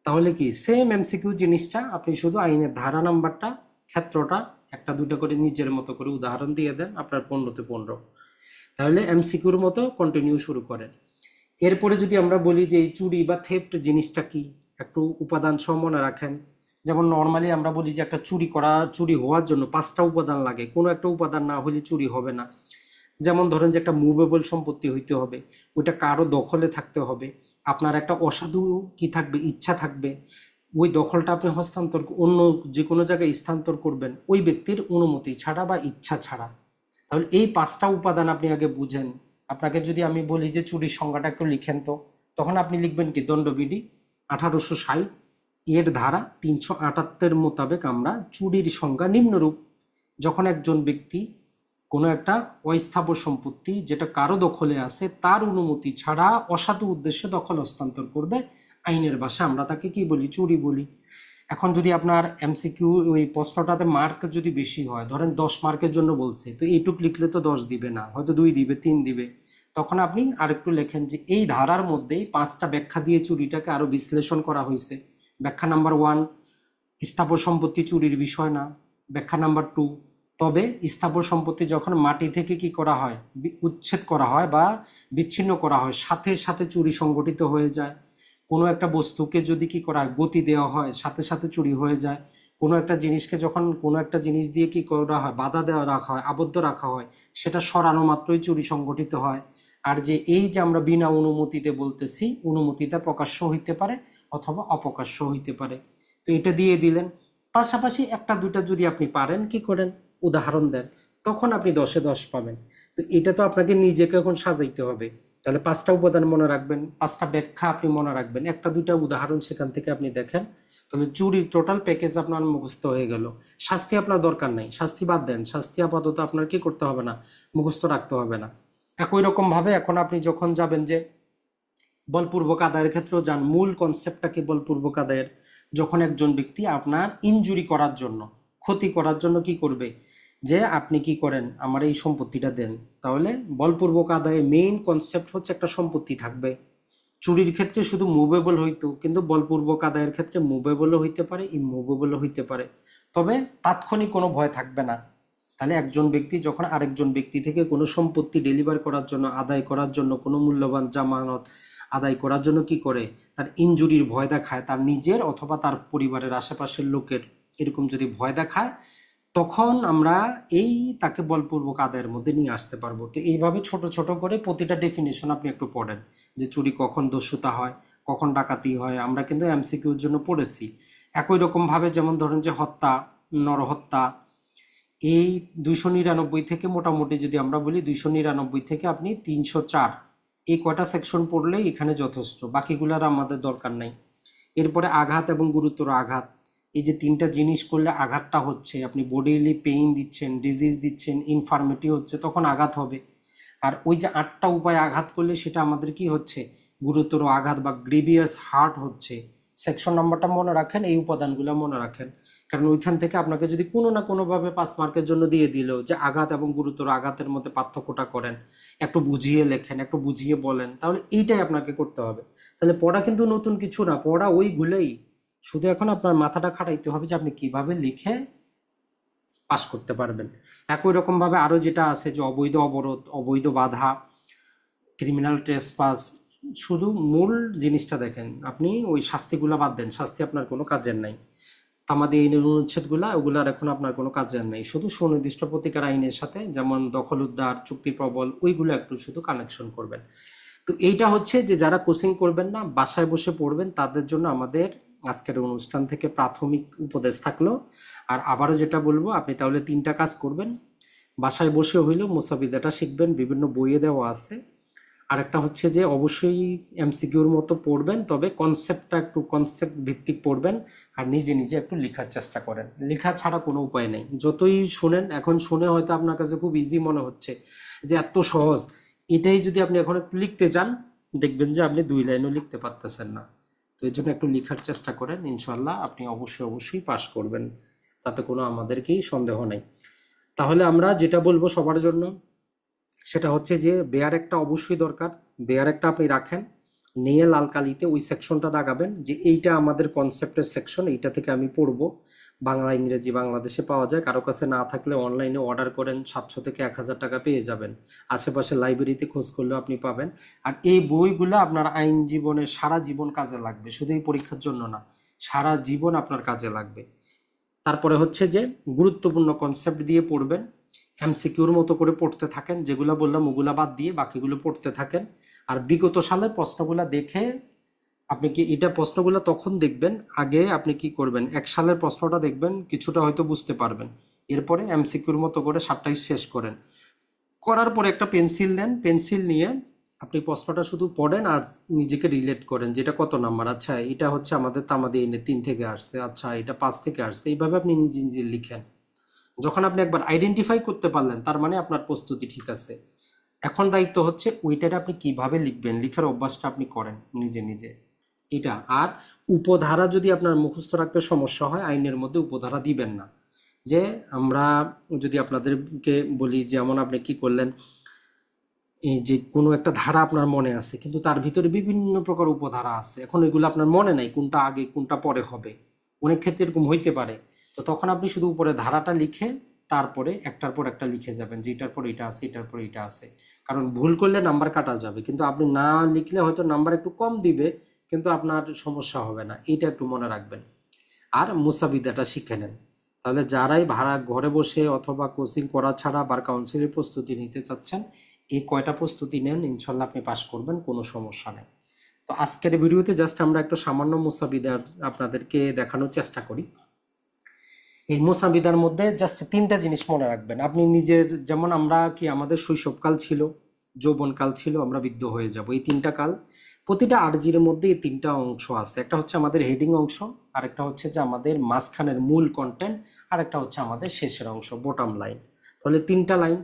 তাহলে কি সেম এমসিকিউ জিনিসটা আপনি শুধু আইনের ধারা নাম্বারটা, ক্ষেত্রটা একটা দুটো করে নিজের মতো করে উদাহরণ দিয়ে দেন আপনার 15-তে 15। তাহলে এমসিকিউর মতো কন্টিনিউ শুরু করেন। এরপরে যদি আমরা বলি যে এই চুরি বা থেফট জিনিসটা কি, একটু উপাদান সহ মনে রাখেন। যেমন নর্মালি আমরা বলি যে একটা চুরি হওয়ার জন্য 5টা উপাদান লাগে, কোনো একটা উপাদান না হলে চুরি হবে না। যেমন ধরেন যে একটা মুভেবল সম্পত্তি হইতে হবে, ওইটা কারো দখলে থাকতে হবে, আপনার একটা অসাধু কি থাকবে, ইচ্ছা থাকবে, ওই দখলটা আপনি হস্তান্তর অন্য যে কোনো জায়গায় স্থানান্তর করবেন ওই ব্যক্তির অনুমতি ছাড়া বা ইচ্ছা ছাড়া। তাহলে এই 5টা উপাদান আপনি আগে বুঝেন। আপনাকে যদি আমি বলি যে চুরির সংজ্ঞাটা একটু লিখেন তো, তখন আপনি লিখবেন কি, দণ্ডবিধি 1860 এর ধারা 378 মোতাবেক আমরা চুরির সংজ্ঞা নিম্নরূপ: যখন একজন ব্যক্তি কোনো একটা অস্থাবর সম্পত্তি যেটা কারো দখলে আছে তার অনুমতি ছাড়া অসাধু উদ্দেশ্যে দখল হস্তান্তর করবে, আইনের ভাষায় আমরা তাকে কি বলি, চুরি বলি। এখন যদি আপনার এমসিকিউ ওই প্রশ্নটাতে মার্ক যদি বেশি হয়, ধরেন 10 মার্কের জন্য বলছে, তো এইটুক লিখলে তো 10 দিবে না, হয়তো 2 দিবে, 3 দিবে। তখন আপনি আরেকটু লেখেন যে এই ধারার মধ্যেই 5টা ব্যাখ্যা দিয়ে চুরিটাকে আরো বিশ্লেষণ করা হয়েছে। ব্যাখ্যা নাম্বার 1, স্থাবর সম্পত্তি চুরির বিষয় না। ব্যাখ্যা নাম্বার 2, তবে স্থাবর সম্পত্তি যখন মাটি থেকে কি করা হয়, উচ্ছেদ করা হয় বা বিচ্ছিন্ন করা হয়, সাথে সাথে চুরি সংগঠিত হয়ে যায়। কোনো একটা বস্তুকে যদি কি করা হয়, গতি দেওয়া হয়, সাথে সাথে চুরি হয়ে যায়। কোনো একটা জিনিসকে যখন কোনো একটা জিনিস দিয়ে কি করা হয়, বাধা দেওয়া রাখা হয়, আবদ্ধ রাখা হয়, সেটা সরানো মাত্রই চুরি সংগঠিত হয়। আর যে এই যে আমরা বিনা অনুমতিতে বলতেছি, অনুমতিটা প্রকাশ্য হইতে পারে অথবা অপ্রকাশ্য হইতে পারে। তো এটা দিয়ে দিলেন। পাশাপাশি একটা দুইটা যদি আপনি পারেন, কি করেন, উদাহরণ দেন, তখন আপনি 10-এ 10 পাবেন। তো এটা তো আপনাকে নিজেকে এখন সাজাইতে হবে। তাহলে 5টা উপাদান মনে রাখবেন, 5টা ব্যাখ্যা আপনি মনে রাখবেন, একটা দুইটা উদাহরণ সেখান থেকে আপনি দেখেন। তবে চুরির টোটাল প্যাকেজ আপনার মুখস্থ হয়ে গেল। শাস্তি আপনার দরকার নাই, শাস্তি বাদ দেন, শাস্তি আপাতত আপনার কি করতে হবে না, মুখস্থ রাখতে হবে না। একই রকম ভাবে এখন আপনি যখন যাবেন যে বলপূর্বক আদায়ের ক্ষেত্রেও যান, মূল কনসেপ্টটা কি বলপূর্বক আদায়ের, যখন একজন ব্যক্তি আপনার ইনজুরি করার জন্য, ক্ষতি করার জন্য কি করবে, যে আপনি কি করেন, আমার এই সম্পত্তিটা দেন। তাহলে বলপূর্বক আদায়ে মেইন কনসেপ্ট হচ্ছে একটা সম্পত্তি থাকবে। চুরির ক্ষেত্রে শুধু মুভেবল হইতো, কিন্তু বলপূর্বক আদায়ের ক্ষেত্রে মুভেবলও হইতে পারে, ইমুভেবলও হইতে পারে, তবে তাৎক্ষণিক কোনো ভয় থাকবে না। তাহলে একজন ব্যক্তি যখন আরেকজন ব্যক্তি থেকে কোনো সম্পত্তি ডেলিভার করার জন্য, আদায় করার জন্য, কোনো মূল্যবান জামানত আদায় করার জন্য কি করে, তার ইনজুরির ভয় দেখায়, তার নিজের অথবা তার পরিবারের আশেপাশের লোকের, এরকম যদি ভয় দেখায়, তখন আমরা এই তাকে বলপূর্বক আদায়ের মধ্যে নিয়ে আসতে পারবো। তো এইভাবে ছোট ছোট করে প্রতিটা ডেফিনেশন আপনি একটু পড়েন, যে চুরি কখন দস্যুতা হয়, কখন ডাকাতি হয়, আমরা কিন্তু এমসিকিউর জন্য পড়েছি। একই রকম ভাবে যেমন ধরেন যে হত্যা, নরহত্যা, এই 299 থেকে মোটামুটি যদি আমরা বলি 299 থেকে আপনি 304, এই কয়টা সেকশন পড়লেই এখানে যথেষ্ট, বাকিগুলার আমাদের দরকার নাই। এরপরে আঘাত এবং গুরুতর আঘাত, এই যে 3টা জিনিস করলে আঘাতটা হচ্ছে, আপনি বডিলি পেইন দিচ্ছেন, ডিজিজ দিচ্ছেন, ইনফার্মিটি হচ্ছে, তখন আঘাত হবে। আর ওই যে 8টা উপায় আঘাত করলে সেটা আমাদের কি হচ্ছে, গুরুতর আঘাত বা গ্রিভিয়াস হার্ট হচ্ছে। সেকশন নাম্বারটা মনে রাখেন, এই উপাদানগুলো মনে রাখেন, কারণ ওইখান থেকে আপনাকে যদি কোনো না কোনোভাবে 5 মার্কের জন্য দিয়ে দিল যে আঘাত এবং গুরুতর আঘাতের মধ্যে পার্থক্যটা করেন, একটু বুঝিয়ে লেখেন, একটু বুঝিয়ে বলেন, তাহলে এইটাই আপনাকে করতে হবে। তাহলে পড়া কিন্তু নতুন কিছু না, পড়া ওইগুলোই, শুধু এখন আপনার মাথাটা খাটাইতে হবে যে আপনি কিভাবে লিখে পাস করতে পারবেন। একই রকম ভাবে আরো যেটা আছে যে অবৈধ অবরোধ, অবৈধ বাধা, ক্রিমিনাল ট্রেসপাস, শুধু মূল জিনিসটা দেখেন, আপনি ওই শাস্তিগুলো বাদ দেন, শাস্তি আপনার কোনো কাজের নাই। তামাদি আইনের অনুচ্ছেদগুলা, ওগুলার এখন আপনার কোনো কাজের নাই, শুধু সুনির্দিষ্ট প্রতিকার আইনের সাথে, যেমন দখল উদ্ধার, চুক্তি প্রবল, ওইগুলো একটু শুধু কানেকশন করবেন। তো এইটা হচ্ছে যে যারা কোচিং করবেন না, বাসায় বসে পড়বেন, তাদের জন্য আমাদের আজকের অনুষ্ঠান থেকে প্রাথমিক উপদেশ থাকলো। আর আবারও যেটা বলবো, আপনি তাহলে 3টা কাজ করবেন। বাসায় বসে হইলেও মুসাবিদাটা শিখবেন, বিভিন্ন বইয়ে দেওয়া আছে। আর একটা হচ্ছে যে অবশ্যই এমসিকিউর মতো পড়বেন, তবে কনসেপ্টটা একটু কনসেপ্ট ভিত্তিক পড়বেন। আর নিজে নিজে একটু লেখার চেষ্টা করেন, লেখা ছাড়া কোনো উপায় নেই। যতই শুনেন, এখন শুনে হয়তো আপনার কাছে খুব ইজি মনে হচ্ছে যে এত সহজ, এটাই যদি আপনি এখন একটু লিখতে চান, দেখবেন যে আপনি 2 লাইনও লিখতে পারতেছেন না। তো এই জন্য একটু লেখার চেষ্টা করেন, ইনশাল্লাহ আপনি অবশ্যই পাস করবেন, তাতে কোনো আমাদেরকেই সন্দেহ নেই। তাহলে আমরা যেটা বলবো সবার জন্য সেটা হচ্ছে যে বেয়ার একটা অবশ্যই দরকার। বেয়ার একটা আপনি রাখেন, নিয়ে লাল কালিতে ওই সেকশনটা দাগাবেন যে এইটা আমাদের কনসেপ্টের সেকশন, এইটা থেকে আমি পড়বো। বাংলা ইংরেজি বাংলাদেশে পাওয়া যায়, কারো কাছে না থাকলে অনলাইনে অর্ডার করেন, 700 থেকে 1000 টাকা পেয়ে যাবেন। আশেপাশে লাইব্রেরিতে খোঁজ করলেও আপনি পাবেন। আর এই বইগুলো আপনার আইন জীবনে সারা জীবন কাজে লাগবে, শুধু এই পরীক্ষার জন্য না, সারা জীবন আপনার কাজে লাগবে। তারপরে হচ্ছে যে গুরুত্বপূর্ণ কনসেপ্ট দিয়ে পড়বেন, এমসিকিউর মতো করে পড়তে থাকেন, যেগুলো বললাম ওগুলা বাদ দিয়ে বাকিগুলো পড়তে থাকেন। আর বিগত সালের প্রশ্নগুলো দেখে আপনি কি এটা প্রশ্নগুলো তখন দেখবেন, আগে আপনি কি করবেন 1 সালের প্রশ্নটা দেখবেন, কিছুটা হয়তো বুঝতে পারবেন। এরপরে এমসিকিউর মতো করে 7টাই শেষ করেন। করার পরে একটা পেন্সিল নেন, পেন্সিল নিয়ে আপনি প্রশ্নটা শুধু পড়েন আর নিজেকে রিলেট করেন, যেটা কত নাম্বার, আচ্ছা এটা হচ্ছে আমাদের তামাদি এনে 3 থেকে আসছে, আচ্ছা এটা 5 থেকে আসছে, এইভাবে আপনি নিজে নিজে লিখেন। যখন আপনি একবার আইডেন্টিফাই করতে পারলেন, তার মানে আপনার প্রস্তুতি ঠিক আছে। এখন দায়িত্ব হচ্ছে ওইটাটা আপনি কিভাবে লিখবেন, লিখার অভ্যাসটা আপনি করেন নিজে নিজে এটা। আর উপধারা যদি আপনার মুখস্থ রাখতে সমস্যা হয়, আইনের মধ্যে উপধারা দিবেন না। যে আমরা যদি আপনাদেরকে বলি, যেমন আপনি কি করলেন, এই যে কোনো একটা ধারা আপনার মনে আছে কিন্তু তার ভিতরে বিভিন্ন প্রকার উপধারা আছে, এখন এগুলো আপনার মনে নাই কোনটা আগে কোনটা পরে হবে, অনেক ক্ষেত্রে এরকম হইতে পারে। তো তখন আপনি শুধু উপরে ধারাটা লিখে তারপরে একটার পর একটা লিখে যাবেন যে এটার পর এটা আছে, এটার পর এটা আছে। কারণ ভুল করলে নাম্বার কাটা যাবে, কিন্তু আপনি না লিখলে হয়তো নাম্বার একটু কম দিবে, কিন্তু আপনার সমস্যা হবে না, এইটা একটু মনে রাখবেন। আর মুসাবিদাটা শিখে নেন। তাহলে যারাই ভাড়া ঘরে বসে অথবা কোচিং করা ছাড়া বার কাউন্সিলের প্রস্তুতি নিতে চাচ্ছেন, এই কয়টা প্রস্তুতি নেন, ইনশাল্লাহ আপনি পাস করবেন, কোনো সমস্যা নেই। তো আজকের ভিডিওতে জাস্ট আমরা একটু সামান্য মুসাবিদার আপনাদেরকে দেখানোর চেষ্টা করি। এই মুসাবিদার মধ্যে জাস্ট 3টা জিনিস মনে রাখবেন। আপনি নিজের, যেমন আমরা কি আমাদের শৈশবকাল ছিল, যৌবনকাল ছিল, আমরা বৃদ্ধ হয়ে যাব, এই 3টা কাল। প্রতিটা আরজির মধ্যে এই 3টা অংশ আছে, একটা হচ্ছে আমাদের হেডিং অংশ, আর একটা হচ্ছে যে আমাদের মাঝখানের মূল কন্টেন্ট, আর একটা হচ্ছে আমাদের শেষের অংশ বটম লাইন। তাহলে 3টা লাইন।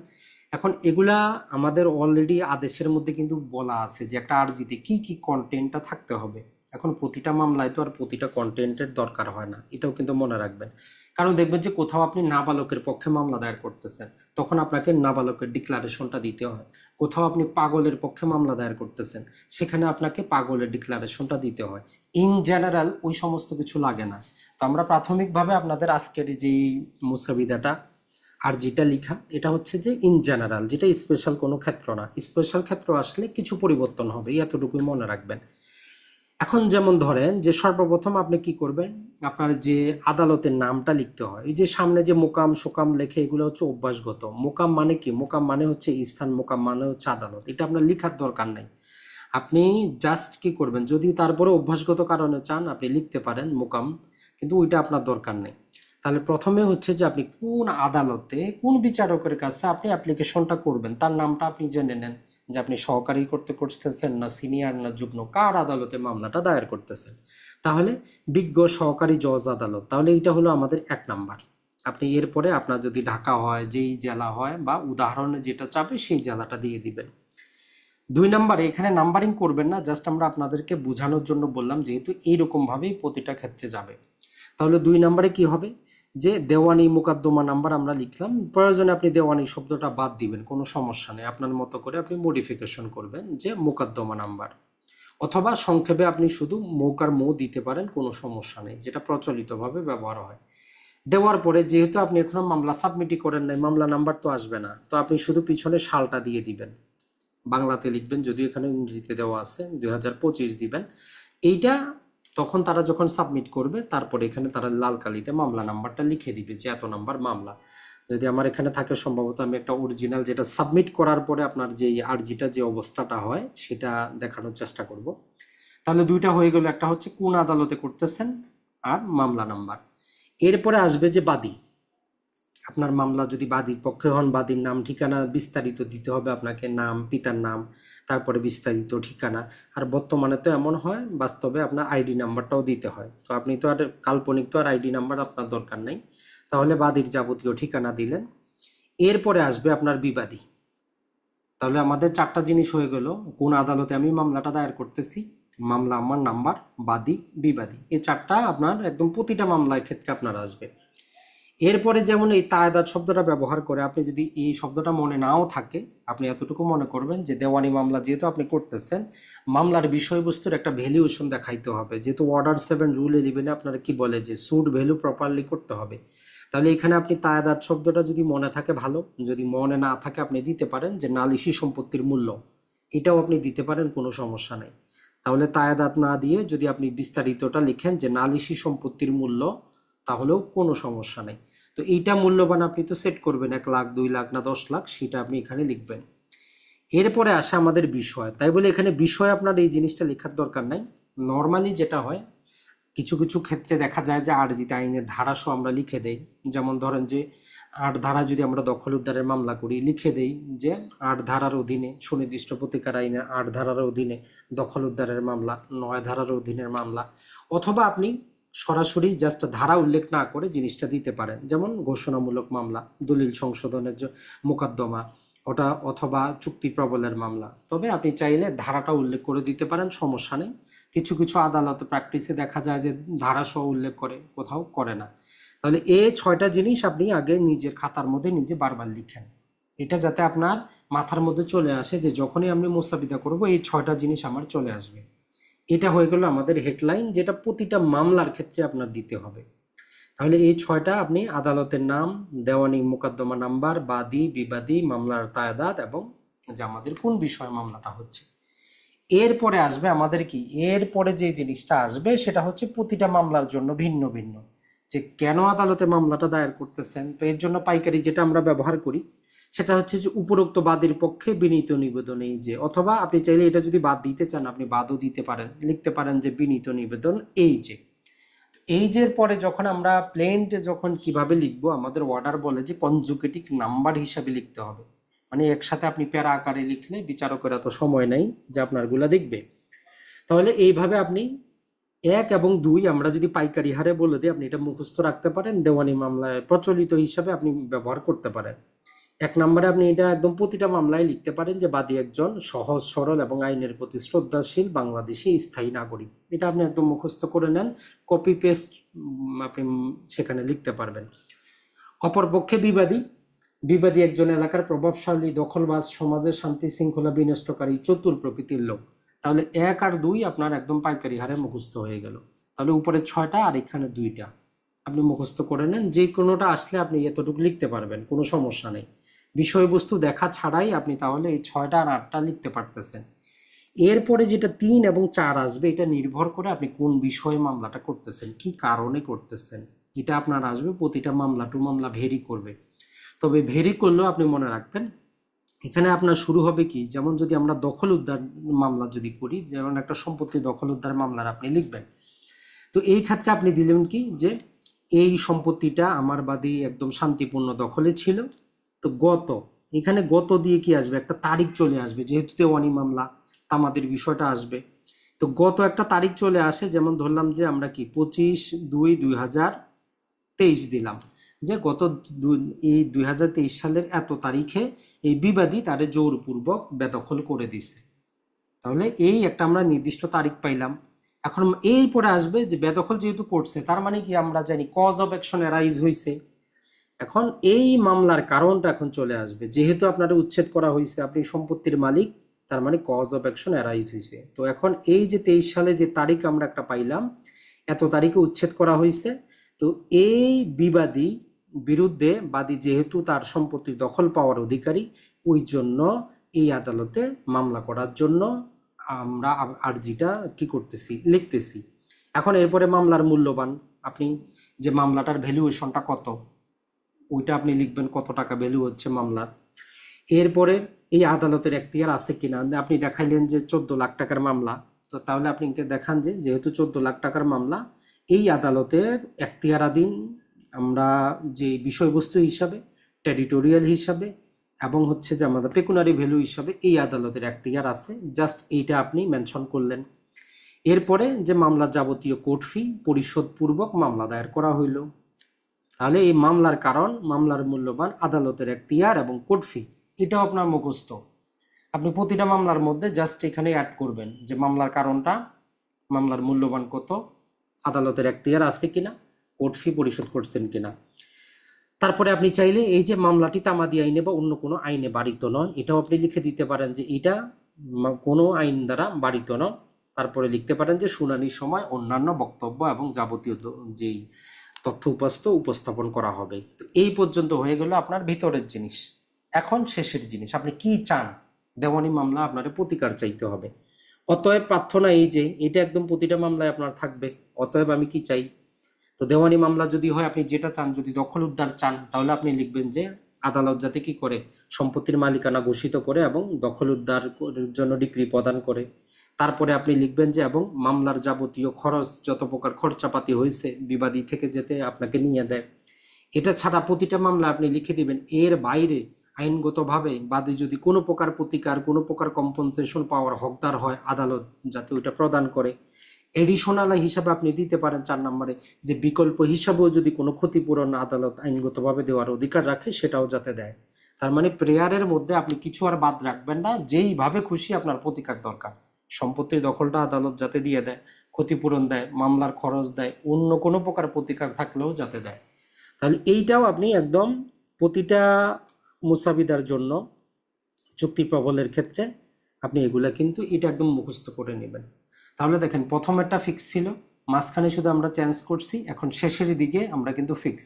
এখন এগুলা আমাদের অলরেডি আদেশের মধ্যে কিন্তু বলা আছে যে একটা আরজিতে কি কি কন্টেন্টটা থাকতে হবে। এখন প্রতিটা মামলায় তো আর প্রতিটা কন্টেন্টের দরকার হয় না, এটাও কিন্তু মনে রাখবেন। কারণ দেখবেন যে কোথাও আপনি নাবালকের পক্ষে মামলা দায়ের করতেছেন, তখন আপনাকে নাবালকের ডিক্লারেশনটা দিতে হয়। কোথাও আপনি পাগলের পক্ষে মামলা দায়ের করতেছেন, সেখানে আপনাকে পাগলের ডিক্লারেশনটা দিতে হয়। ইন জেনারেল ওই সমস্ত কিছু লাগে না। তো আমরা প্রাথমিকভাবে আপনাদের আজকের যেই মুসাবিদাটা আর যেটা লিখা, এটা হচ্ছে যে ইন জেনারেল, যেটা স্পেশাল কোনো ক্ষেত্র না, স্পেশাল ক্ষেত্র আসলে কিছু পরিবর্তন হবে, এতটুকুই মনে রাখবেন। এখন যেমন ধরেন যে সর্বপ্রথম আপনি কি করবেন, আপনার যে আদালতের নামটা লিখতে হয়, এই যে সামনে যে মোকাম সোকাম লেখে, এগুলো হচ্ছে অভ্যাসগত। মোকাম মানে কি, মোকাম মানে হচ্ছে স্থান, মোকাম মানে হচ্ছে আদালত, এটা আপনার লিখার দরকার নাই। আপনি জাস্ট কি করবেন, যদি তারপরে অভ্যাসগত কারণে চান আপনি লিখতে পারেন মোকাম, কিন্তু ওইটা আপনার দরকার নেই। তাহলে প্রথমে হচ্ছে যে আপনি কোন আদালতে কোন বিচারকের কাছে আপনি অ্যাপ্লিকেশনটা করবেন, তার নামটা আপনি জেনে নেন, যে আপনি সহকারী করতে করতেছেন না সিনিয়র না যুগ্ম, কার আদালতে মামলাটা দায়ের করতেছেন। তাহলে বিজ্ঞ সহকারী জজ আদালত, তাহলে এটা হলো আমাদের 1 নাম্বার। আপনি এরপরে আপনার যদি ঢাকা হয়, যেই জেলা হয় বা উদাহরণে যেটা চাবে সেই জেলাটা দিয়ে দিবেন। 2 নাম্বারে এখানে নাম্বারিং করবেন না, জাস্ট আমরা আপনাদেরকে বোঝানোর জন্য বললাম, যেহেতু এইরকম ভাবেই প্রতিটা ক্ষেত্রে যাবে। তাহলে 2 নাম্বারে কি হবে, যে দেওয়ানি মোকদ্দমা নাম্বার আমরা লিখলাম, প্রয়োজনে আপনি দেওয়ানি শব্দটা বাদ দিবেন, কোনো সমস্যা নেই, আপনার মতো করে আপনি মডিফিকেশন করবেন যে মোকদ্দমা নাম্বার, অথবা সংক্ষেপে আপনি শুধু মৌকার মৌ দিতে পারেন, কোনো সমস্যা নেই, যেটা প্রচলিতভাবে ব্যবহার হয়। দেওয়ার পরে যেহেতু আপনি এখনো মামলা সাবমিটই করেন নাই, মামলা নাম্বার তো আসবে না, তো আপনি শুধু পিছনে সালটা দিয়ে দিবেন, বাংলাতে লিখবেন, যদিও এখানে ইংরেজিতে দেওয়া আছে 2025 দিবেন। এইটা তখন তারা যখন সাবমিট করবে, তারপরে এখানে তারা লাল কালিতে মামলা নাম্বারটা লিখে দিবে যে এত নাম্বার মামলা। যদি আমার এখানে থাকে, সম্ভবত আমি একটা অরিজিনাল, যেটা সাবমিট করার পরে আপনার যে আরজিটা যে অবস্থাটা হয় সেটা দেখানোর চেষ্টা করব। তাহলে 2টা হয়ে গেল, একটা হচ্ছে কোন আদালতে করতেছেন আর মামলা নাম্বার। এরপরে আসবে যে বাদী, আপনার মামলা যদি বাদীর পক্ষে হন, বাদীর নাম ঠিকানা বিস্তারিত দিতে হবে আপনাকে, নাম, পিতার নাম, তারপরে বিস্তারিত ঠিকানা। আর বর্তমানে তো এমন হয়, বাস্তবে আপনার আইডি নাম্বারটাও দিতে হয়, তো আপনি তো আর কাল্পনিক তো আর আইডি নাম্বার আপনার দরকার নেই। তাহলে বাদীর যাবতীয় ঠিকানা দিলেন। এরপরে আসবে আপনার বিবাদী। তাহলে আমাদের চারটা জিনিস হয়ে গেল। কোন আদালতে আমি মামলাটা দায়ের করতেছি, মামলা, আমার নাম্বার, বাদী, বিবাদী, এই চারটা আপনার একদম প্রতিটা মামলার ক্ষেত্রে আপনার আসবে। এরপরে যেমন এই তায়েদাদ শব্দটা ব্যবহার করে, আপনি যদি এই শব্দটা মনে নাও থাকে, আপনি এতটুকু মনে করবেন যে দেওয়ানি মামলা যেহেতু আপনি করতেছেন, মামলার বিষয়বস্তুর একটা ভ্যালুয়েশন দেখাইতে হবে। যেহেতু অর্ডার 7 রুল 11 আপনারা কি বলে যে সুড ভ্যালু প্রপারলি করতে হবে। তাহলে এখানে আপনি তায়েদাদ শব্দটা যদি মনে থাকে ভালো, যদি মনে না থাকে আপনি দিতে পারেন যে নালিশি সম্পত্তির মূল্য, এটাও আপনি দিতে পারেন, কোনো সমস্যা নেই। তাহলে তায়েদাদ না দিয়ে যদি আপনি বিস্তারিতটা লিখেন যে নালিশি সম্পত্তির মূল্য, তাহলেও কোনো সমস্যা নেই। তো এইটা মূল্যবান আপনি তো সেট করবেন 1 লাখ, 2 লাখ না 10 লাখ, সেটা আপনি এখানে লিখবেন। এরপরে আসে আমাদের বিষয়, তাই বলে এখানে বিষয় আপনার এই জিনিসটা লেখার দরকার নাই। নর্মালি যেটা হয়, কিছু কিছু ক্ষেত্রে দেখা যায় যে আরজিতে আইনের ধারাসহ আমরা লিখে দেই। যেমন ধরেন যে 8 ধারা যদি আমরা দখল উদ্ধারের মামলা করি, লিখে দেই যে 8 ধারার অধীনে, সুনির্দিষ্ট প্রতিকার আইনে 8 ধারার অধীনে দখল উদ্ধারের মামলা, 9 ধারার অধীনের মামলা। অথবা আপনি সরাসরি জাস্ট ধারা উল্লেখ না করে জিনিসটা দিতে পারেন, যেমন ঘোষণামূলক মামলা, দলিল সংশোধনের যে মোকদ্দমা ওটা, অথবা চুক্তি প্রবলের মামলা। তবে আপনি চাইলে ধারাটা উল্লেখ করে দিতে পারেন, সমস্যা নেই। কিছু কিছু আদালত প্র্যাকটিসে দেখা যায় যে ধারা সহ উল্লেখ করে, কোথাও করে না। তাহলে এই 6টা জিনিস আপনি আগে নিজের খাতার মধ্যে নিজে বারবার লিখেন, এটা যাতে আপনার মাথার মধ্যে চলে আসে যে যখনই আমি মুস্তাফিদা করব এই 6টা জিনিস আমার চলে আসবে। এটা হয়ে গেল আমাদের হেডলাইন, যেটা প্রতিটা মামলার ক্ষেত্রে আপনার দিতে হবে। তাহলে এই 6টা আপনি আদালতের নাম, দেওয়ানি মোকদ্দমা নাম্বার, বাদী, বিবাদী, মামলার তায়েদাদ, এবং যে আমাদের কোন বিষয়ে মামলাটা হচ্ছে। এরপরে আসবে আমাদের কি, এরপরে যে জিনিসটা আসবে সেটা হচ্ছে প্রতিটা মামলার জন্য ভিন্ন ভিন্ন, যে কেন আদালতে মামলাটা দায়ের করতেছেন। তো এর জন্য পাইকারি যেটা আমরা ব্যবহার করি সেটা হচ্ছে যে উপরোক্ত বাদীর পক্ষে বিনীত নিবেদন, এই যে, অথবা আপনি চাইলে এটা যদি বাদ দিতে চান আপনি বাদও দিতে পারেন, লিখতে পারেন যে বিনীত নিবেদন, এই যে। এই যে পরে যখন আমরা প্লেন্টে যখন কিভাবে লিখবো, আমাদের অর্ডার বলে যে কনজুগেটিভ নাম্বার হিসাবে লিখতে হবে। মানে একসাথে আপনি প্যারা আকারে লিখলে বিচারকের এত সময় নেই যে আপনার গুলা দেখবে। তাহলে এইভাবে আপনি 1 এবং 2 আমরা যদি পাইকারি হারে বলে দিই, আপনি এটা মুখস্থ রাখতে পারেন, দেওয়ানি মামলায় প্রচলিত হিসাবে আপনি ব্যবহার করতে পারেন। 1 নম্বরে আপনি এটা একদম প্রতিটা মামলায় লিখতে পারেন যে বাদী একজন সহজ সরল এবং আইনের প্রতি শ্রদ্ধাশীল বাংলাদেশি স্থায়ী নাগরিক। এটা আপনি একদম মুখস্থ করে নেন, কপি পেস্ট আপনি সেখানে লিখতে পারবেন। অপরপক্ষে বিবাদী, বিবাদী একজন এলাকার প্রভাবশালী দখলবাজ, সমাজের শান্তি শৃঙ্খলা বিনষ্টকারী, চতুর প্রকৃতির লোক। তাহলে 1 আর 2 আপনার একদম পাইকারি হারে মুখস্থ হয়ে গেল। তাহলে উপরে 6টা আর এখানে 2টা আপনি মুখস্থ করে নেন, যে কোনোটা আসলে আপনি এতটুকু লিখতে পারবেন, কোনো সমস্যা নেই। বিষয়বস্তু দেখা ছাড়াই আপনি তাহলে এই 6টা আর 8টা লিখতে পারতেছেন। এরপরে যেটা 3 এবং 4 আসবে, এটা নির্ভর করে আপনি কোন বিষয়ে মামলাটা করতেছেন, কি কারণে করতেছেন, এটা আপনার আসবে। প্রতিটা মামলা টু মামলা ভেরি করবে, তবে ভেরি করলেও আপনি মনে রাখবেন এখানে আপনার শুরু হবে কি, যেমন যদি আমরা দখল উদ্ধার মামলা যদি করি, যেমন একটা সম্পত্তি দখল উদ্ধার মামলার আপনি লিখবেন, তো এই ক্ষেত্রে আপনি দিলেন কি যে এই সম্পত্তিটা আমার বাদী একদম শান্তিপূর্ণ দখলে ছিল। তো গত, এখানে গত দিয়ে কি আসবে, একটা তারিখ চলে আসবে, যেহেতু দেওয়ানি মামলা আমাদের বিষয়টা আসবে। তো গত একটা তারিখ চলে আসে, যেমন ধরলাম যে আমরা কি 25/2/2023 দিলাম, যে গত এই 2023 সালের এত তারিখে এই বিবাদী তারে জোরপূর্বক বেদখল করে দিছে। তাহলে এই একটা আমরা নির্দিষ্ট তারিখ পাইলাম। এখন এই পরে আসবে যে বেদখল যেহেতু করছে, তার মানে কি আমরা জানি কজ অফ অ্যাকশন অ্যারাইজ হয়েছে। এখন এই মামলার কারণটা এখন চলে আসবে, যেহেতু আপনারা উচ্ছেদ করা হয়েছে, আপনি সম্পত্তির মালিক, তার মানে কজ অফ অ্যাকশন অ্যারাইজ হয়েছে। তো এখন এই যে 23 সালে যে তারিখ আমরা একটা পাইলাম, এত তারিখে উচ্ছেদ করা হয়েছে। তো এই বিবাদী বিরুদ্ধে বাদী যেহেতু তার সম্পত্তির দখল পাওয়ার অধিকারী, ওই জন্য এই আদালতে মামলা করার জন্য আমরা আর্জিটা কি করতেছি, লিখতেছি। এখন এরপরে মামলার মূল্যবান, আপনি যে মামলাটার ভ্যালুয়েশনটা কত, ওইটা আপনি লিখবেন, কত টাকা ভ্যালু হচ্ছে মামলার। এরপরে এই আদালতের এখতিয়ার আছে কিনা, আপনি দেখাইলেন যে 14 লাখ টাকার মামলা, তো তাহলে আপনি দেখান যে যেহেতু 14 লাখ টাকার মামলা, এই আদালতের এখতিয়ারাধীন আমরা যে বিষয়বস্তু হিসাবে, টেরিটোরিয়াল হিসাবে, এবং হচ্ছে যে আমাদের পেকুনারি ভ্যালু হিসাবে এই আদালতের এখতিয়ার আছে, জাস্ট এইটা আপনি মেনশন করলেন। এরপরে যে মামলার যাবতীয় কোর্ট ফি পরিশোধ পূর্বক মামলা দায়ের করা হইল। তাহলে এই মামলার কারণ, মামলার মূল্যবান, আদালতের এখতিয়ার এবং কোর্ট ফি, এটাও আপনার মুখস্থ। আপনি প্রতিটা মামলার মধ্যে জাস্ট এখানে অ্যাড করবেন যে মামলার কারণটা, মামলার মূল্যবান কত, আদালতের এখতিয়ার আছে কিনা, কোর্ট ফি পরিশোধ করছেন কিনা। তারপরে আপনি চাইলে এই যে মামলাটি তামাদি আইনে বা অন্য কোনো আইনে বাড়িত নয়, এটাও আপনি লিখে দিতে পারেন যে এটা কোনো আইন দ্বারা বাড়িত নয়। তারপরে লিখতে পারেন যে শুনানির সময় অন্যান্য বক্তব্য এবং যাবতীয় যেই তথ্য উপস্থাপন করা হবে। তো এই পর্যন্ত হয়ে গেল আপনার ভিতরের জিনিস। এখন শেষের জিনিস, আপনি কি চান। দেওয়ানি মামলা আপনার প্রতিকার চাইতে হবে। অতএব প্রার্থনা এই যে এটা একদম প্রতিটা মামলায় আপনার থাকবে, অতএব আমি কি চাই। তো দেওয়ানি মামলা যদি হয়, আপনি যেটা চান, যদি দখল উদ্ধার চান তাহলে আপনি লিখবেন যে আদালত যাতে কি করে সম্পত্তির মালিকানা ঘোষিত করে এবং দখল উদ্ধার জন্য ডিক্রি প্রদান করে। তারপরে আপনি লিখবেন যে এবং মামলার যাবতীয় খরচ, যত প্রকার খরচাপাতি হয়েছে বিবাদী থেকে যেতে আপনাকে নিয়ে দেয়। এটা ছাড়া প্রতিটা মামলা আপনি লিখে দিবেন এর বাইরে আইনগতভাবে বাদী যদি কোনো প্রকার প্রতিকার, কোনো প্রকার কম্পনসেশন পাওয়ার হকদার হয়, আদালত যাতে ওইটা প্রদান করে। এডিশনাল হিসাবে আপনি দিতে পারেন 4 নম্বরে যে বিকল্প হিসাবেও যদি কোনো ক্ষতিপূরণ আদালত আইনগতভাবে দেওয়ার অধিকার রাখে সেটাও যাতে দেয়। তার মানে প্রেয়ারের মধ্যে আপনি কিছু আর বাদ রাখবেন না, যেইভাবে খুশি আপনার প্রতিকার দরকার। সম্পত্তির দখলটা আদালত যাতে দিয়ে দেয়, ক্ষতিপূরণ দেয়, মামলার খরচ দেয়, অন্য কোনো প্রকার প্রতিকার থাকলেও যাতে দেয়। তাহলে এইটাও আপনি একদম প্রতিটা মুসাবিদার জন্য চুক্তি প্রবলের ক্ষেত্রে আপনি এগুলা কিন্তু এটা একদম মুখস্থ করে নেবেন। তাহলে দেখেন প্রথমেরটা ফিক্স ছিল, মাঝখানে শুধু আমরা চেঞ্জ করছি, এখন শেষের দিকে আমরা কিন্তু ফিক্স।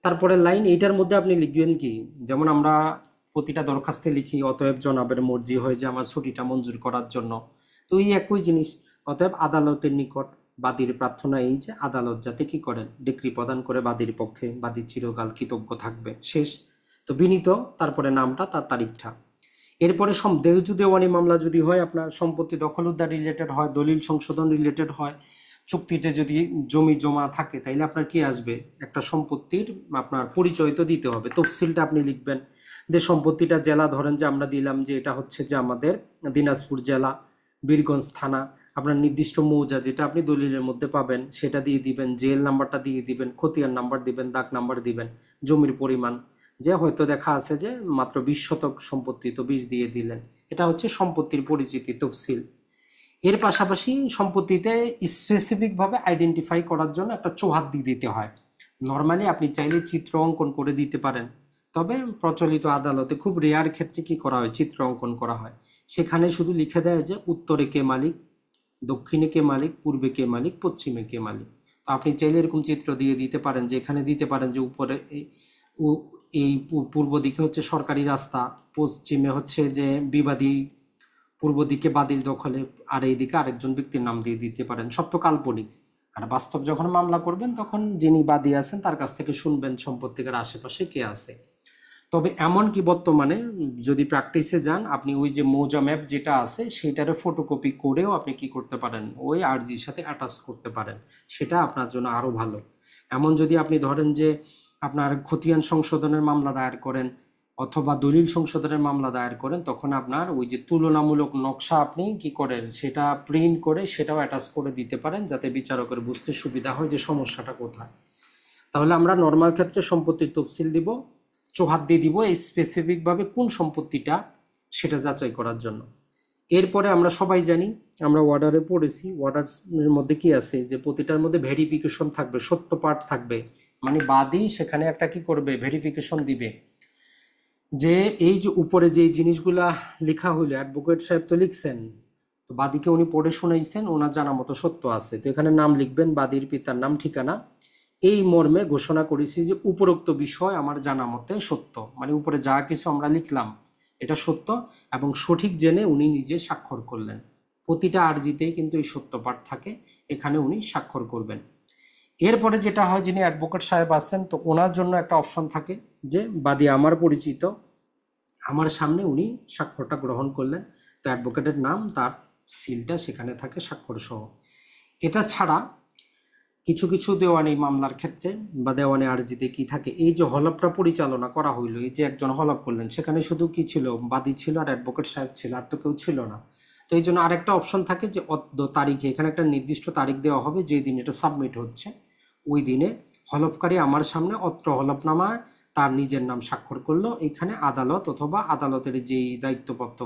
তারপরে লাইন এইটার মধ্যে আপনি লিখবেন কি, যেমন আমরা প্রতিটা দরখাস্তে লিখি অতএব জনাবের মর্জি হয়ে যে আমার ছুটিটা মঞ্জুর করার জন্য। তো এই একই জিনিস, অতএব আদালতের নিকট বাদীর প্রার্থনা এই যে আদালত যাতে কি করেন ডিক্রি প্রদান করে বাদীর পক্ষে, বাদী চিরকাল কৃতজ্ঞ থাকবে, শেষ। তো বিনীত, তারপরে নামটা, তার তারিখটা। এরপরে দেওয়ানি মামলা যদি হয়, আপনার সম্পত্তি দখল উদ্ধার রিলেটেড হয়, দলিল সংশোধন রিলেটেড হয়, চুক্তিতে যদি জমি জমা থাকে, তাইলে আপনার কি আসবে, একটা সম্পত্তির আপনার পরিচয় তো দিতে হবে, তফসিলটা আপনি লিখবেন। যে সম্পত্তিটা জেলা ধরেন যে আমরা দিলাম যে এটা হচ্ছে যে আমাদের দিনাজপুর জেলা, বীরগঞ্জ থানা, আপনার নির্দিষ্ট মৌজা যেটা আপনি দলিলের মধ্যে পাবেন সেটা দিয়ে দিবেন, জেল নাম্বারটা দিয়ে দিবেন, খতিয়ান নাম্বার দিবেন, দাগ নাম্বার দিবেন, জমির পরিমাণ, যে হয়তো দেখা আছে যে মাত্র 20 শতক সম্পত্তি, তো 20 দিয়ে দিলেন। এটা হচ্ছে সম্পত্তির পরিচিতি তফসিল। এর পাশাপাশি সম্পত্তিতে স্পেসিফিক ভাবে আইডেন্টিফাই করার জন্য একটা চৌহাদ দিয়ে দিতে হয়। নর্মালি আপনি চাইলে চিত্র অঙ্কন করে দিতে পারেন, তবে প্রচলিত আদালতে খুব রেয়ার ক্ষেত্রে কি করা হয়, চিত্র অঙ্কন করা হয়। সেখানে শুধু লিখে দেয় যে উত্তরে কে মালিক, দক্ষিণে কে মালিক, পূর্বে কে মালিক, পশ্চিমে কে মালিক। তো আপনি চাইলে এরকম চিত্র দিয়ে দিতে পারেন, যে এখানে দিতে পারেন যে উপরে এই পূর্ব দিকে হচ্ছে সরকারি রাস্তা, পশ্চিমে হচ্ছে যে বিবাদী, পূর্ব দিকে বাদীর দখলে, আর এই দিকে আরেকজন ব্যক্তির নাম দিয়ে দিতে পারেন। সব তো কাল্পনিক। আর বাস্তব যখন মামলা করবেন তখন যিনি বাদী আছেন তার কাছ থেকে শুনবেন সম্পত্তিকার আশেপাশে কে আছে। তবে এমন কি বর্তমানে যদি প্র্যাকটিসে যান, আপনি ওই যে মৌজা ম্যাপ যেটা আছে সেটারে ফটোকপি করেও আপনি কি করতে পারেন, ওই আরজির সাথে অ্যাটাচ করতে পারেন, সেটা আপনার জন্য আরো ভালো। এমন যদি আপনি ধরেন যে আপনার খতিয়ান সংশোধনের মামলা দায়ের করেন অথবা দলিল সংশোধনের মামলা দায়ের করেন, তখন আপনার ওই যে তুলনামূলক নকশা আপনি কি করেন সেটা প্রিন্ট করে সেটাও অ্যাটাচ করে দিতে পারেন, যাতে বিচারকের বুঝতে সুবিধা হয় যে সমস্যাটা কোথায়। তাহলে আমরা নর্মাল ক্ষেত্রে সম্পত্তির তফসিল দিব, চৌহাদ দিয়ে দিব এই স্পেসিফিক ভাবে কোন সম্পত্তিটা সেটা যাচাই করার জন্য। এরপরে আমরা সবাই জানি, আমরা অর্ডারে পড়েছি, অর্ডারের মধ্যে কি আছে যে প্রতিটার মধ্যে ভেরিফিকেশন থাকবে, সত্য পাঠ থাকবে। মানে বাদী সেখানে একটা কি করবে, ভেরিফিকেশন দিবে যে এই যে উপরে যে জিনিসগুলা লেখা হইলো, অ্যাডভোকেট সাহেব তো লিখছেন, তো বাদীকে উনি পড়ে শোনাইছেন, ওনার জানা মতো সত্য আছে। তো এখানে নাম লিখবেন, বাদীর পিতার নাম, ঠিকানা, এই মর্মে ঘোষণা করেছি যে উপরোক্ত বিষয় আমার জানা মতে সত্য। মানে উপরে যা কিছু আমরা লিখলাম এটা সত্য এবং সঠিক জেনে উনি নিজে স্বাক্ষর করলেন। প্রতিটা আর্জিতেই কিন্তু এই সত্য পাঠ থাকে, এখানে উনি স্বাক্ষর করবেন। এরপরে যেটা হয়, যিনি অ্যাডভোকেট সাহেব আছেন, তো ওনার জন্য একটা অপশন থাকে যে বাদী আমার পরিচিত, আমার সামনে উনি স্বাক্ষরটা গ্রহণ করলেন, তো অ্যাডভোকেটের নাম, তার সিলটা সেখানে থাকে স্বাক্ষর সহ। এটা ছাড়া কিছু কিছু দেওয়ানি মামলার ক্ষেত্রে বা দেওয়ানি আর্জিতে কি থাকে, এই যে হলফটা পরিচালনা করা হইলো, এই যে একজন হলফ করলেন, সেখানে শুধু কি ছিল, বাদী ছিল আর অ্যাডভোকেট সাহেব ছিল, আর তো কেউ ছিল না। তো এই জন্য আরেকটা অপশন থাকে যে তারিখে, এখানে একটা নির্দিষ্ট তারিখ দেওয়া হবে যে দিন এটা সাবমিট হচ্ছে, ওই দিনে হলফকারী আমার সামনে অত্র হলফনামায় তার নিজের নাম স্বাক্ষর করলো, এখানে আদালত অথবা আদালতের যেই দায়িত্বপ্রাপ্ত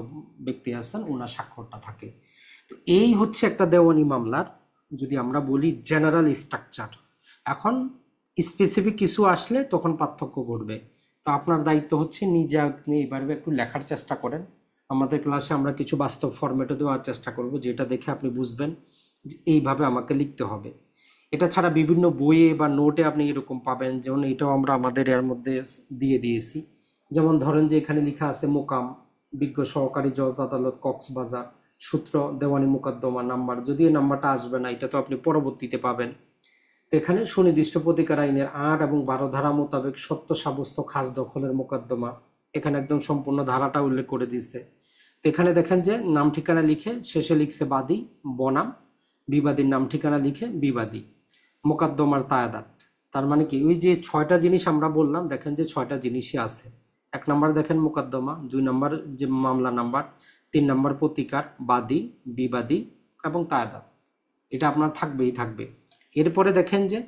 ব্যক্তি আছেন ওনার স্বাক্ষরটা থাকে। তো এই হচ্ছে একটা দেওয়ানি মামলার যদি আমরা বলি জেনারেল স্ট্রাকচার। এখন স্পেসিফিক কিছু আসলে তখন পার্থক্য ঘটবে। তো আপনার দায়িত্ব হচ্ছে নিজে আপনি এবারে একটু লেখার চেষ্টা করেন। আমাদের ক্লাসে আমরা কিছু বাস্তব ফরম্যাটে দেওয়ার চেষ্টা করব, যেটা দেখে আপনি বুঝবেন যে এইভাবে আমাকে লিখতে হবে। এটা ছাড়া বিভিন্ন বইয়ে বা নোটে আপনি এরকম পাবেন, যেমন এটাও আমরা আমাদের এর মধ্যে দিয়ে দিয়েছি। যেমন ধরেন যে এখানে লেখা আছে মোকাম বিজ্ঞ সহকারী জজ আদালত কক্সবাজার, সূত্র দেওয়ানি মোকদ্দমা নাম্বার, যদিও নাম্বারটা আসবে না, এটা তো আপনি পরবর্তীতে পাবেন। তো এখানে সুনির্দিষ্ট প্রতিকার আইনের ৮ এবং ১২ ধারা মোতাবেক সত্য সাব্যস্ত খাস দখলের মোকদ্দমা, এখানে একদম সম্পূর্ণ ধারাটা উল্লেখ করে দিয়েছে। তো এখানে দেখেন যে নাম ঠিকানা লিখে শেষে লিখছে বাদী বনাম, বিবাদীর নাম ঠিকানা লিখে বিবাদী, মোকদ্দমার তায়াদাত। তার মানে কি ওই যে ৬টা জিনিস আমরা বললাম, দেখেন যে ৬টা জিনিসই আছে। ১ নম্বর দেখেন মোকদ্দমা, ২ নম্বর যে মামলা নাম্বার, ৩ নম্বর প্রতিকার, বাদী, বিবাদী এবং তায়াদাত, এটা আপনার থাকবেই থাকবে। এরপরে দেখেন যে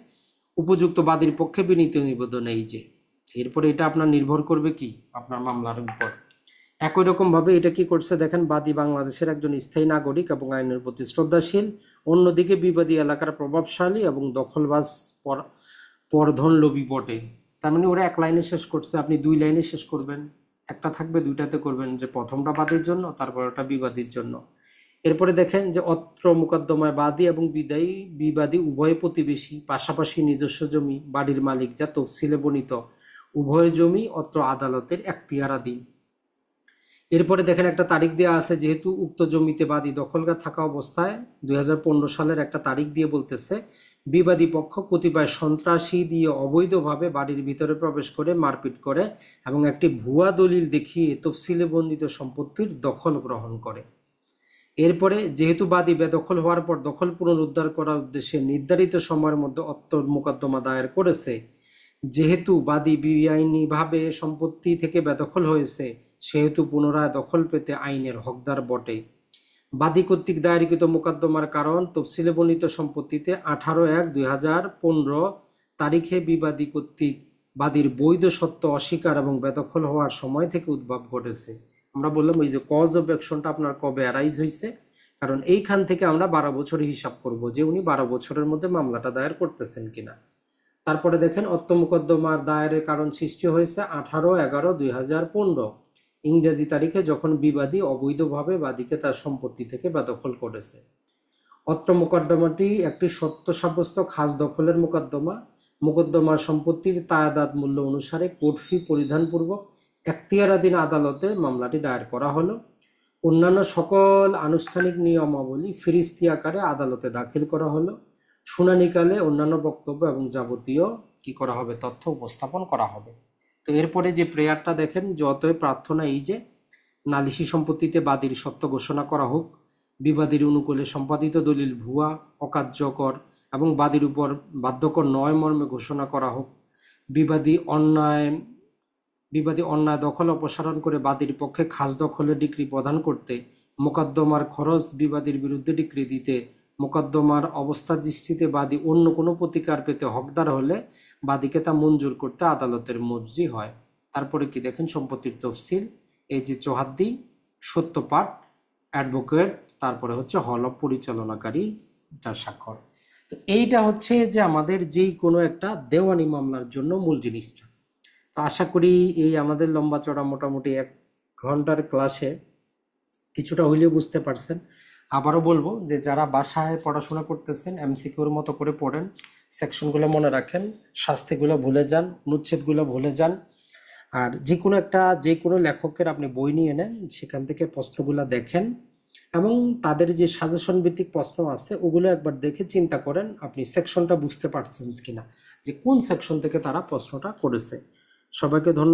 উপযুক্ত বাদীর পক্ষে বিনীত নিবেদন, এই যে এরপরে এটা আপনার নির্ভর করবে কি আপনার মামলার উপর। একই রকম ভাবে এটা কি করছে দেখেন, বাদী বাংলাদেশের একজন স্থায়ী নাগরিক এবং আইনের প্রতি শ্রদ্ধাশীল, অন্যদিকে বিবাদী এলাকার প্রভাবশালী এবং দখলবাজ পরধন লোভী বটে। তার মানে ওরা ১ লাইনে শেষ করছে, আপনি ২ লাইনে শেষ করবেন, একটা থাকবে ২টাতে করবেন, যে প্রথমটা বাদীর জন্য তারপর ওটা বিবাদীর জন্য। এরপরে দেখেন যে অত্র মোকদ্দমায় বাদী এবং বিবাদী উভয় প্রতিবেশী, পাশাপাশি নিজস্ব জমি, বাড়ির মালিক যা তফসিলে বর্ণিত, উভয় জমি অত্র আদালতের এখতিয়ারাধীন। এরপরে দেখেন একটা তারিখ দেওয়া আছে, যেহেতু উক্ত জমিতে বাদী দখলদার থাকা অবস্থায় ২০১৫ সালের একটা তারিখ দিয়ে বলতেছে, বিবাদী পক্ষ কতিপয় সন্ত্রাসী দিয়ে অবৈধভাবে বাড়ির ভিতরে প্রবেশ করে মারপিট করে এবং একটি ভুয়া দলিল দেখিয়ে তফসিলে বর্ণিত সম্পত্তির দখল গ্রহণ করে। এরপরে যেহেতু বাদী বেদখল হওয়ার পর দখল পুনরুদ্ধার করার উদ্দেশ্যে নির্ধারিত সময়ের মধ্যে অত্র মোকদ্দমা দায়ের করেছে, যেহেতু বাদী বেআইনিভাবে সম্পত্তি থেকে বেদখল হয়েছে, সেহেতু পুনরায় দখল পেতে আইনের হকদার বটে। বাদী কর্তৃক দায়েরকৃত মোকদ্দমার কারণ তফসিলে বর্ণিত সম্পত্তিতে 18/১/২০১৫ তারিখে বিবাদী কর্তৃক বাদীর বৈধ সত্য অস্বীকার এবং বেদখল হওয়ার সময় থেকে উদ্ভব ঘটেছে। আমরা বললাম ওই যে কজ অফ অ্যাকশনটা আপনার কবে অ্যারাইজ হয়েছে, কারণ এইখান থেকে আমরা ১২ বছরের হিসাব করব যে উনি ১২ বছরের মধ্যে মামলাটা দায়ের করতেছেন কিনা। তারপরে দেখেন অত্র মোকদ্দমার দায়েরের কারণ সৃষ্টি হয়েছে 18/১১/২০১৫ ইংরেজি তারিখে, যখন বিবাদী অবৈধভাবে বাদীকে তার সম্পত্তি থেকে বেদখল করেছে। অত্র মোকদ্দমাটি একটি সত্য সাব্যস্ত খাস দখলের মোকদ্দমা। মোকদ্দমার সম্পত্তির তায়াদাদ মূল্য অনুসারে কোর্ট ফি পরিধানপূর্বক এখতিয়ারাধীন আদালতে মামলাটি দায়ের করা হলো। অন্যান্য সকল আনুষ্ঠানিক নিয়মাবলী ফিরিস্তি আকারে আদালতে দাখিল করা হলো। শুনানিকালে অন্যান্য বক্তব্য এবং যাবতীয় কি করা হবে, তথ্য উপস্থাপন করা হবে। তো এরপরে যে প্রেয়ারটা দেখেন, যতই প্রার্থনা এই যে নালিশি সম্পত্তিতে বাদীর সত্য ঘোষণা করা হোক, বিবাদীর অনুকূলে সম্পাদিত দলিল ভুয়া, অকার্যকর এবং বাদীর উপর বাধ্যকর নয় মর্মে ঘোষণা করা হোক, বিবাদী অন্যায় দখল অপসারণ করে বাদীর পক্ষে খাস দখলের ডিক্রি প্রদান করতে, মোকদ্দমার খরচ বিবাদীর বিরুদ্ধে ডিক্রি দিতে, মোকদ্দমার অবস্থার দৃষ্টিতে বাদী অন্য কোনো প্রতিকার পেতে হকদার হলে বাদীকে তা মঞ্জুর করতে আদালতের মর্জি হয়। তারপরে কি দেখেন সম্পত্তির তফসিল, এই যে চৌহাদ্দি, সত্যপাঠ, অ্যাডভোকেট, তারপরে হচ্ছে হল অফ পরিচালনাকারী তার স্বাক্ষর। তো এইটা হচ্ছে যে আমাদের যেই কোনো একটা দেওয়ানি মামলার জন্য মূল জিনিসটা। তো আশা করি এই আমাদের লম্বা চড়া মোটামুটি 1 ঘন্টার ক্লাসে কিছুটা হইলেও বুঝতে পারছেন। আবারও বলবো যে যারা বাসায় পড়াশোনা করতেছেন এমসিকিউর মতো করে পড়েন, সেকশনগুলো মনে রাখেন, শাস্তিগুলো ভুলে যান, অনুচ্ছেদগুলো ভুলে যান। আর যে কোনো লেখকের আপনি বই নিয়ে নেন, সেখান থেকে প্রশ্নগুলো দেখেন এবং তাদের যে সাজেশন ভিত্তিক প্রশ্ন আছে ওগুলো একবার দেখে চিন্তা করেন আপনি সেকশনটা বুঝতে পারছেন কিনা, যে কোন সেকশন থেকে তারা প্রশ্নটা করেছে। সবাইকে ধন্যবাদ।